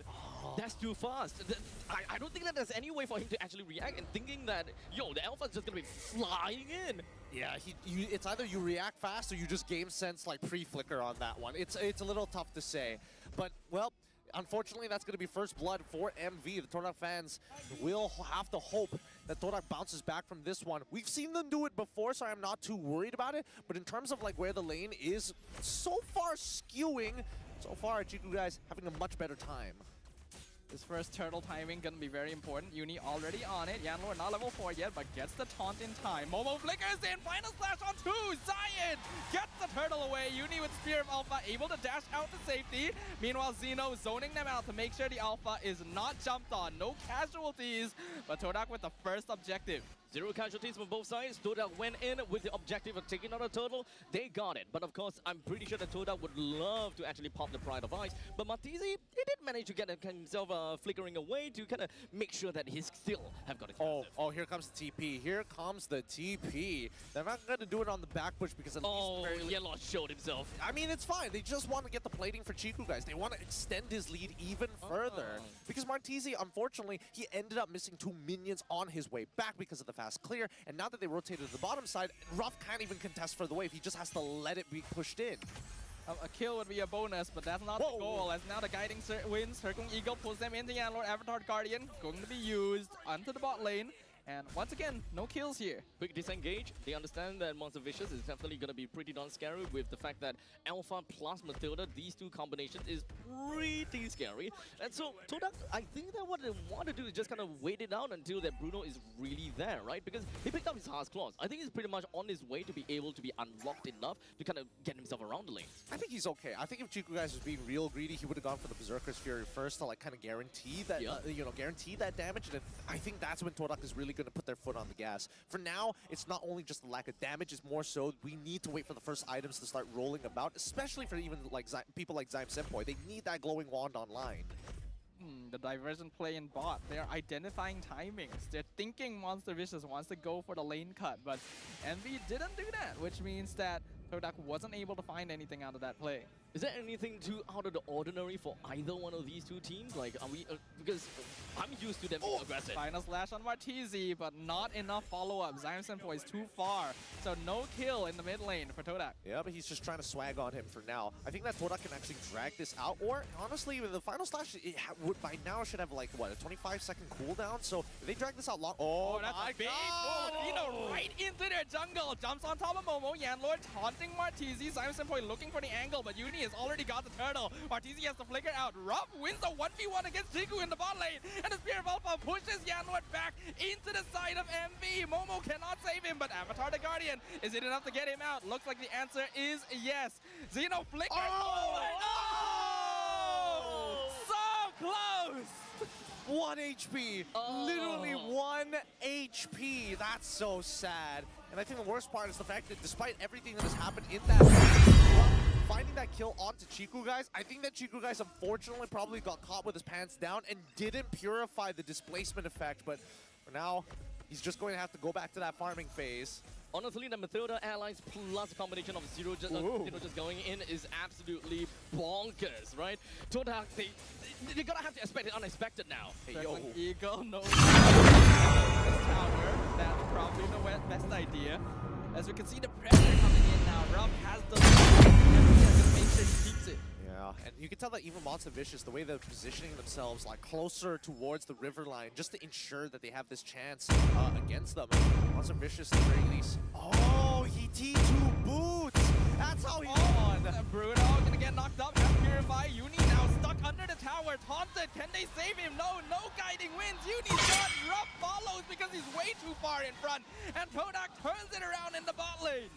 That's too fast. I don't think that there's any way for him to actually react and thinking that, yo, the Alpha's just gonna be flying in. Yeah, it's either you react fast or you just game sense like pre-flicker on that one. It's a little tough to say. But, well, unfortunately, that's going to be first blood for MV. The Todak fans will have to hope that Todak bounces back from this one. We've seen them do it before, so I'm not too worried about it. But in terms of like where the lane is so far skewing, so far Chiku guys having a much better time. This first turtle timing gonna be very important. Uni already on it. Yanlor not level 4 yet, but gets the taunt in time. Momo flickers in, final slash on 2. Zion gets the turtle away. Uni with Spear of Alpha able to dash out to safety. Meanwhile, Zeno zoning them out to make sure the Alpha is not jumped on. No casualties, but Todak with the first objective. 0 casualties from both sides. Todak went in with the objective of taking out a turtle. They got it. But of course, I'm pretty sure that Todak would love to actually pop the Pride of Ice. But Martizi, he did manage to get himself flickering away to kind of make sure that he still have got it. Oh, here comes the TP. Here comes the TP. They're not going to do it on the back push because at least Yellow showed himself. I mean, it's fine. They just want to get the plating for Chiku, guys. They want to extend his lead even further. Because Martizi, unfortunately, he ended up missing 2 minions on his way back because of the fast clear. And now that they rotated to the bottom side, Ruff can't even contest for the wave. He just has to let it be pushed in. A kill would be a bonus, but that's not the goal. As now the guiding wins, Circling Eagle pulls them into Yanlord. Avatar Guardian going to be used onto the bot lane. And once again, no kills here. Quick disengage. They understand that Monster Vicious is definitely going to be pretty darn scary with the fact that Alpha plus Matilda, these two combinations is pretty scary. And so Todak, I think that what they want to do is just kind of wait it out until that Bruno is really there, right? Because he picked up his Heart's Claws. I think he's pretty much on his way to be able to be unlocked enough to kind of get himself around the lanes. I think he's okay. I think if Chiku guys was being real greedy, he would have gone for the Berserker's Fury first to like kind of guarantee that, guarantee that damage. And I think that's when Todak is really going to put their foot on the gas. For now, it's not only just the lack of damage, it's more so we need to wait for the first items to start rolling about, especially for even like people like Zyme Senpai. They need that glowing wand online. The diversion play in bot, they're identifying timings. They're thinking Monster Vicious wants to go for the lane cut, but Envy didn't do that, which means that Todak wasn't able to find anything out of that play. Is there anything too out of the ordinary for either one of these two teams? Like, are we... because I'm used to them being aggressive. Final slash on Martizi, but not enough follow-up. Zymesenpo is too far, so no kill in the mid lane for Todak. Yeah, but he's just trying to swag on him for now. I think that Todak can actually drag this out, or honestly, with the final slash, it would by now should have like, what, a 25-second cooldown? So if they drag this out long... Oh, that's a big pull. Right into their jungle. Jumps on top of Momo. Yanlord taunting Martizi. Zymesenpo looking for the angle, but Uni has already got the turtle. Martizi has to flicker out. Ruff wins a 1v1 against Chiku in the bot lane. And the Spear of Alpha pushes Yanlord back into the side of MV. Momo cannot save him, but Avatar the Guardian, is it enough to get him out? Looks like the answer is yes. Xeno flickers. Oh! So close! 1 HP, literally 1 HP. That's so sad. And I think the worst part is the fact that despite everything that has happened in that finding that kill onto Chiku guys, I think that Chiku guys unfortunately probably got caught with his pants down and didn't purify the displacement effect. But for now, he's just going to have to go back to that farming phase. Honestly, the Mathilda allies plus a combination of Zero just, just going in is absolutely bonkers, right? Todak, they're gonna have to expect it unexpected now. Hey, yo. Eagle knows this tower. That's probably the best idea. As we can see the pressure coming in now. Ruff has the just make sure he keeps it. Yeah, and you can tell that even MlBB, the way they're positioning themselves like closer towards the river line just to ensure that they have this chance against them. MlBB at the very least. Oh, he T2 boots! That's how he won! Bruno gonna get knocked up, have Purify. Uni now stuck under the tower, taunted. Can they save him? No, no guiding wins. Uni's done. Ruff follows because he's way too far in front. And Todak turns it around in the bot lane.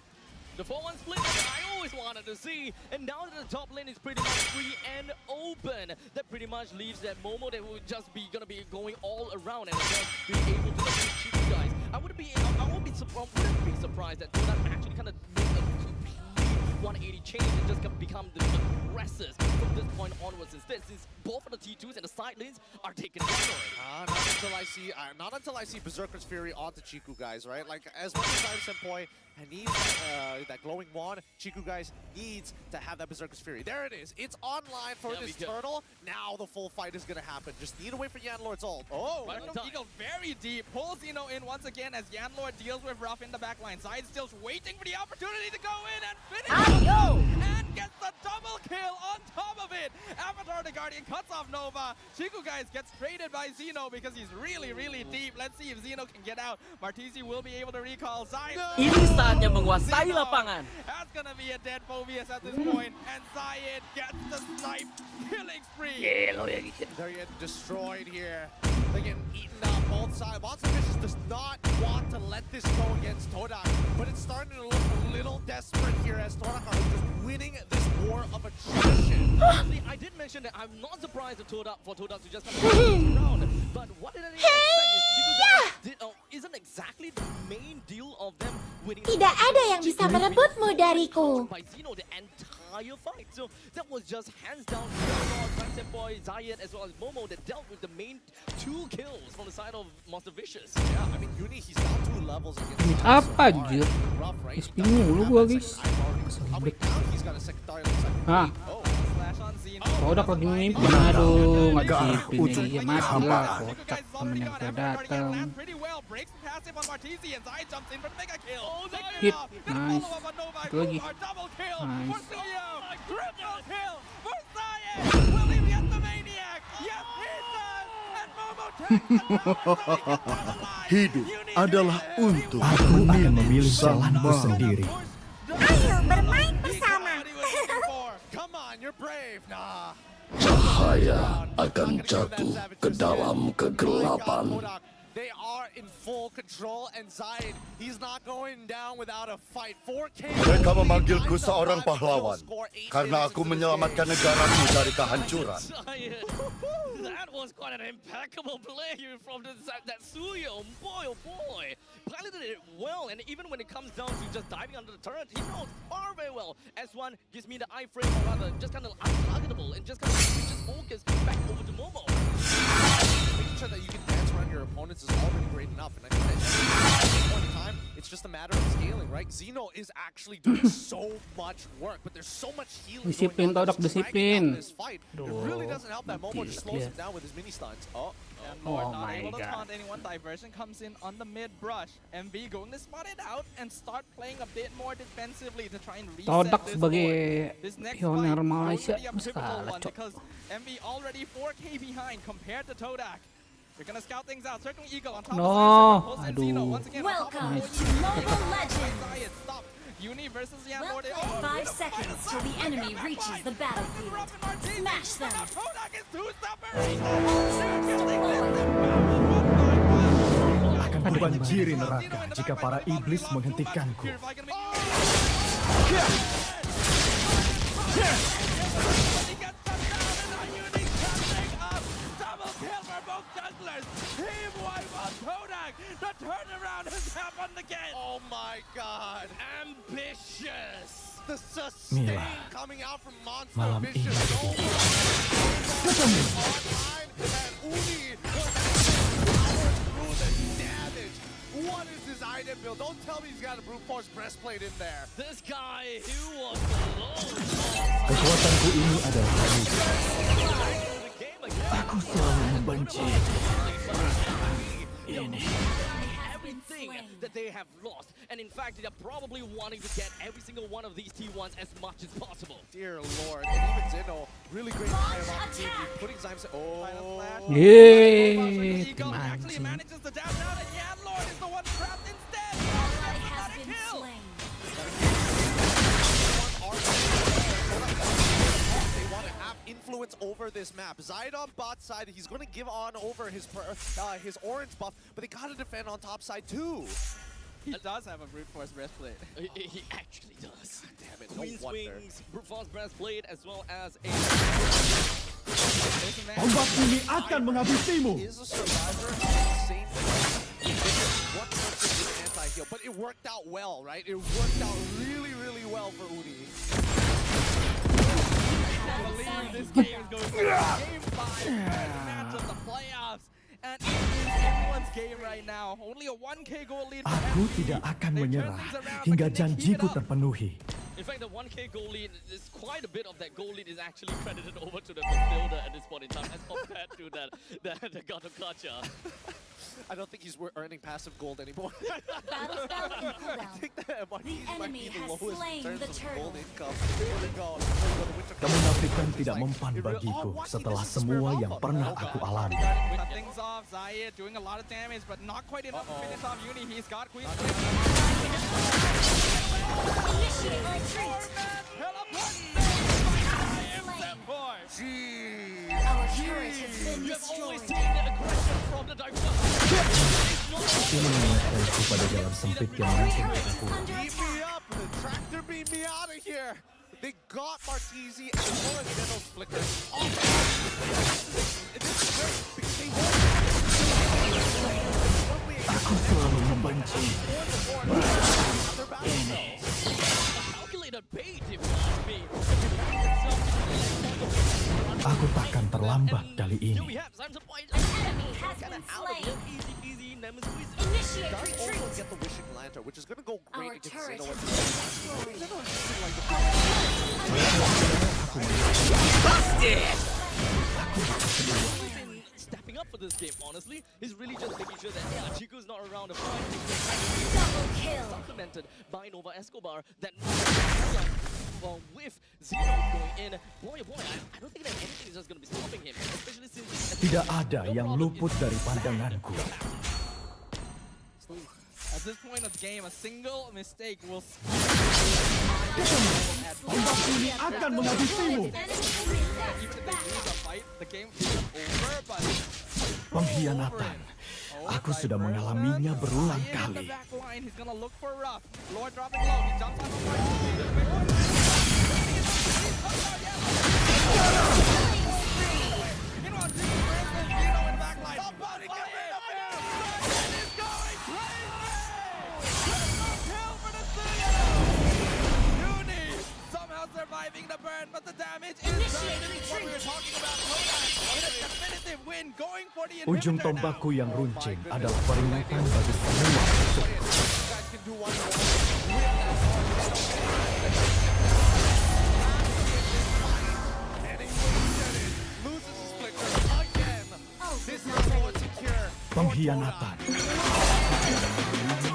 The 4-1 split that I always wanted to see, and now that the top lane is pretty much free and open, that pretty much leaves that Momo that will just be gonna be going all around and just be able to defeat you guys. I wouldn't be surprised that Todak actually kind of make a complete 180 change and just become the aggressors from this point onwards instead, since both of the T2s and the side lanes are taken down already. Not until I see Berserker's Fury onto Chiku guys, right? Like as much as Zymesenpo needs that glowing wand, Chiku guys needs to have that Berserker's Fury. There it is. It's online for this turtle. Now the full fight is gonna happen. Just need to wait for Yanlord's ult. Oh, Eagle very deep. Pulls Xeno in once again as Yanlord deals with Ruff in the backline. Zide still waiting for the opportunity to go in and finish. And gets the double kill on top of it. Avatar the Guardian cuts off Nova. Chiku guys gets traded by Xeno because he's really, really deep. Let's see if Xeno can get out. Martizi will be able to recall Zide. Ini saatnya menguasai lapangan. That's gonna be a dead Phobius at this point. And Zayed gets the snipe. Killing spree. They're getting destroyed here. They're getting eaten up both sides. MlBB does not want to let this go against Todak, but it's starting to look a little desperate here as Todak are just winning this war of attrition. Honestly, I did mention that I'm not surprised for Todak to just come around, but what did I expect is Chiku guys isn't exactly the main deal of them winning. Tidak ada yang bisa merebutmu dariku. By Xeno the entire fight, so that was just hands down Boy, Zayed as well as Momo that dealt with the main 2 kills from the side of MlBB. Yeah, I mean Uni he's down 2 levels against apa anjir? Spin mulu gua guys. Todak lagi memimpin, aduh nggak disiplin dia mati lah, kocak temen yang datang. Hit, nice, itu lagi, nice. Hidup adalah untuk Aku akan memilih jalanku sendiri. Ayo bermain bersama. cahaya akan jatuh ke dalam kegelapan. They are in full control and Zayed, he's not going down without a fight. 4K. Mereka memanggilku seorang pahlawan karena aku menyelamatkan negaraku dari kehancuran. That was quite an impeccable play from that Suyo. Boy, oh boy. Piloted it well, and even when it comes down to just diving under the turret, he knows far very well. S1 gives me the iframe, or rather, just kind of untargetable, and just kind of switches focus back over to Momo. Making sure that you can dance around your opponents is already great enough, and I think that at this point in time, it's just a matter of scaling, right? Zeno is actually doing so much work, but there's so much healing Disiplin, going on. Todak, Just dragging out disiplin. this fight. It really doesn't help that Momo just slows him down with his mini stuns. And Lord Oh not my able to God. taunt anyone. Diversion comes in on the mid brush. MV going to spot it out and start playing a bit more defensively to try and reset Todak this sebagai board. This next pionir fight Malaysia going to be a pivotal salah, one Cok. because MV already 4k behind compared to Todak. We're gonna scout things out. Circling Eagle on top No, of Zayat. Zeno aduh. once again on top of Welcome the to Mobile Legends. Zayat stop. Uni versus Yan Lord. 5 seconds till the enemy reaches the battlefield. Smash them. Todak is too stubborn. Akan kubanjiri neraka jika para iblis menghentikanku. The turnaround has happened again. Oh my God. Ambitious. The sustain coming out from Monster Malam Vicious. ini So much online, and Uni was powered through the damage. What is this item build? Don't tell me he's got a brute force breastplate in there. This guy who was alone. Kekuatanku ini adalah aku selalu membenci ini. Everything that they have lost, and in fact, they're probably wanting to get every single one of these T1s as much as possible. Dear Lord, and even Zeno, really great eye of opportunity, putting Zymes. Yeay, Eagle actually mancing. manages to dash out, and Yan Lord is the one trapped instead. Has been slain. They want to have influence over this map. Zayat on bot side, he's going to give on over his orange buff, but they got to defend on top side too. He does have a brute force breastplate. He actually does. Damn it, Queen's no wonder. Wings, Brute Force Breastplate, as well as a... Ombak bumi akan menghabisimu. Is a survivor, same thing. One person with anti-heal, but it worked out well, right? It worked out really, really well for Uni. I believe this game is going to Game 5, first match of the playoffs. And it is everyone's game right now. Only a 1k goal lead. Aku tidak akan menyerah hingga janjiku terpenuhi. In fact, the 1k goal lead is quite a bit of that goal lead is actually credited over to the midfielder at this point in time as compared to the God of Gacha. I don't think he's earning passive gold anymore. Battle spell in cooldown. I think the MRPs might enemy be the has lowest slain in terms the of turtle. gold income. Here we go. Kemunafikan tidak mempan bagiku setelah semua yang pernah aku alami. Cut things off. Zayat doing a lot of damage, but not quite enough to finish off Uni. He's got Queen's Wings. Initiate retreat. Our turret has been destroyed. Ini mengingatkanku pada jalan sempit yang mungkin aku. Beat me up! The tractor beat me out of here! They got Martisi and as well as Zeno's flicker. This is great because they won. Aku selalu membenci ini. Calculated bait, if you ask me. Aku takkan terlambat kali ini. An enemy has been slain. Initiate Does also retreat. get the wishing lantern, which is going to go Our great against turret Zeno. has been destroyed. Zeno is using like the Stepping up for this game, honestly. He's really just making sure that, yeah, Chico's not around to fight. Double kill. Supplemented by Nova Escobar. That with Zeno going in, boy, I don't think that anything is just going to be stopping him, especially since Tidak ada yang luput dari pandanganku. At this point of the game, a single mistake will Ombak bumi akan menghabisimu. even if they lose a fight, the game isn't over, but Pengkhianatan. Aku sudah mengalaminya berulang in the kali. back line, he's gonna look for rough. Lord dropping low, he jumps on the fight. Meanwhile, Jimmy brings the Zeno in back line. Somebody get rid of him! It is going crazy! Kill for the Zeno! Uni somehow surviving the burn, but the damage is done. This is what we were talking about. Kodak in a definitive win in, going for the Ujung inhibitor now. tombakku yang runcing adalah peringatan bagi semua musuh. guys can do one-on-one. Loses his flicker again. This is more secure. Pengkhianatan.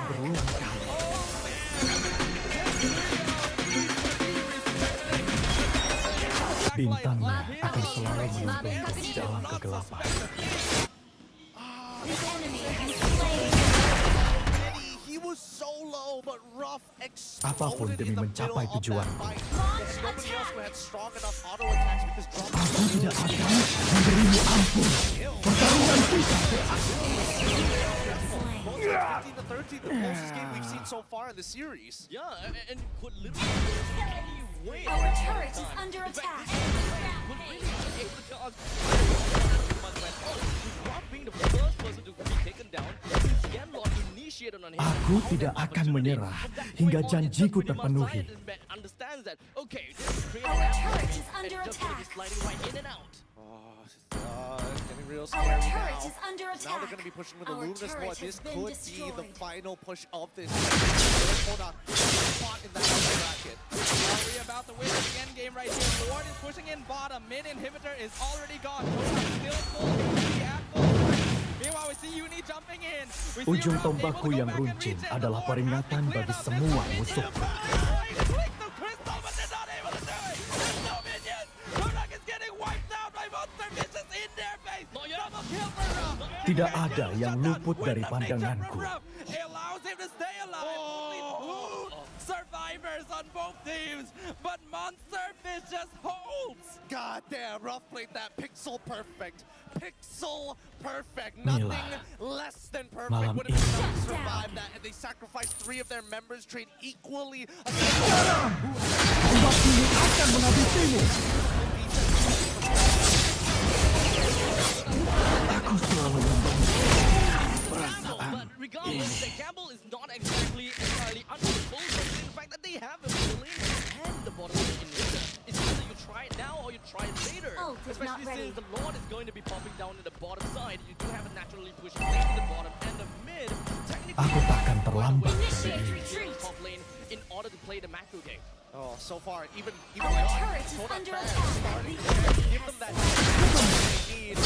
Berulang kali. Bintangnya akan selalu menuntun dalam kegelapan. He was so low, but Ruff Apapun exploded demi in the mencapai middle of that tujuanku. fight. There's nobody else who had strong enough auto attacks because Drum Aku tidak akan memberimu ampun. Pertarungan kita. 15 to 13, the closest game we've seen so far in the series. Yeah, and could literally go any way. Our turret is under attack. Would really be able to tell us Rock being the first person to be taken down since Genlord initiated on him. Aku tidak akan menyerah hingga janjiku terpenuhi. Understands that. Okay, this is Our turret is under just gonna be attack. sliding right in and out. It's getting real Our scary turret now. is under Now attack. they're going to be pushing with the Our Luminous turret Lord. has This been could be the destroyed. final push of this. Hold on. Spot in that upper bracket. Worry about the win of the end game right here. Lord is pushing in bottom. Mid inhibitor is already gone. Still full. Meanwhile, we see Uni jumping in. We see Ujung Rob able to tombakku go yang back and runcing reach it. adalah Lord peringatan has to bagi clear semua up this musuh. Click the crystal, but they're not able to do it. There's no minions. Kodak is getting wiped out by Monster Vicious in their face. Double kill for Rob. Tidak ada yang luput dari pandanganku. It allows him to stay alive. Only two survivors on both teams, but Monster Vicious holds. God damn, Ruff played that pixel perfect. Pixel perfect. Nothing less than perfect malam would have been able to survive that. And they sacrificed 3 of their members, trade equally. Tombak ini akan menghabisimu. Aku selalu membangun perasaan But regardless, the gamble is not exactly entirely uncontrollable. In fact, that they have a lane and the bottom lane inhibitor. It's either you try it now or you try it later. Ult is not Especially ready. since the Lord is going to be popping down in the bottom side. You do have a naturally pushing lane in the bottom and the mid. Technically, Aku takkan terlambat Initiate dari ini. retreat. top lane in order to play the macro game. Oh, so far, even Our Rod, turret is Kodak under fans attack. starting The to enemy give has them that slain. they need.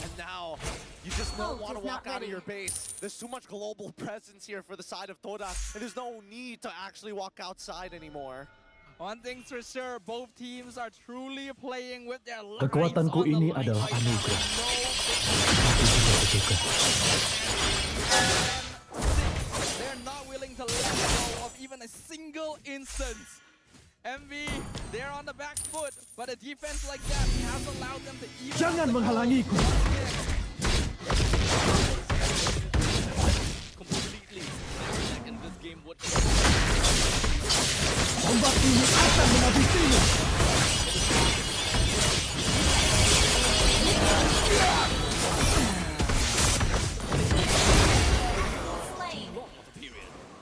And now, you just don't Ult want to is walk not out of ready. your base. There's too much global presence here for the side of Todak, and there's no need to actually walk outside anymore. One thing's for sure, both teams are truly playing with their lives Kekuatanku on the ini line adalah right now. anugerah. No Tapi juga bertugas. They're not willing to let go of even a single instance. MV, they're on the back foot, but a defense like that has allowed them to even Jangan menghalangiku. Completely. And this game would Tombak ini akan menghabisimu.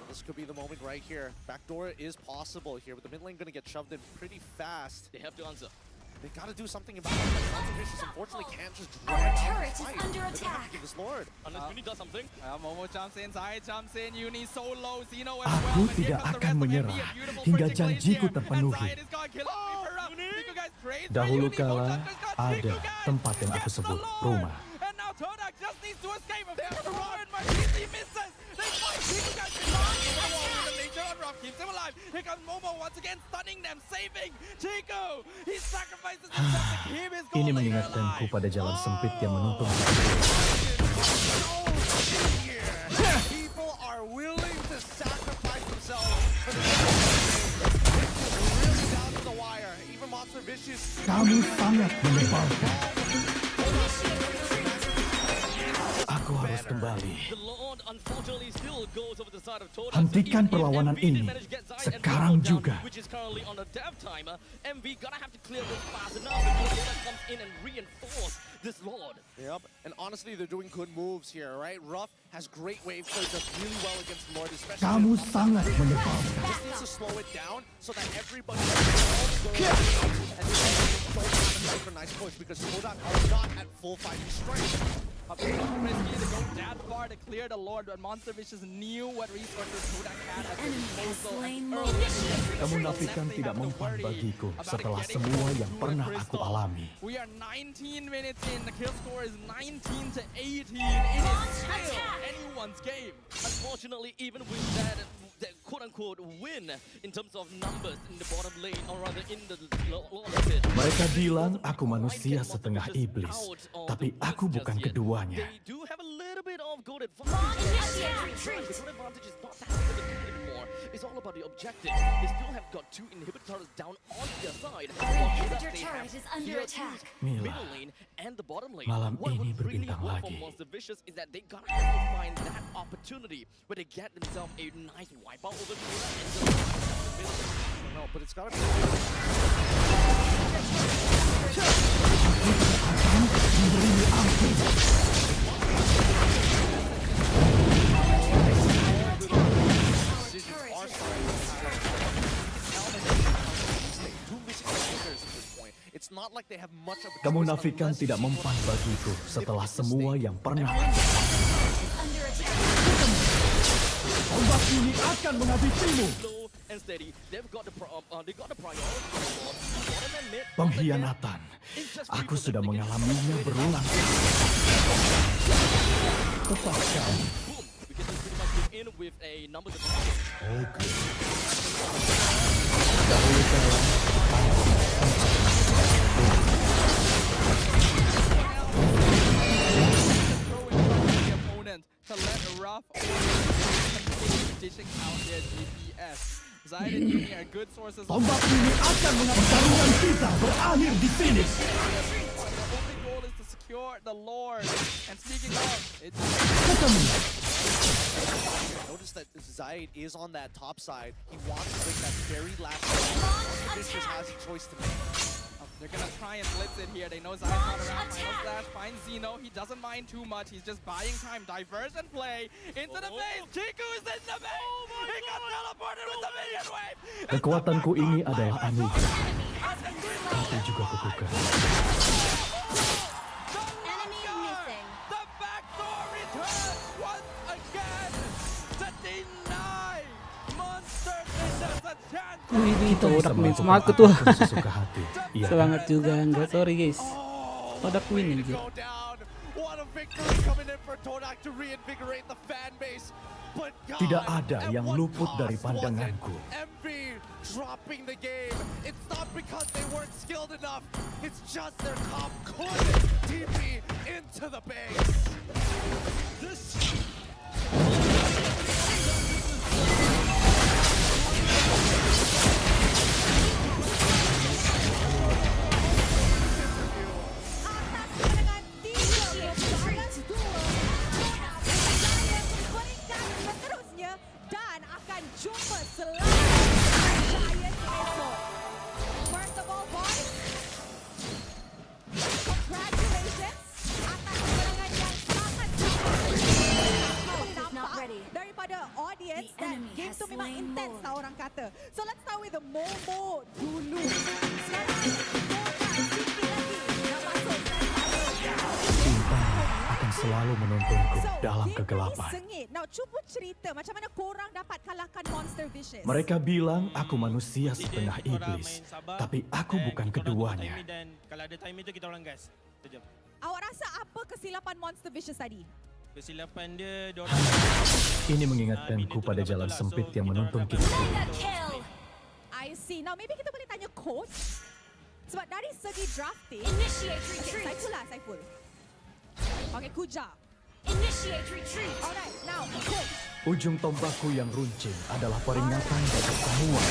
This could be the moment right here. Backdoor is possible here, but the mid lane going to get shoved in pretty fast. they have to answer. They got to do something about it. Monster Vicious unfortunately can't just Our drag out turret the is fight. under They're gonna have to attack. give this Lord. Unless Uni does something. Momo jumps in, Zai jumps in, Uni so low, Zeno as Aku well. but here tidak comes the akan rest of menyerah MV, a beautiful hingga bridging plays janjiku here. terpenuhi. And Zai is gonna kill it for up. Nico guys praise for Dahulu Uni, kala Momo just got ada Nico guys. tempat yang aku Gets the sebut Lord. rumah. And now Todak just needs to escape. And Martisi misses. They fight Nico guys belong in the wall with the nature on Rock keeps him alive. Here comes Momo once again stunning them, saving Chico. He sacrifices himself to keep his goal. Ini mengingatkanku pada jalan sempit yang menuntun. People are willing to sacrifice themselves for the really down to the wire. Even Monster Vicious. Kamu sangat menyebalkan. Aku harus kembali. The Lord unfortunately still goes over the side of Todak. Hentikan So even if perlawanan MV did ini manage to get Zai and sekarang Momo down, juga. which is currently on a dev timer, MV gonna have to clear this fast enough before Todak comes in and reinforce this Lord. Yep, and honestly, they're doing good moves here, right? Ruff has great wave clear, does really well against Lord, especially. Kamu sangat menyebalkan. Just needs to slow it down so that everybody and then don't have synchronized push because Kodak are not at full fighting strength. Risky to go that far to clear the Lord, but Monster Vicious knew what resources Kodak had at their disposal. Kemunafikan tidak mempan bagiku setelah semua yang pernah aku alami. We are 19 minutes in. The kill score is 19 to 18. It is still anyone's game. Unfortunately, even with that quote-unquote win in terms of numbers in the bottom lane, or rather in the lower pit. Mereka bilang aku manusia setengah iblis, tapi aku bukan keduanya. They do have a little bit of gold advantage. The gold advantage is not that significant anymore. It's all about the objective. They still have got 2 inhibitors down on their side. Inhibitor turret is under attack. Mila, Middle lane and the bottom lane. malam What ini would really berbintang work for lagi. Monster Vicious is that they gotta have to find that opportunity where they get themselves a nice wipeout over the middle. No, but it's gotta be. It's not like they have much of a Kemunafikan tidak mempan bagiku setelah semua yang pernah. Ombak ini akan menghabisimu. And steady, they got the priority for bottom and mid. Pengkhianatan. Aku sudah mengalaminya berulang. Tepat sekali. Boom, we can just pretty much get in with a numbers advantage. Oke. Dahulu kala. To let Rough continue dishing out their GPS. Zayat and Uni are good sources. Tombak ini akan pertarungan kita berakhir di sini. The only goal is to secure the Lord. And speaking of, it's notice that Zayat is on that top side. He wants to make that very last Vicious has a choice to make. They're gonna try and blitz it here. They know Zayat's not around. Final Slash finds Zeno. He doesn't mind too much. He's just buying time. Diversion play into the base. Chiku is in the base. He got teleported with the minion wave. Kekuatanku ini adalah anugerah, tapi juga kutukan. The backdoor return once again to deny Monster Vicious a chance. Wih, Todak main semangat tuh. Sesuka hati. Iya. Semangat juga, enggak, sorry guys. Todak win aja. Tidak ada yang luput dari pandanganku. MV dropping the game. It's not because they weren't skilled enough. It's just their comp couldn't TP into the base. Jumpa selamat Giant esok. First of all, boys, congratulations atas kemenangan yang sangat nampak daripada audience dan game tu memang intens lah orang kata. So let's start with the Momo dulu. Sekarang sikit lagi nak masuk. Akan selalu menuntunku dalam kegelapan. Sengit. Now cuba cerita macam mana korang dapat kalahkan Monster Vicious. Mereka bilang aku manusia setengah iblis, tapi aku bukan keduanya. Dan kalau ada time itu kita orang gas. Sejam. Awak rasa apa kesilapan Monster Vicious tadi? Kesilapan dia orang. Ini mengingatkanku pada jalan sempit yang menuntun kita. I see. Now maybe kita boleh tanya coach. Sebab dari segi drafting, Saiful. Okay, Kuja. Initiate retreat. Alright, now coach. Ujung tombakku yang runcing adalah peringatan bagi semua.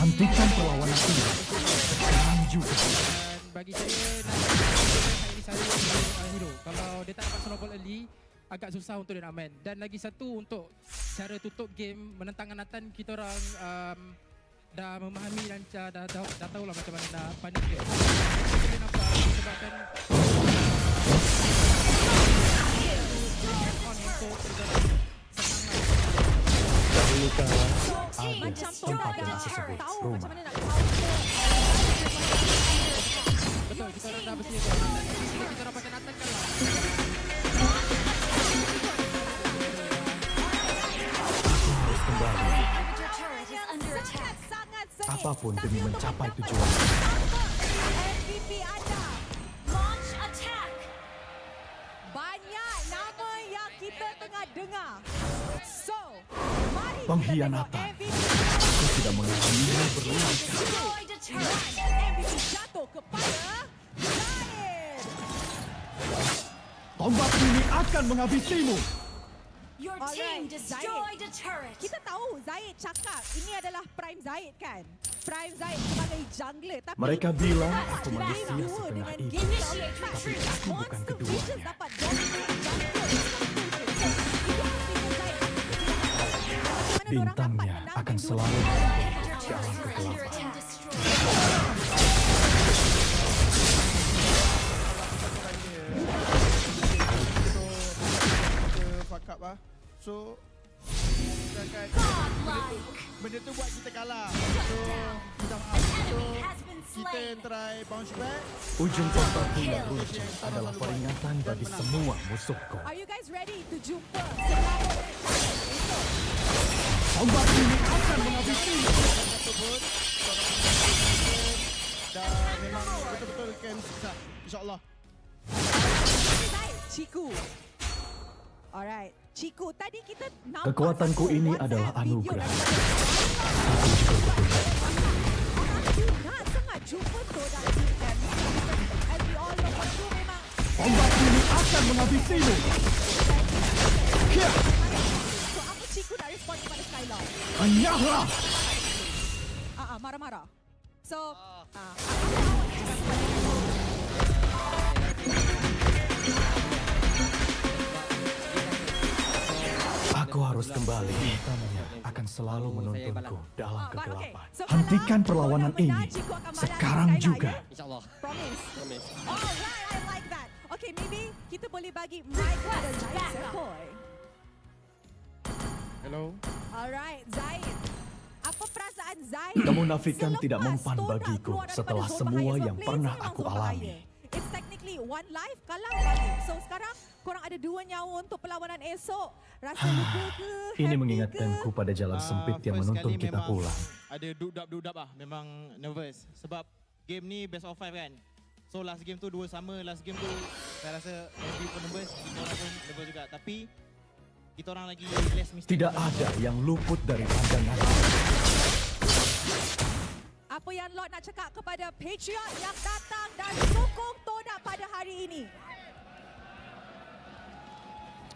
Hentikan perlawanan ini. Sekarang juga. Bagi saya hero. Kalau dia tak dapat snowball early, agak susah untuk dia nak main. Dan lagi satu untuk cara tutup game menentang Nathan, kita orang dah memahami dan dah tahulah macam mana nak panik dia. Kita nampak sebabkan on untuk Dahulu kala Macam tempat yang Todak disebut tahu rumah. macam mana nak counter. betul, kita orang dah bersedia. Kita orang pakai attack lah. Harus kembali. Sangat sengit. Apapun demi mencapai tujuan. MVP anda. Launch attack. Banyak nama yang kita tengah dengar. So, mari Pengkhianatan. Aku tidak mengalaminya berulang kali. Destroy the turret. MVP jatuh kepada Zaid. Tombak ini akan menghabisimu. Your team destroyed the turret. Kita tahu Zaid cakap ini adalah Prime Zaid kan? Prime Zaid sebagai jungler. Tapi Mereka bilang aku Prime manusia dua setengah dengan itu. game Tapi aku bukan Monster keduanya. Visions dapat dominate jungler. Bintangnya akan selalu dalam kegelapan. Fuck up lah. So benda tu buat kita kalah. So minta maaf. So kita try bounce back. Ujung tombakku yang runcing adalah peringatan bagi semua musuhku. Are you guys ready to jumpa selama Tombak ini akan menghabisimu. Dan memang betul-betul camp susah. InsyaAllah. Ciku. Alright, Ciku. Tadi kita nampak Kekuatanku satu ini WhatsApp adalah video anugerah. Aku nak sangat jumpa Todak TM. As we all know, orang tu memang Tombak ini akan menghabisimu. so apa Ciku nak respon kepada Skylar? Hanyahlah. Marah-marah. So, Aku harus kembali. Bintangnya akan selalu menuntunku dalam okay. kegelapan. So, Hentikan kalau perlawanan korang ini benar, Ciku akan balas sekarang Skylar, juga. ya? InsyaAllah. Promise. Promise. Alright, I like that. Okay, maybe kita boleh bagi mic kepada Zaid Sepoy. Hello. Alright, Zaid. Apa perasaan Zaid? Kemunafikan selepas tidak mempan Todak bagiku keluar daripada setelah zon semua bahaya? yang Sebab pernah players aku memang zon alami. bahaya. It's technically one life kalah balik. So sekarang korang ada 2 nyawa untuk perlawanan esok. Rasa lupa ke? Ini Happy mengingatkanku pada jalan sempit yang First menuntun kali kita memang pulang. Ada dudap-dudap lah. Memang nervous. Sebab game ni best of 5 kan. So last game tu 2 sama. Last game tu saya rasa every pun nervous. Kita orang pun nervous juga. Tapi kita orang lagi less mistake. Tidak ada yang luput dari pandangan. Apa yang Lord nak cakap kepada Patriot yang datang dan sokong Todak pada hari ini?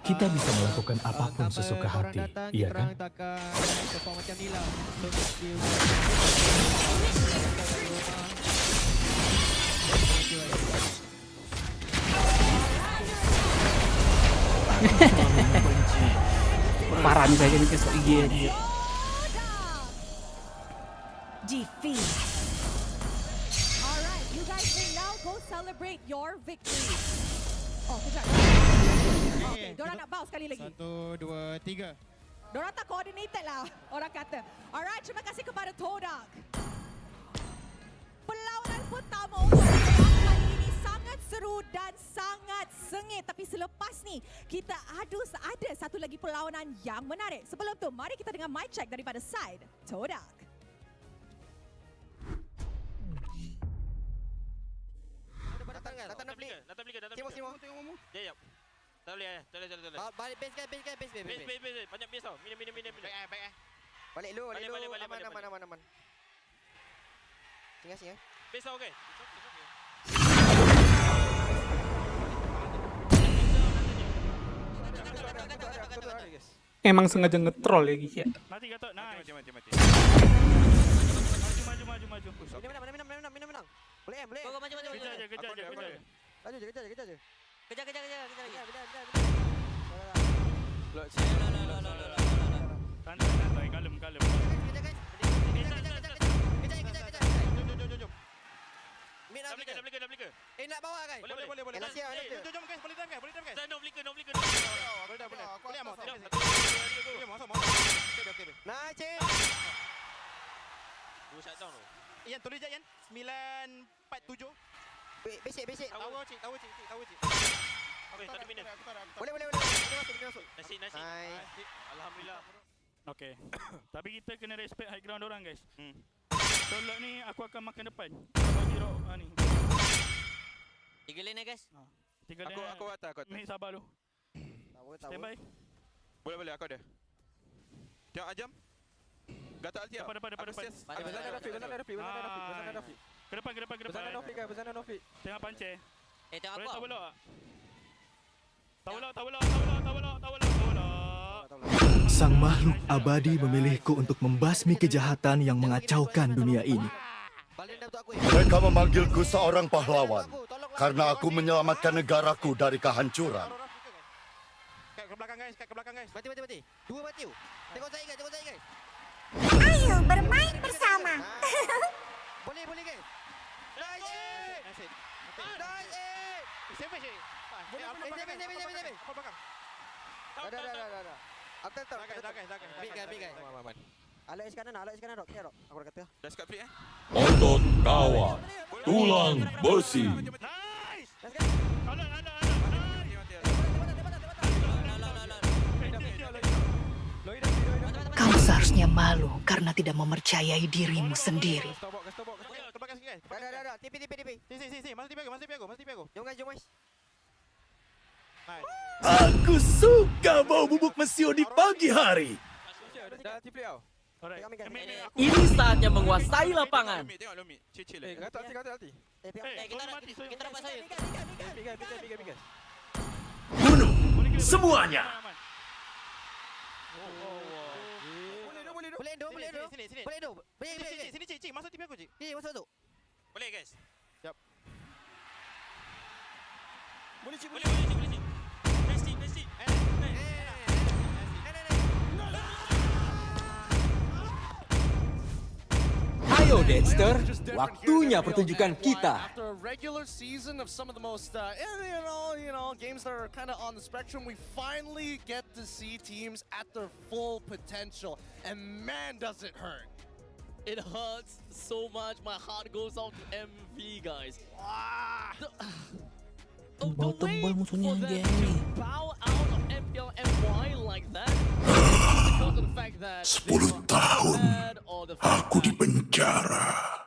Kita bisa melakukan apapun sesuka hati, iya kan? Takkan perform macam ni lah. Parah nih kayaknya nih kesok iya dia. Defeat. Alright, you guys may now go celebrate your victory. Oh, kejap. Okay, diorang nak bounce sekali lagi. 1, 2, 3. Diorang tak coordinated lah, orang kata. Alright, terima kasih kepada Todak. Perlawanan pertama untuk Todak kali ini sangat seru dan sangat sengit. Tapi selepas ni, kita ada satu lagi perlawanan yang menarik. Sebelum tu, mari kita dengar mic check daripada side Todak. Datang nak beli. Tengok. Ya. Tak boleh. Balik base kan. Base. Banyak base tau. Minum. Baik. Balik lu. Balik. Aman. Singa. Base tau, okey. Emang sengaja ngetrol ya Gisya. Mati Gatot. Nice. Mati. Maju. Minum. Boleh. Kau maju. Kejar je. Laju je. Kejar. Santai. Kalem. Kejar. Mid nak flicker. Dah flicker. Nak bawa guys. Boleh. Last year, Jom guys, boleh time guys. No flicker. Boleh. Boleh amat. Nice, Cik. 2 shutdown tu. Ian, tulis je Ian. 947. Basic. Tahu cik. Okey, tadi minus. Boleh. Masuk. Nasi. Nice. Alhamdulillah. Okey. Tapi kita kena respect high ground orang guys. So lot ni aku akan makan depan. Bagi rock ni. 3 lane guys. 3 lane. Aku atas. Mik sabar dulu. Stand by. Boleh aku ada. Tengok Ajam. Gata Adytia. Depan. Berzana Rafi. Ke depan. Berzana Rafi. Tengok pancer. Tengok Boleh apa? tahu lah. Sang makhluk abadi memilihku untuk membasmi kejahatan yang mengacaukan dunia ini. Mereka memanggilku seorang pahlawan karena aku menyelamatkan negaraku dari kehancuran. Kat ke belakang guys. Mati. 2 mati. Tengok saya guys. Ayo bermain bersama. Boleh guys. Nice. Siapa cik? Boleh. Apa belakang? Dah. Aku tahu. Dah guys. Alex kanan dok. Aku dah kata. Dah skat flick Otot kawan, tulang besi. Nice. Kamu seharusnya malu karena tidak mempercayai dirimu sendiri. Ke belakang sikit guys. Dah. TP. Sini. Masuk tipi aku. Jom guys. Nice. Aku suka bau bubuk mesio di pagi hari. Dah TP kau. Ini saatnya menguasai lapangan. Tengok Lomi. Chill. Gata Alti. Kita dapat saya. Big. Bunuh semuanya. Boleh do. Sini cik. Masuk tipi aku cik. Masuk tu. Boleh guys. Siap. Boleh cik. Messi. Ayo Dexter, waktunya pertunjukan kita. After a regular season of some of the most, games that are kind of on the spectrum, we finally get to see teams at their full potential, and man, does it hurt. It hurts so much. My heart goes out to MV guys. Tebal musuhnya Gary. Bow out of MPL MY like that because of the fact that 10 tahun aku di penjara.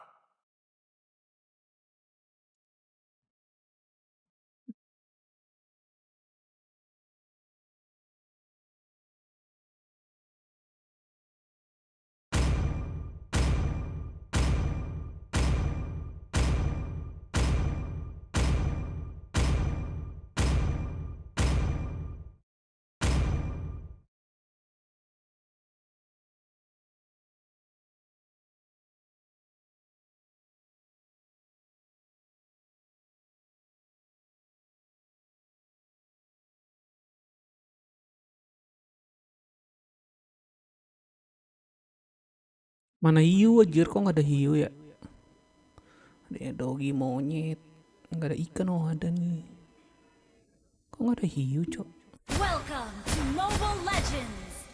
Mana hiu anjir, kok nggak ada hiu ya? Ada dogi monyet, nggak ada ikan, ada nih. Kok nggak ada hiu, cok? Welcome to Mobile Legends.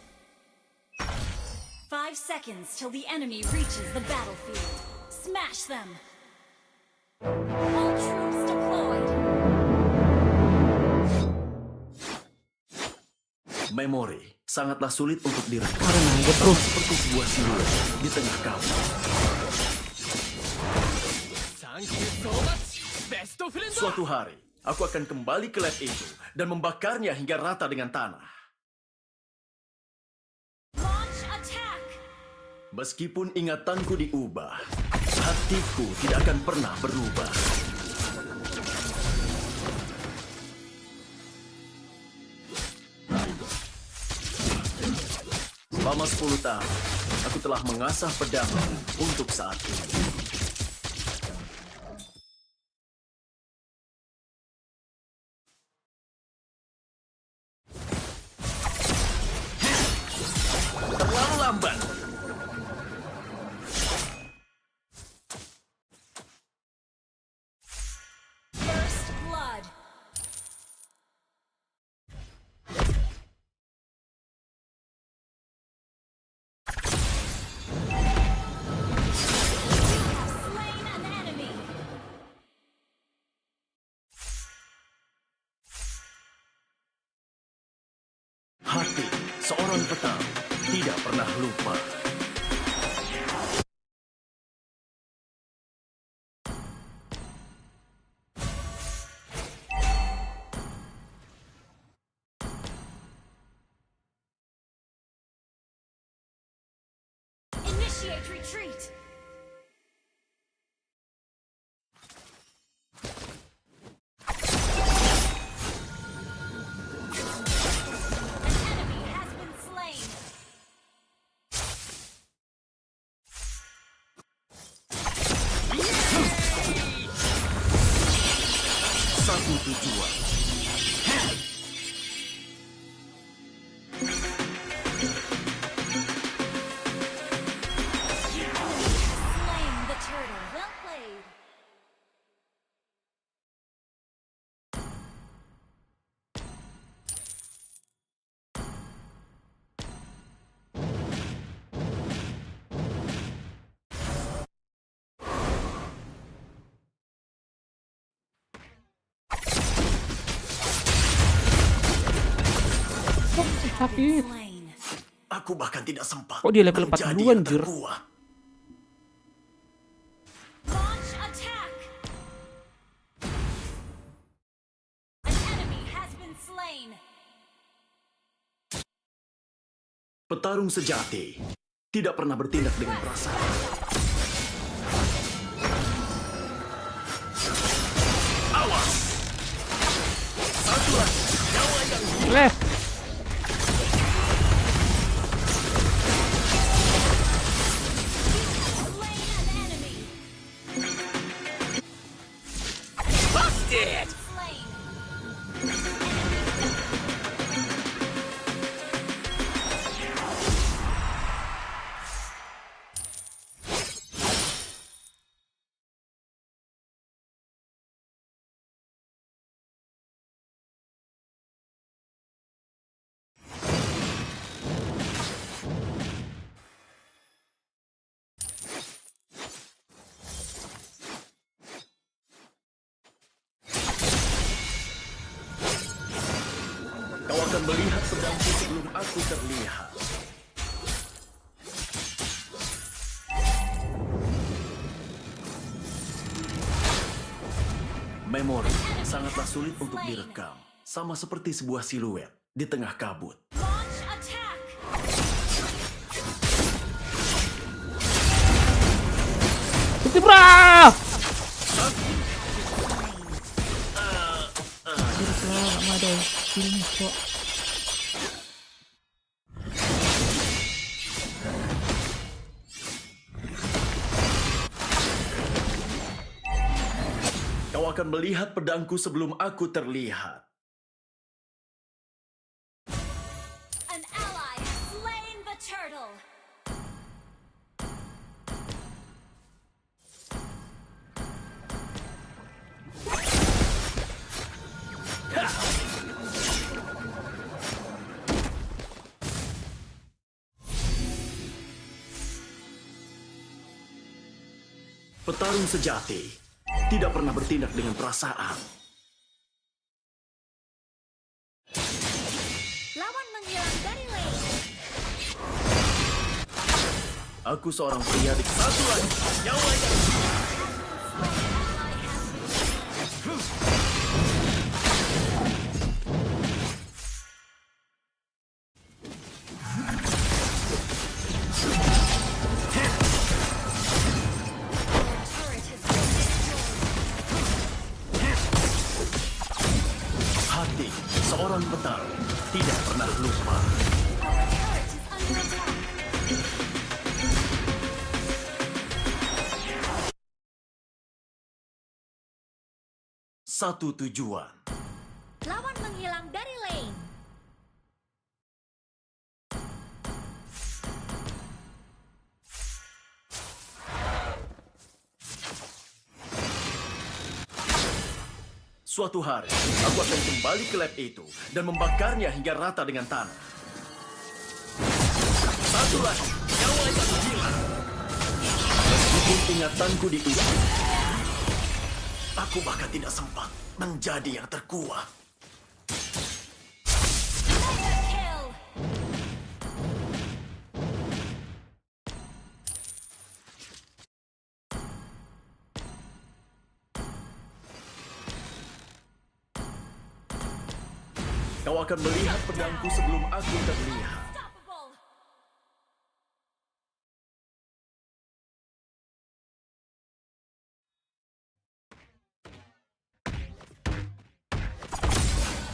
5 seconds till the enemy reaches the battlefield. Smash them. All troops deployed. Memori sangatlah sulit untuk direkam. Karena aja terus seperti sebuah siluet di tengah kabut. Suatu hari, aku akan kembali ke lab itu dan membakarnya hingga rata dengan tanah. Meskipun ingatanku diubah, hatiku tidak akan pernah berubah. Selama 10 tahun, aku telah mengasah pedangku untuk saat ini. Terlalu lambat. Hati seorang petarung tidak pernah lupa. Initiate retreat. Satu tujuan. Slain the turtle. Well played. Sakit. Aku bahkan tidak sempat. Kok dia level 4 menjadi duluan, yang Jur? terkuat. Launch attack. An enemy has been slain. Petarung sejati tidak pernah bertindak dengan perasaan. Awas! Satu lagi, nyawa yang Left. Busted! Kau akan melihat pedangku sebelum aku terlihat. Memori sangatlah sulit untuk direkam, sama seperti sebuah siluet di tengah kabut. Launch attack. Bra! Kau akan melihat pedangku sebelum aku terlihat. An ally has slain the turtle. Petarung sejati tidak pernah bertindak dengan perasaan. Lawan menghilang dari lane. Aku seorang pria di satu lagi. Nyawa yang hati seorang petarung tidak pernah lupa. Satu tujuan. Lawan menghilang dari lane. Suatu hari, aku akan kembali ke lab itu dan membakarnya hingga rata dengan tanah. Satu lagi, nyawa yang hilang. Meskipun ingatanku diuji, aku bahkan tidak sempat menjadi yang terkuat. Kill. Kau akan melihat pedangku sebelum aku terlihat.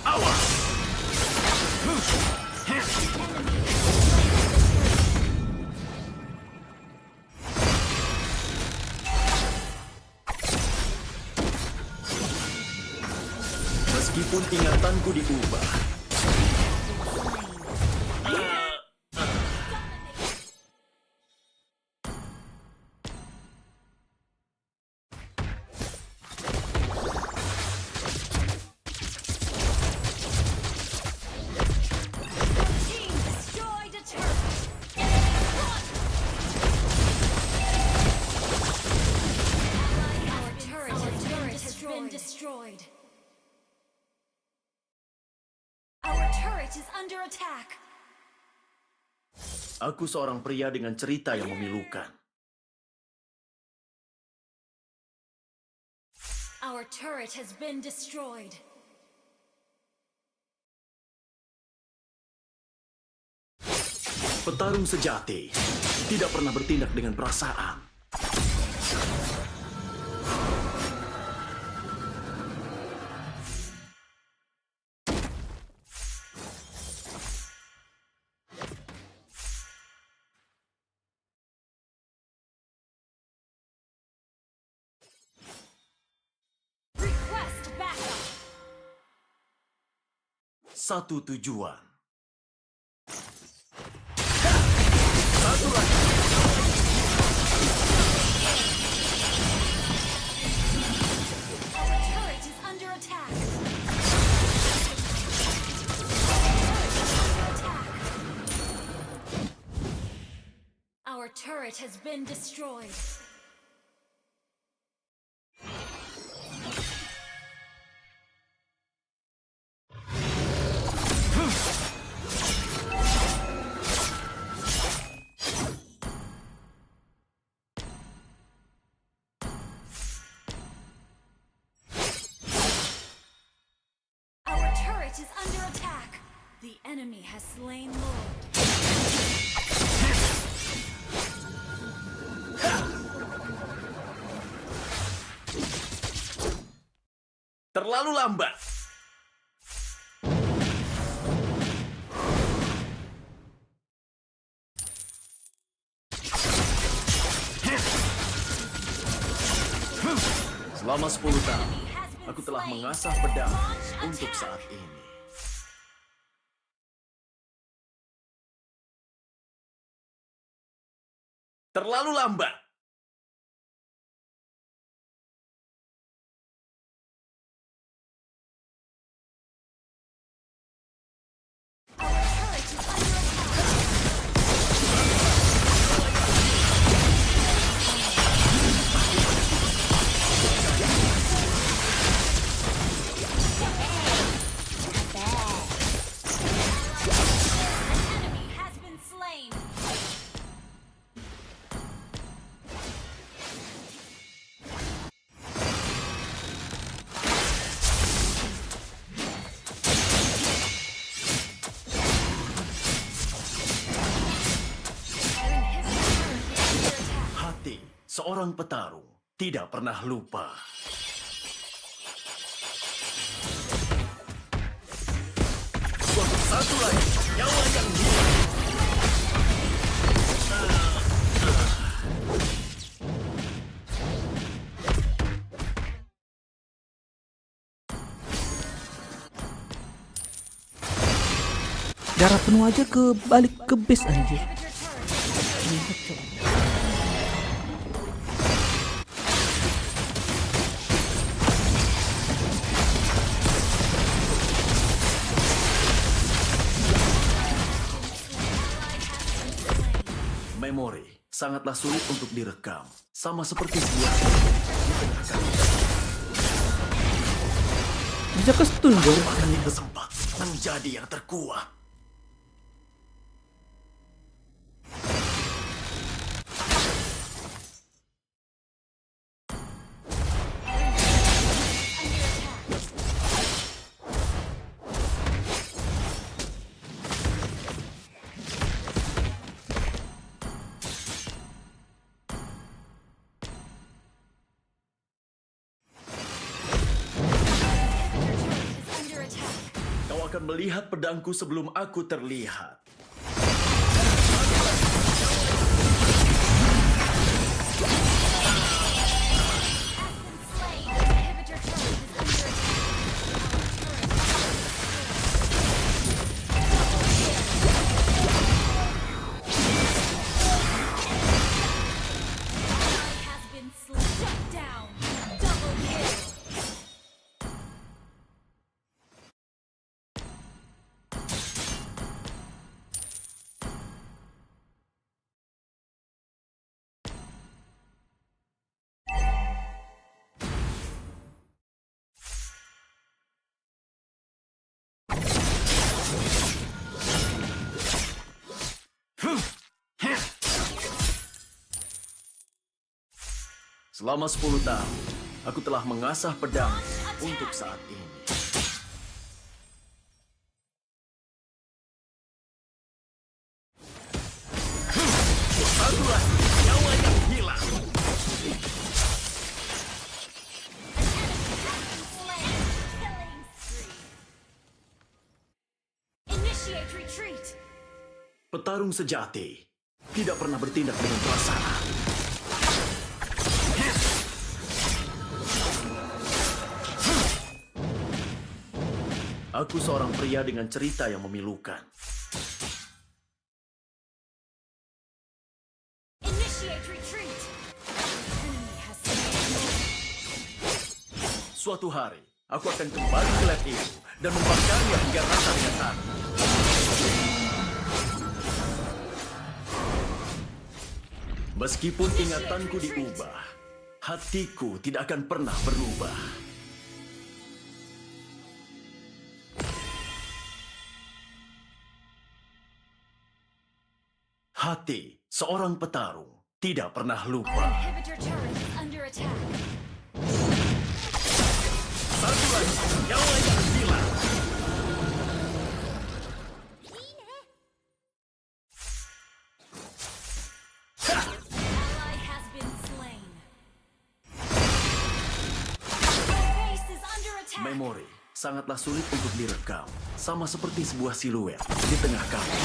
Awas! Meskipun ingatanku diubah, destroyed. Our turret is under attack. aku seorang pria dengan cerita yang memilukan. Our turret has been destroyed. Petarung sejati tidak pernah bertindak dengan perasaan. Request backup. Satu tujuan. Our turret is under attack. Our turret has been destroyed. Our turret is under attack. The enemy has slain Lord. Terlalu lambat. Selama 10 tahun, aku telah mengasah pedang untuk saat ini. Terlalu lambat. Seorang petarung tidak pernah lupa. Satu lagi, nyawa yang hilang. Darah penuh aja ke balik ke base anjir. Memori sangatlah sulit untuk direkam, sama seperti sebuah bisa ke stun dong. Bahkan itu sempat menjadi yang terkuat. akan melihat pedangku sebelum aku terlihat. Selama 10 tahun, aku telah mengasah pedang untuk saat ini. Satulah nyawa yang hilang. Initiate retreat. Petarung sejati tidak pernah bertindak dengan perasaan. Aku seorang pria dengan cerita yang memilukan. Initiate retreat. Suatu hari, aku akan kembali ke lab itu dan membakarnya hingga rata dengan tanah. Meskipun ingatanku diubah, hatiku tidak akan pernah berubah. Hati seorang petarung tidak pernah lupa. Inhibitor turret is under attack. Satu lagi, nyawa yang hilang. Ally has been slain. Your base is under attack. Memori sangatlah sulit untuk direkam, sama seperti sebuah siluet di tengah kamar.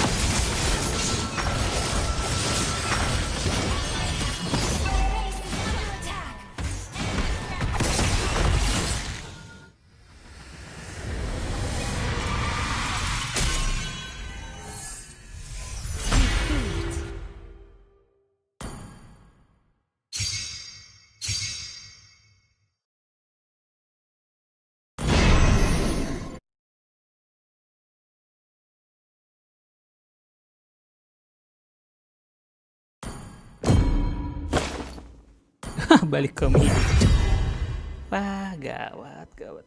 Balik ke mid. Wah, gawat, gawat.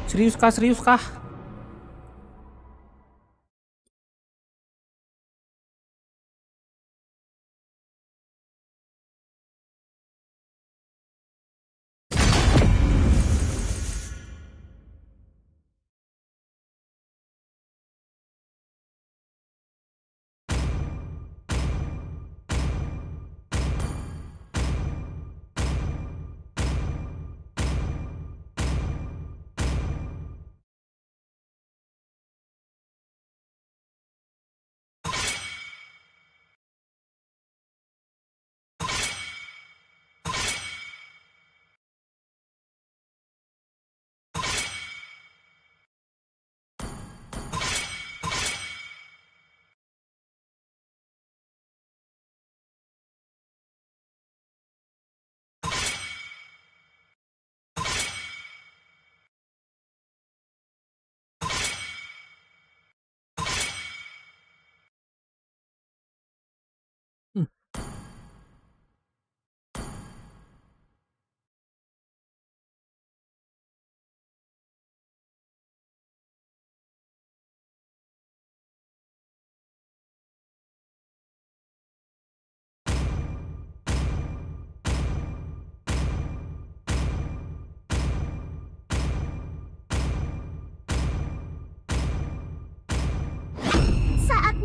Serius kah? Serius kah?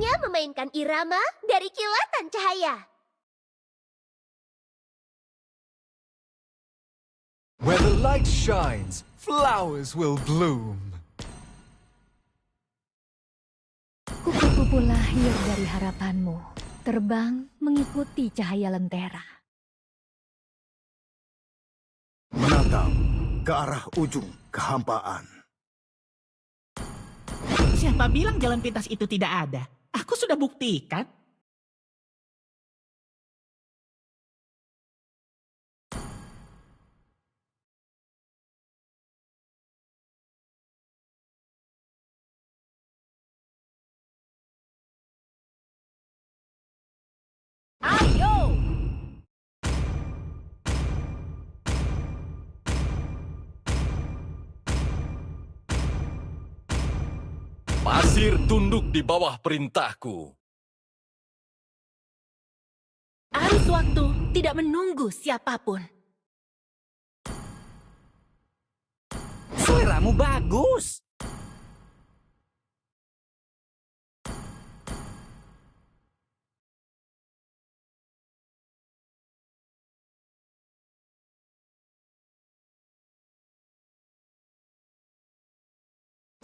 Saatnya memainkan irama dari kilatan cahaya. Where the light shines, flowers will bloom. Kupu-kupu lahir dari harapanmu, terbang mengikuti cahaya lentera. Menatap ke arah ujung kehampaan. Siapa bilang jalan pintas itu tidak ada? Aku sudah buktikan. Ayo! Pasir tunduk di bawah perintahku. Arus waktu tidak menunggu siapapun. Seleramu bagus.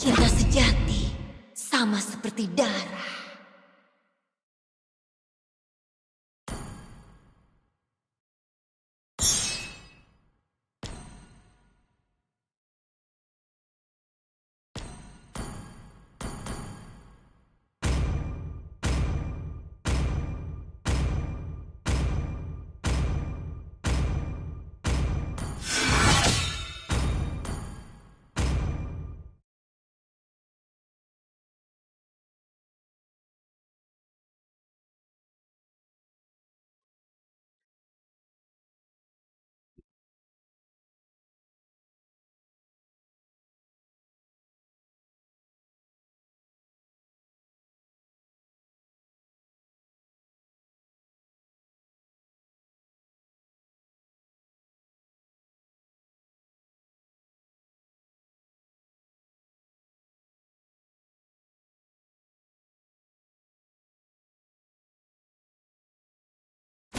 Cinta sejati sama seperti darah.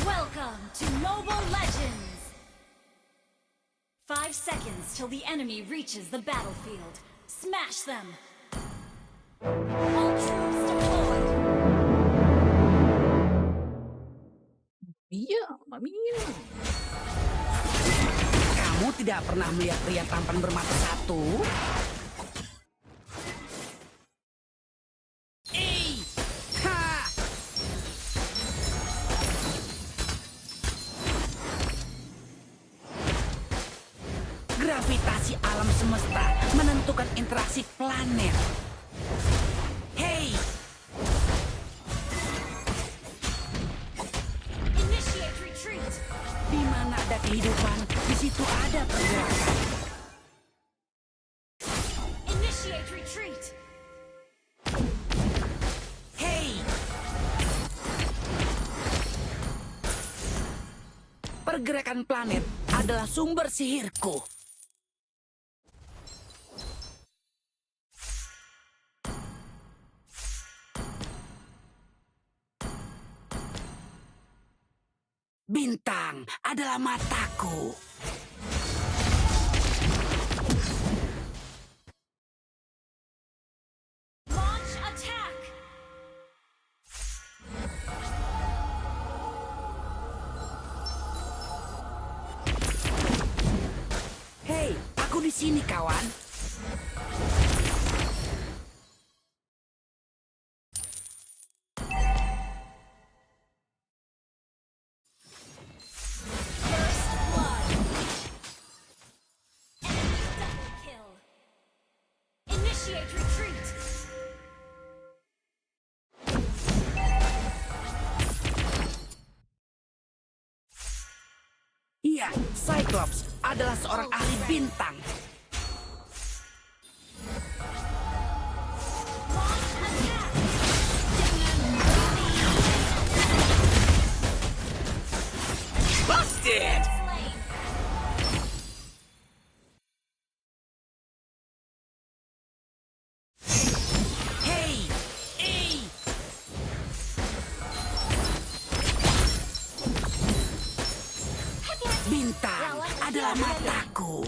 Welcome to Mobile Legends! 5 seconds till the enemy reaches the battlefield. Smash them! All troops deployed! Iya, Mamiya. Kamu tidak pernah melihat pria tampan bermata satu? Gravitasi alam semesta menentukan interaksi planet. Hey! Initiate retreat! Di mana ada kehidupan, di situ ada pergerakan. Initiate retreat! Hey! Pergerakan planet adalah sumber sihirku. Bintang adalah mataku. Launch attack! Hei, aku di sini, kawan. Initiate retreat! Iya, Cyclops adalah seorang ahli bintang. Busted! Hey! Hey! adalah mataku.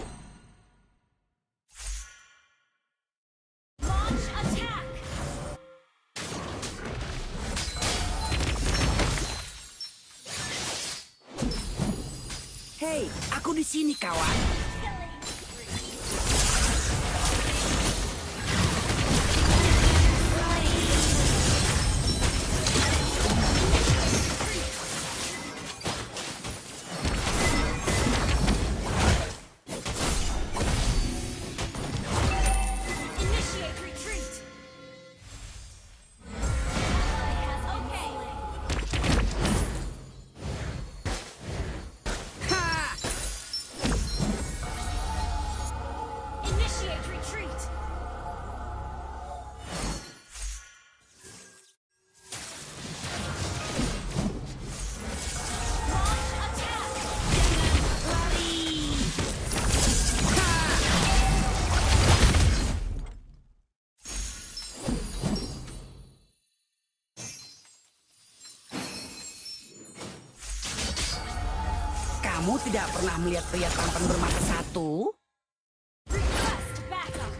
Launch attack. Hei, aku di sini, kawan. Initiate retreat. Initiate retreat. Launch attack. Kamu tidak pernah melihat pria tampan bermata satu? Request backup.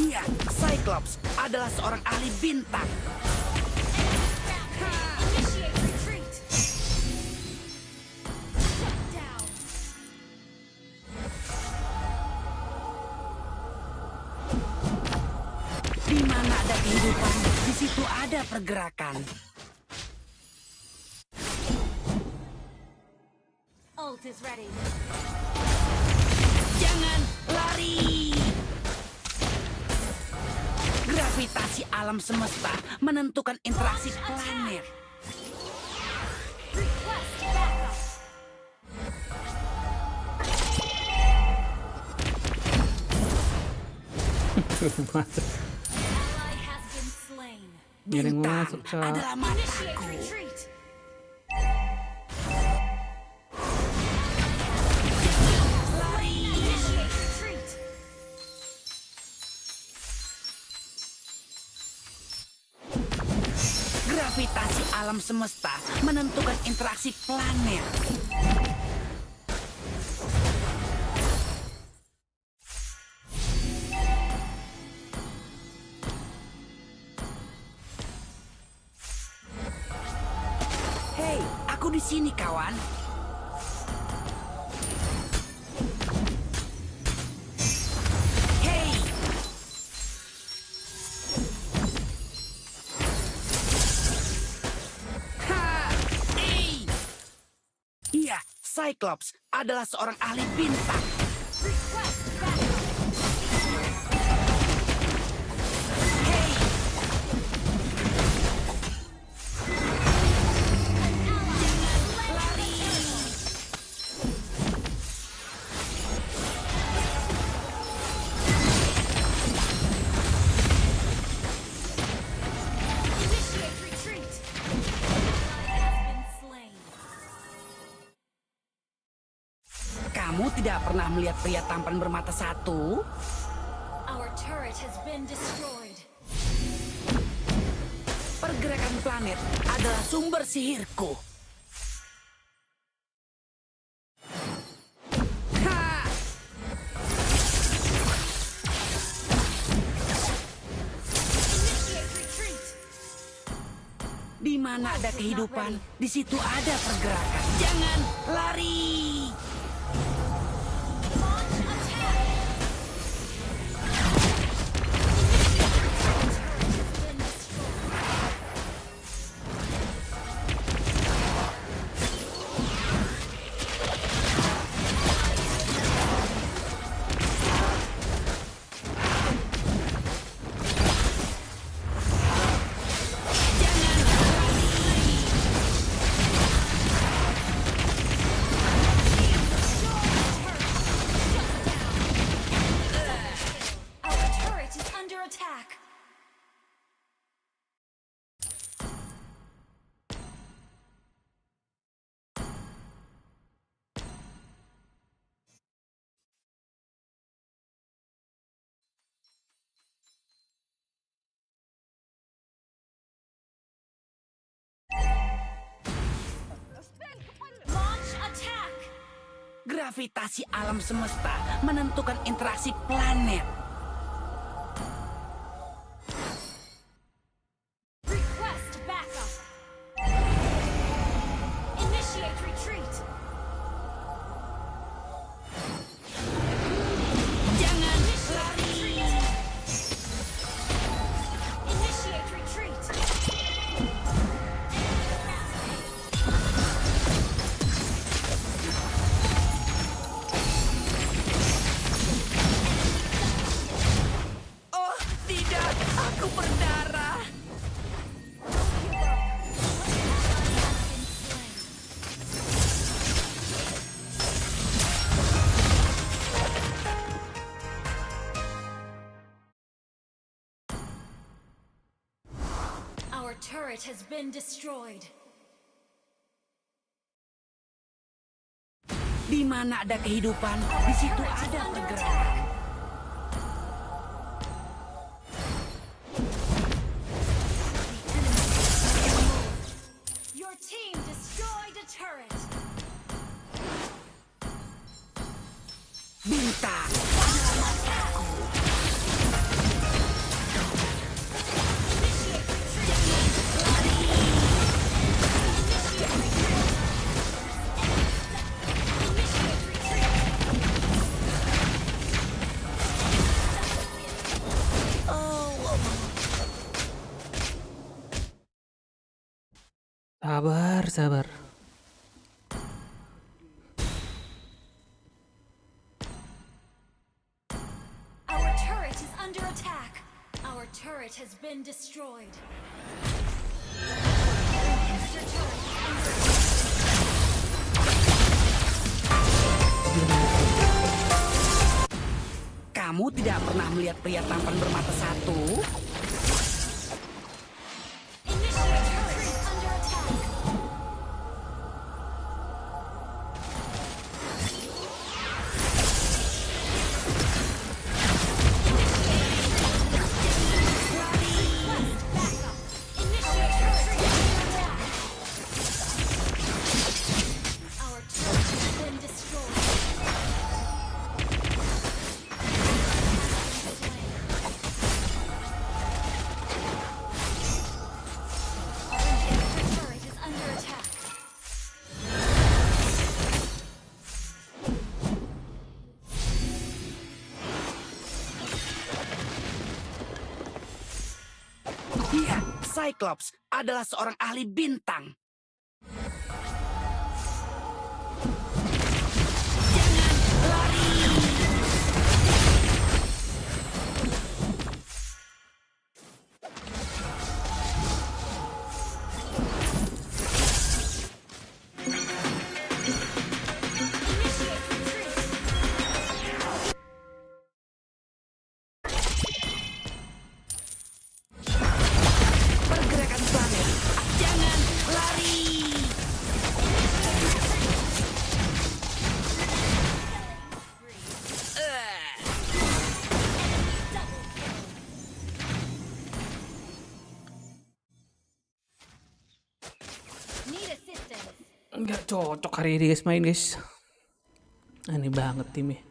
Iya, Cyclops adalah seorang ahli bintang. Initiate retreat. Shut down. Di mana ada kehidupan, di situ ada pergerakan. Ult is ready. Jangan lari! Gravitasi alam semesta menentukan interaksi planet. Request backup. Ally has been slain. Yang Bintang masuk ke adalah Initiate mataku. retreat. Initiate retreat. Gravitasi alam semesta menentukan interaksi planet. Hei, aku di sini, kawan. Hei, iya, Cyclops adalah seorang ahli bintang. Request backup. Hei, Initiate retreat. Ally has been slain. kamu tidak pernah melihat pria tampan bermata satu? Our turret has been destroyed. Pergerakan planet adalah sumber sihirku. Ha! Initiate retreat. Di mana ada kehidupan, di situ ada pergerakan. Jangan lari! Launch attack. Gravitasi alam semesta menentukan interaksi planet. Request backup. Initiate retreat. Jangan lari. Initiate retreat. Oh, tidak. Aku berdarah. Our turret has been destroyed. Di mana ada kehidupan, di situ ada pergerakan. Your team destroyed a turret. Bintang. Sabar, sabar. Our turret is under attack. Our turret has been destroyed. Your turret is under Kamu tidak pernah melihat pria tampan bermata satu? Initiate turret is under attack. Our turret has been destroyed. Our turret is under attack. Iya, Cyclops adalah seorang ahli bintang. Pergerakan planet. Jangan lari. Need assistance. Nggak cocok hari ini guys main guys. Aneh banget timnya.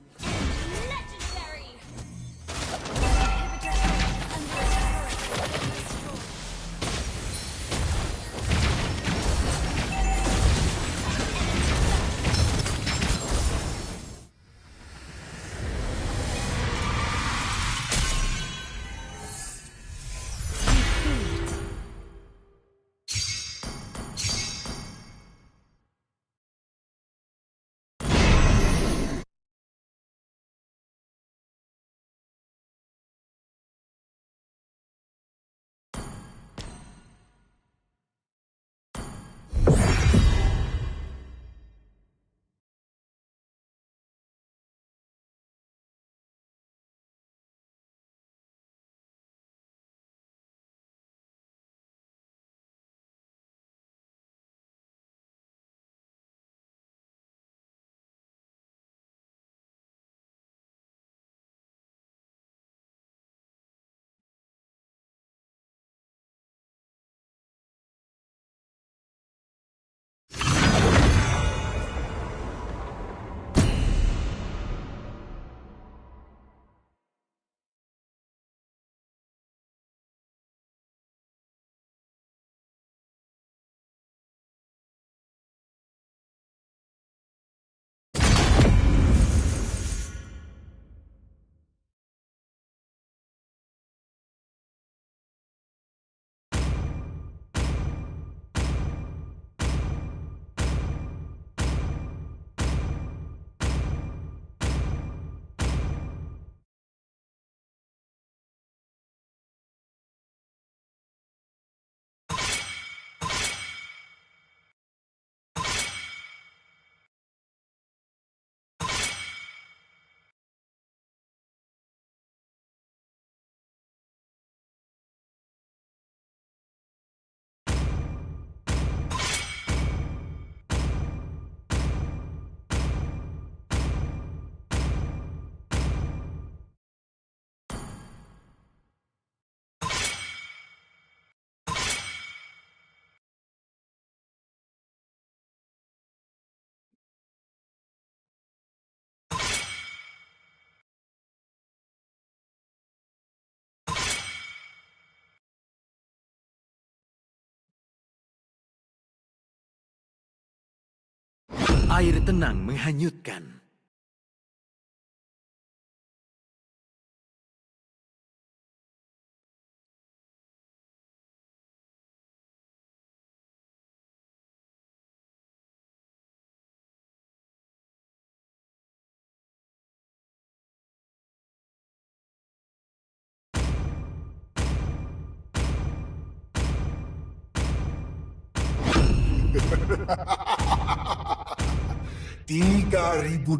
Air tenang menghanyutkan.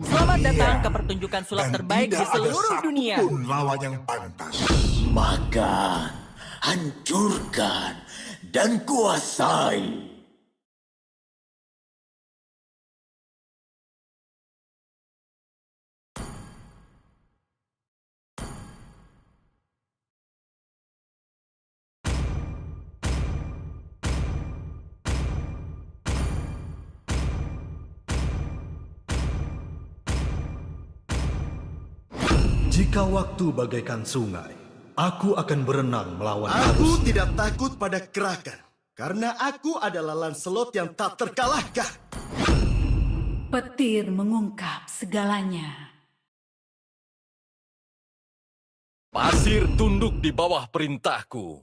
Selamat datang ke pertunjukan sulap terbaik di seluruh dunia. Lawan yang pantas. Makan, hancurkan, dan kuasai. Jika waktu bagaikan sungai, aku akan berenang melawan Aku arus. tidak takut pada Kraken, karena aku adalah Lancelot yang tak terkalahkan. Petir mengungkap segalanya. Pasir tunduk di bawah perintahku.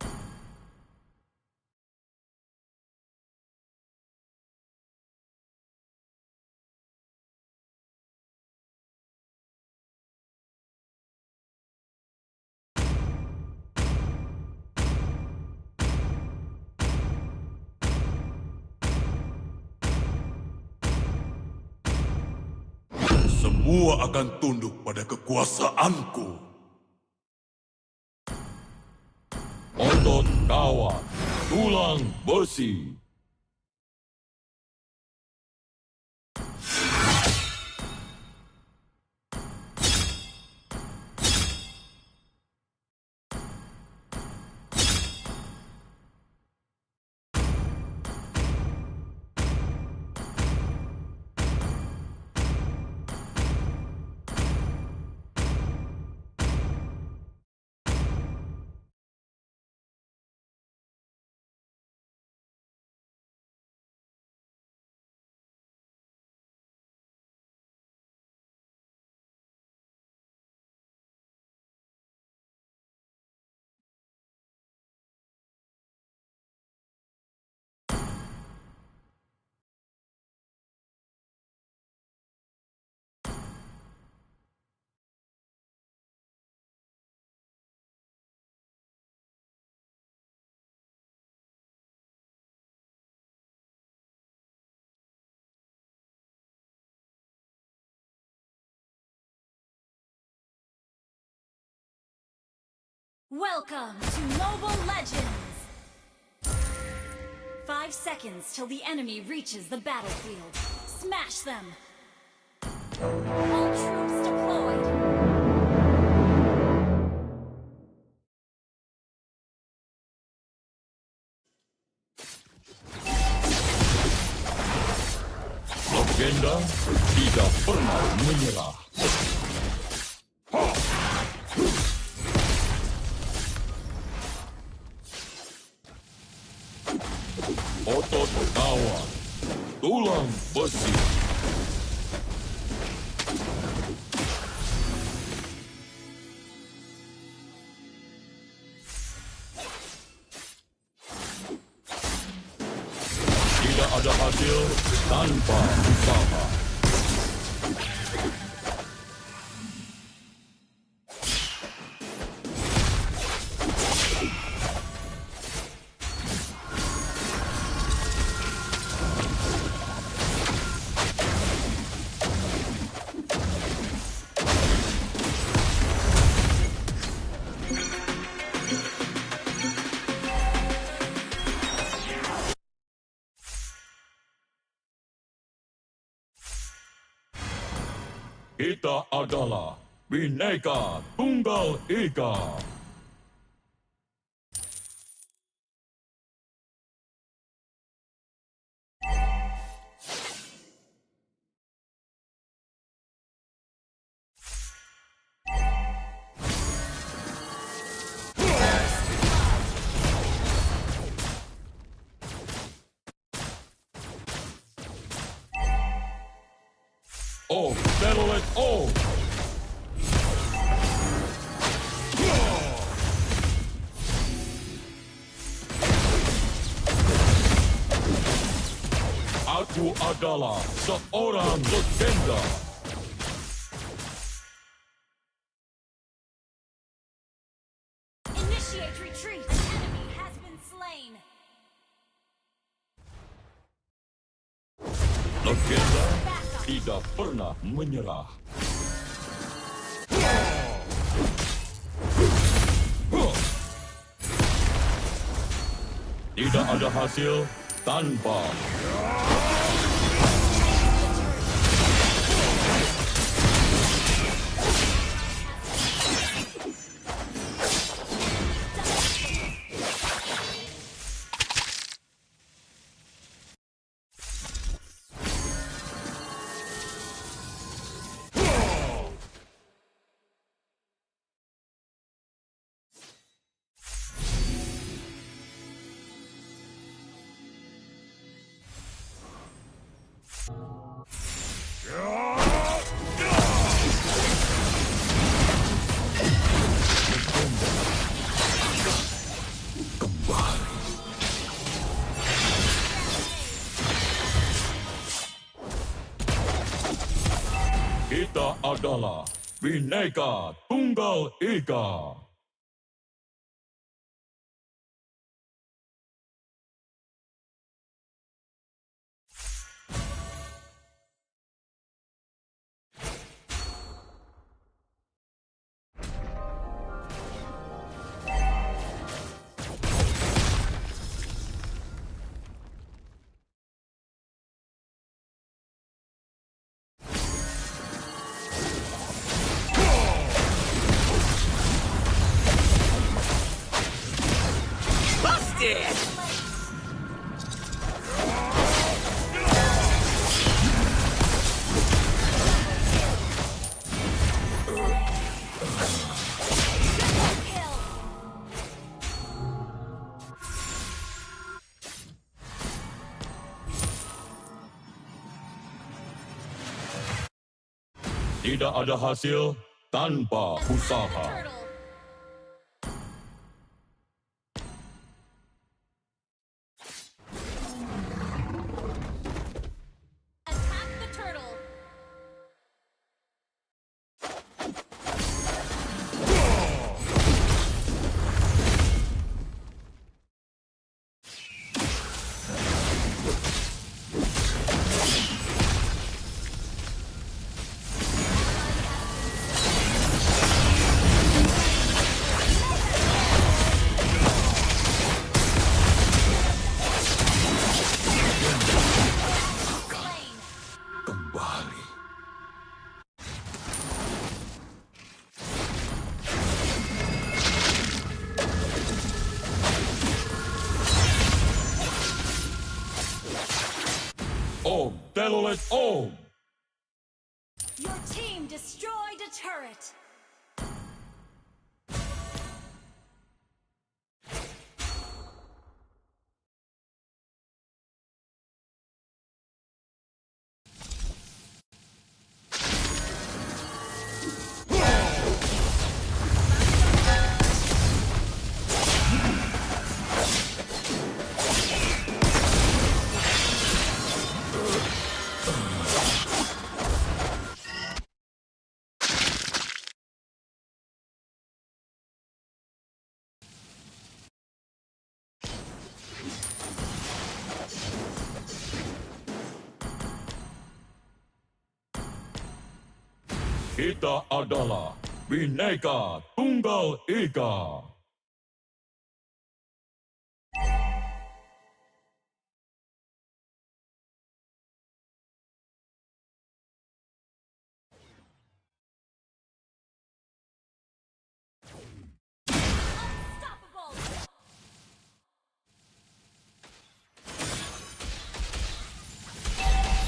Semua akan tunduk pada kekuasaanku. Otot kawat, tulang besi. Welcome to Mobile Legends! 5 seconds till the enemy reaches the battlefield. Smash them! All troops deployed! Legenda tidak pernah menyerah. Otot kawat, tulang besi. Tidak ada hasil tanpa usaha. Kita adalah Bhinneka Tunggal Ika. Oh, Telolet, oh! Aku adalah seorang legenda. Initiate retreat. Enemy has been slain. Legenda tidak pernah menyerah. Tidak ada hasil tanpa kita adalah Bineka Tunggal Ika. Busted! Tidak ada hasil tanpa usaha. Attack the turtle. Kembali. Om, Telolet, Om! Your team destroyed a turret. Kita adalah Bineka Tunggal Ika.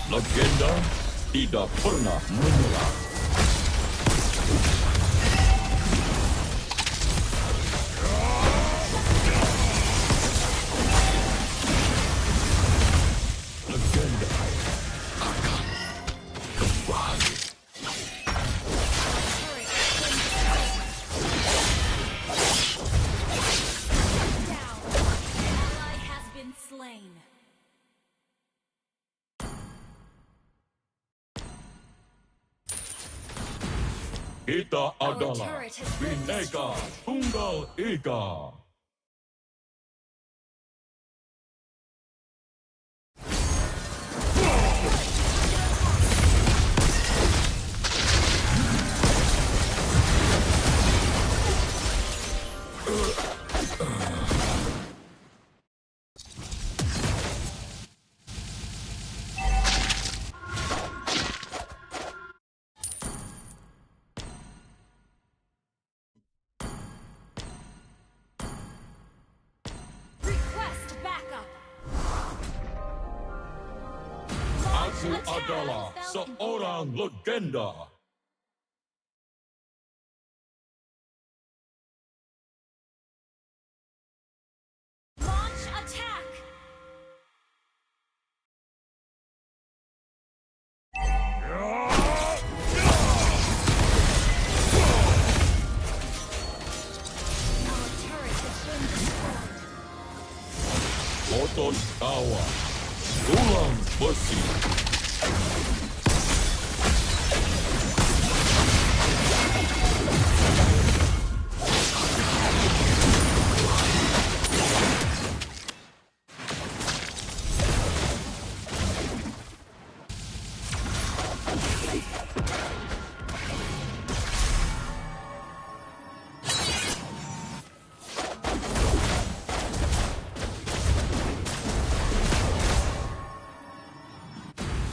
Legenda tidak pernah menyerah. Legenda akan kembali. Kita adalah Bineka Tunggal Ika. Request backup. Aku adalah seorang legenda. Launch attack. Our turret has been destroyed. Otot kawa, tulang besi.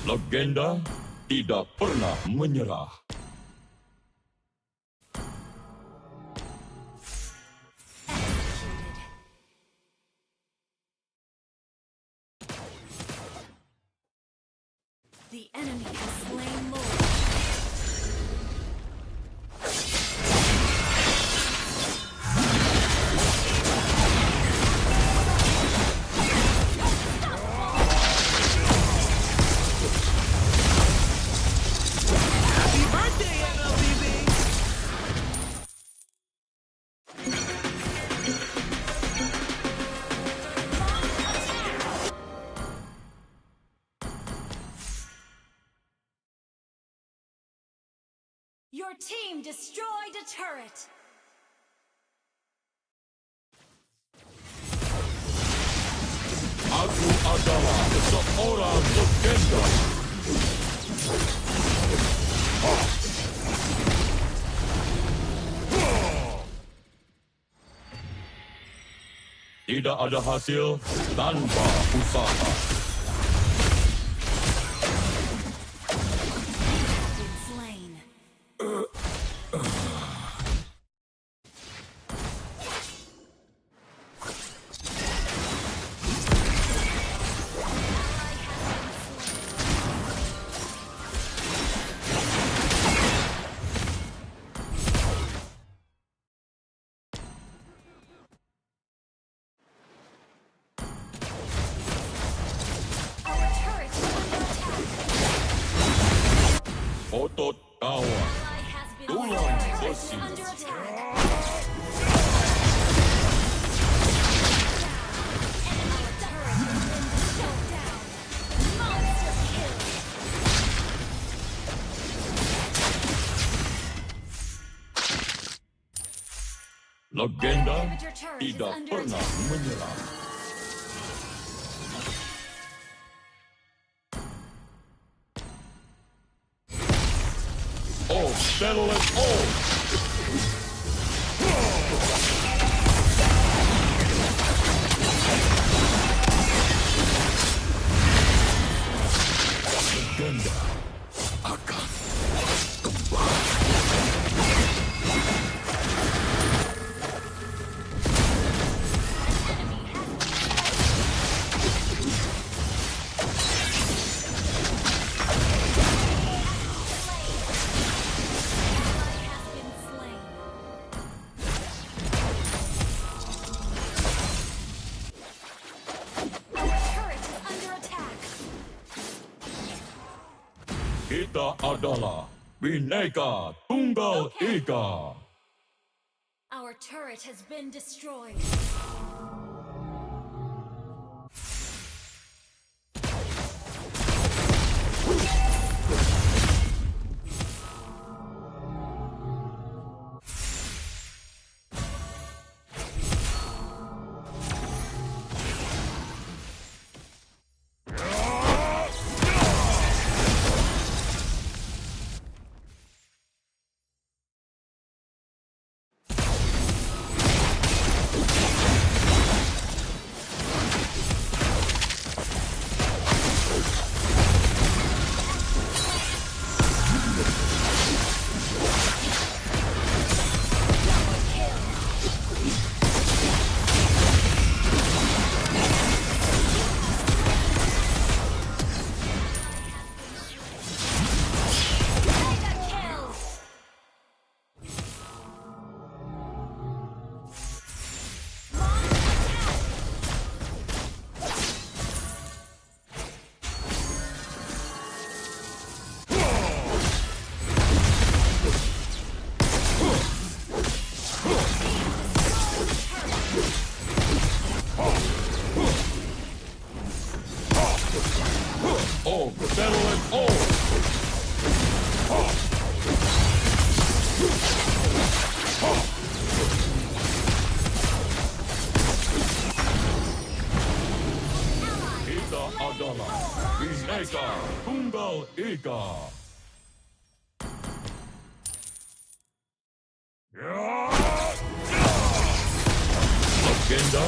Legenda tidak pernah menyerah. The enemy has slain Lord. Happy birthday, mlbb! Your team destroyed a turret. Aku adalah seorang legenda. Tidak ada hasil tanpa usaha. Been slain. Our turret is under attack. Otot kawa, tulang besi. Under attack. Legenda tidak pernah menyerah. Oh, settle it all! Legenda akan kembali. Kita adalah Bineka Tunggal Ika. Our turret has been destroyed. Legenda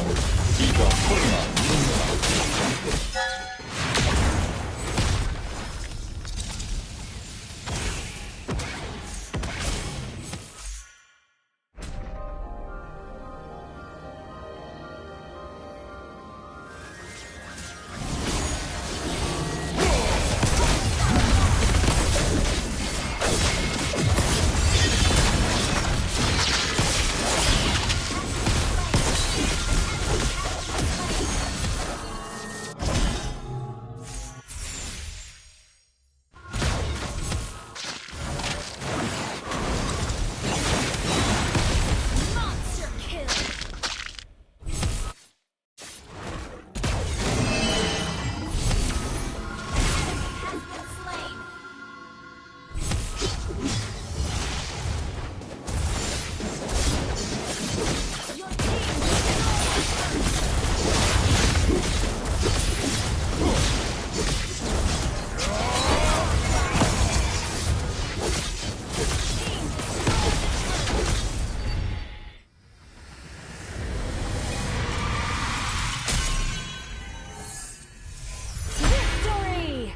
tidak pernah menyerah. Monster kill. Has been slain. Your team victory.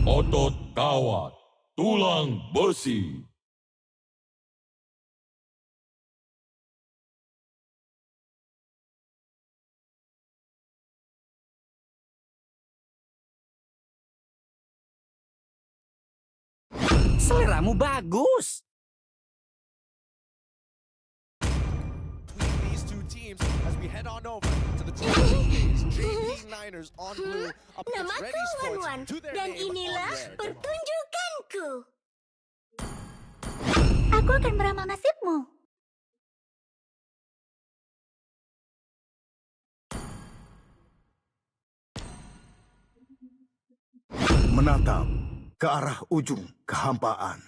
Otot kawat, tulang besi. Seleramu bagus. These two teams as we head on over to the phase. JP9ers on blue up against Namaku Ready Sports Wan-Wan, to their dan name on inilah red. pertunjukanku. Aku akan meramal nasibmu. Menatap ke arah ujung kehampaan.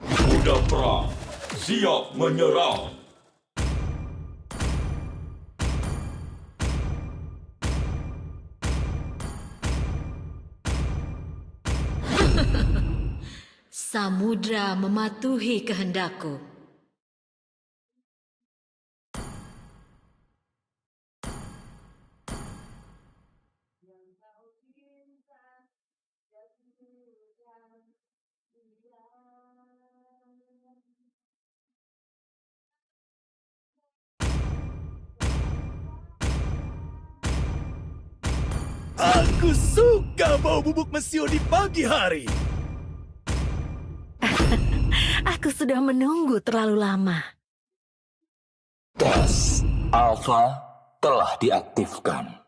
Kuda perang siap menyerang. Samudra mematuhi kehendakku. Aku suka bau bubuk mesio di pagi hari. Aku sudah menunggu terlalu lama. Tes Alpha telah diaktifkan.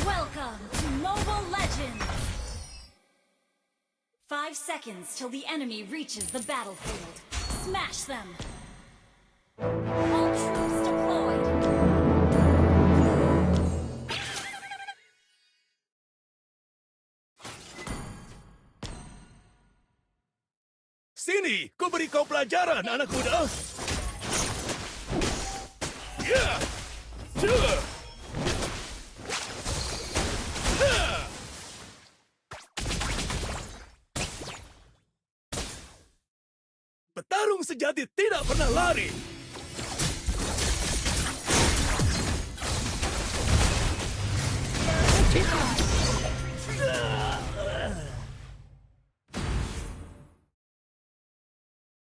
Welcome to Mobile Legends! 5 seconds till the enemy reaches the battlefield. Smash them! All troops deployed! Sini, ku beri kau pelajaran, anak muda. Ya! Sure! Petarung sejati tidak pernah lari.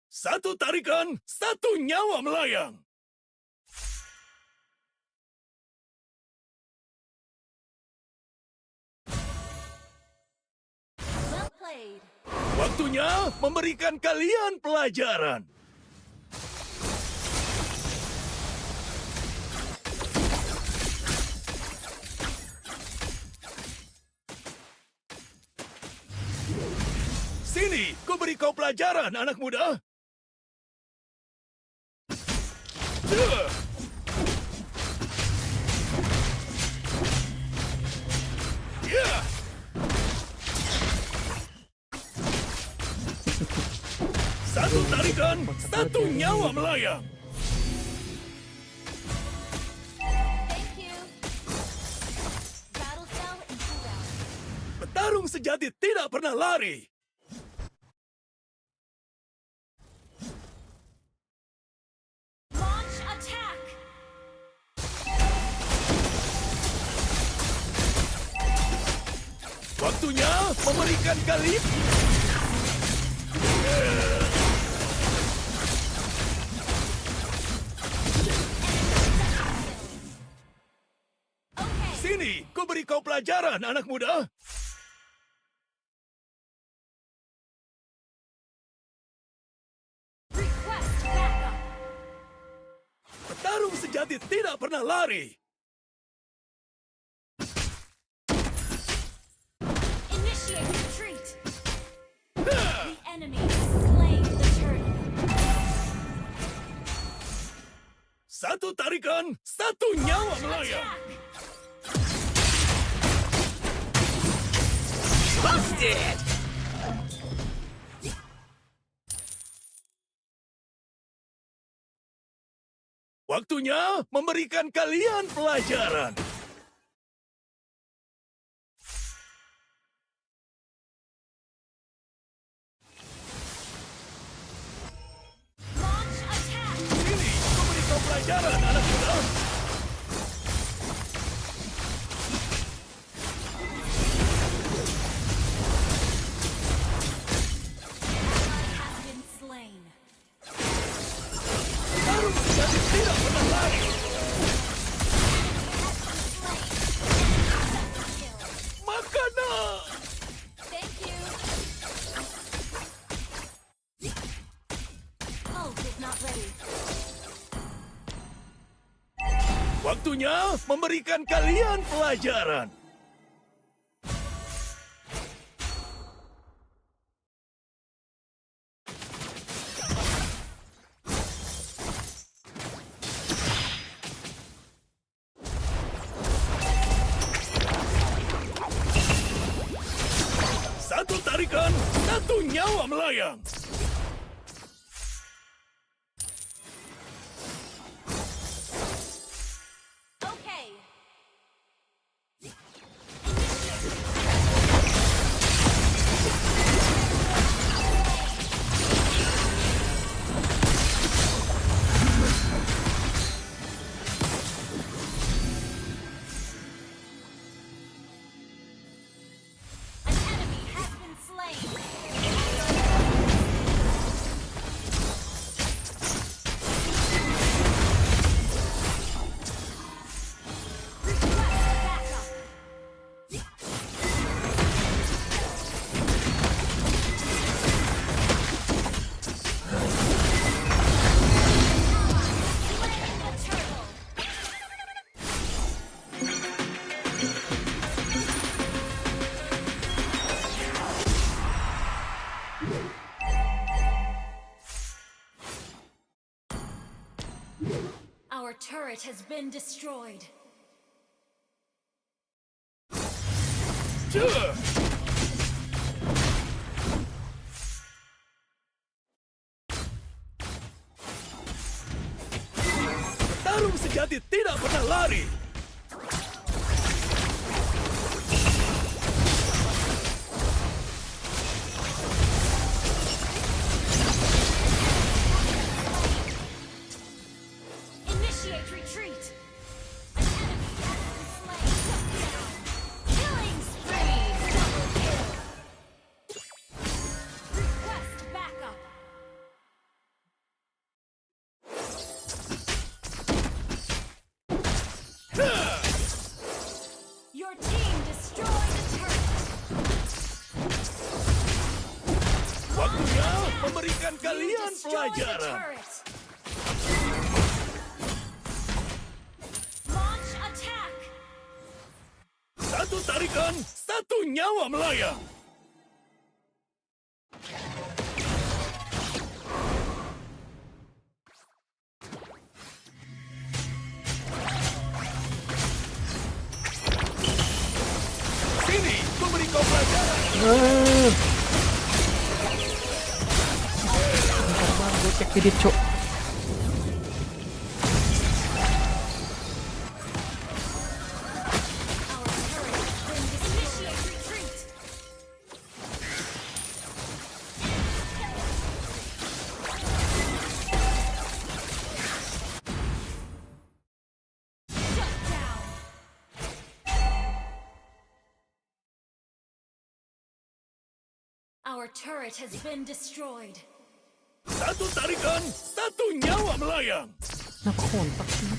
Satu tarikan, satu nyawa melayang. Well played! Waktunya memberikan kalian pelajaran. Sini, ku beri kau pelajaran, anak muda. Yeah! Satu tarikan, satu nyawa melayang. Thank you! Battle cell in cooldown. Petarung sejati tidak pernah lari. Launch attack! Waktunya memberikan kalian. Sini, ku beri kau pelajaran, anak muda. Request backup! Petarung sejati tidak pernah lari. Initiate retreat! The enemy has slain the turtle. Satu tarikan, satu nyawa melayang. Busted! Waktunya memberikan kalian pelajaran. Launch attack! Sini, ku beri kau pelajaran, anak muda. Has been slain. Petarung sejati tidak pernah lari. Makanan! Thank you! Ult is not ready. Waktunya memberikan kalian pelajaran. Satu nyawa melayang. Okay. An enemy has been slain. Our turret has been destroyed. Tarung sejati tidak pernah lari. Initiate retreat. An enemy has been slain. Killing spree. Double kill. Request backup. Your team destroyed a turret. Waktunya memberikan kalian Destroyed the pelajaran. turret. Launch attack. Satu tarikan, satu nyawa melayang. Sini, memberi kau pelajaran. Bentar bang, gue cek edit cok. Initiate retreat. Shut down. Our turret has been destroyed. Satu tarikan, satu nyawa melayang. Nakontak sih.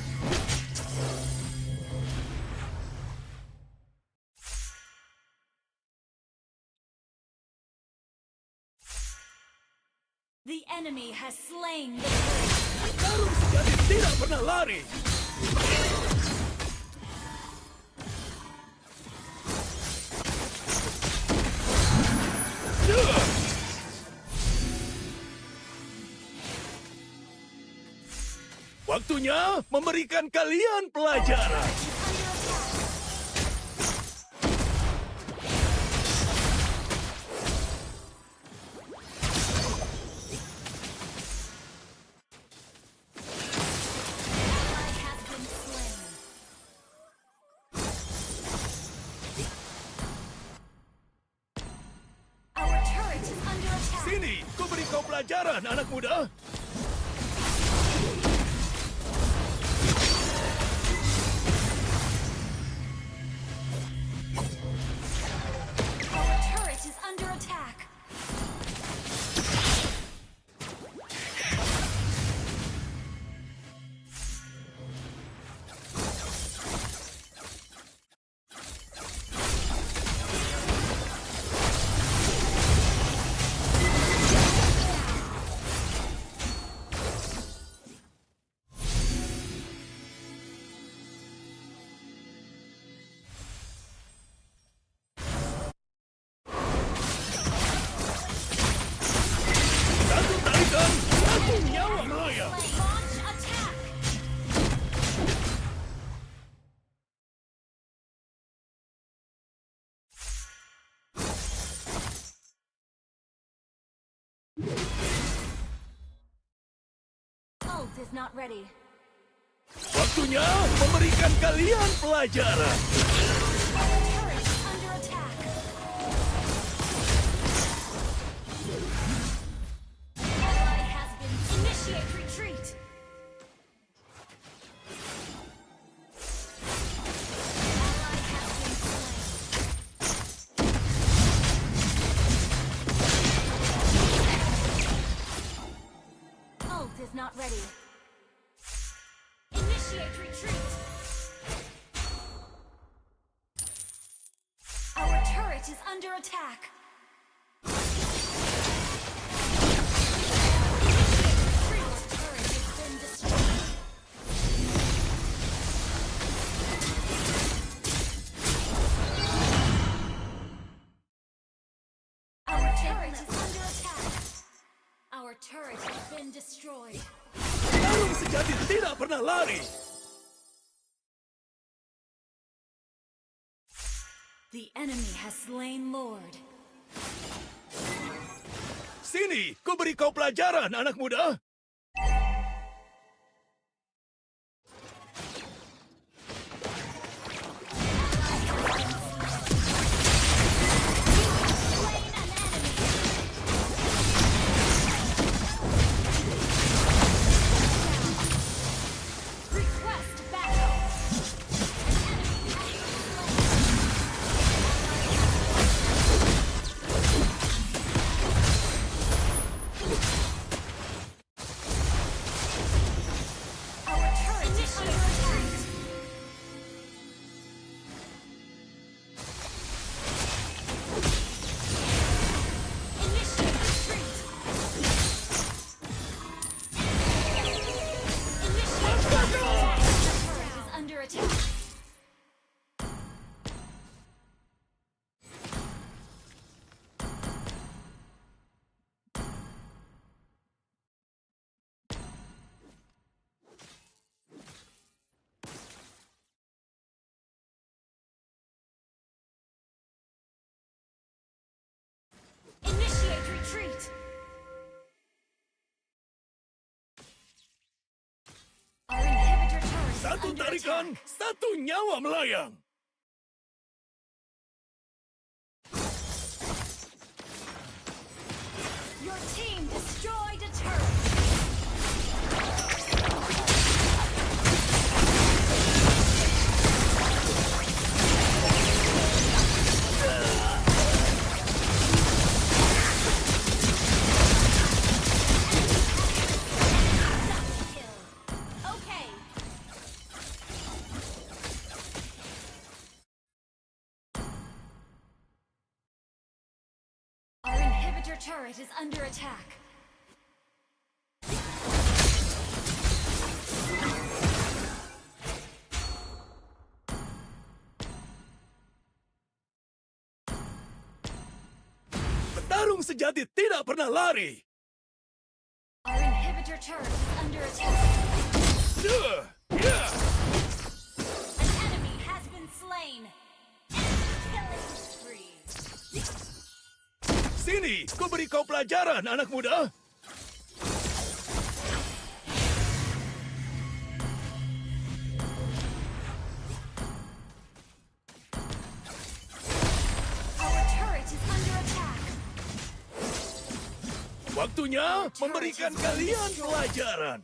The enemy has slain the turret. Tarung sejati tidak pernah lari. Waktunya memberikan kalian pelajaran. Our turret is under attack. Sini, ku beri kau pelajaran, anak muda. Our turret is under attack. Ult is not ready. Waktunya memberikan kalian pelajaran. Turret is under attack. Ally has been initiate retreat. Ally has been slain. Ult is not ready. Initiate retreat. Our turret is under attack. Our turret has been destroyed. Our turret is under attack. Our turret has been destroyed. Tarung sejati tidak pernah lari. The enemy has slain Lord. Sini, ku beri kau pelajaran, anak muda. Request backup. Our turret is under attack. Initiate retreat. Initiate retreat. The turret is under attack. Initiate retreat. Our inhibitor turret is Satu under tarikan, attack. satu nyawa melayang. Your team destroyed a turret. Okay. Our inhibitor turret is under attack. Petarung sejati tidak pernah lari. Our inhibitor turret is under attack. Yeah. An enemy has been slain. Killing spree. Sini, ku beri kau pelajaran, anak muda. Our turret is under attack. Waktunya memberikan kalian pelajaran.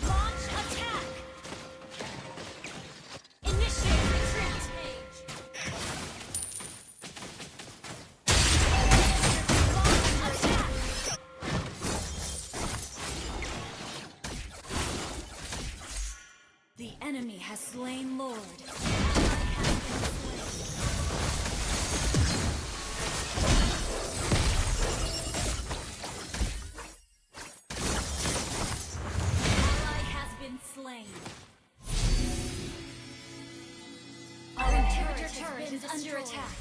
Launch attack. Initiate retreat. Launch attack. The enemy has slain Lord. Ally has been slain. Our turret is under attack.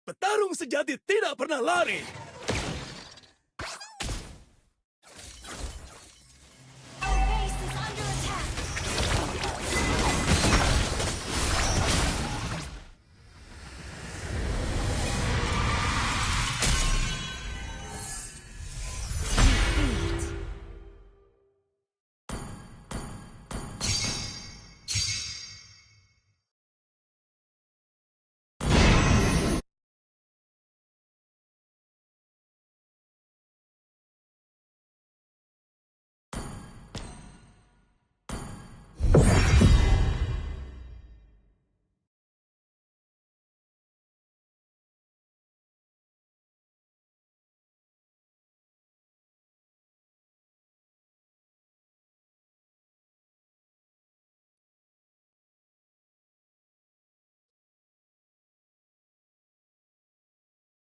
Petarung sejati tidak pernah lari.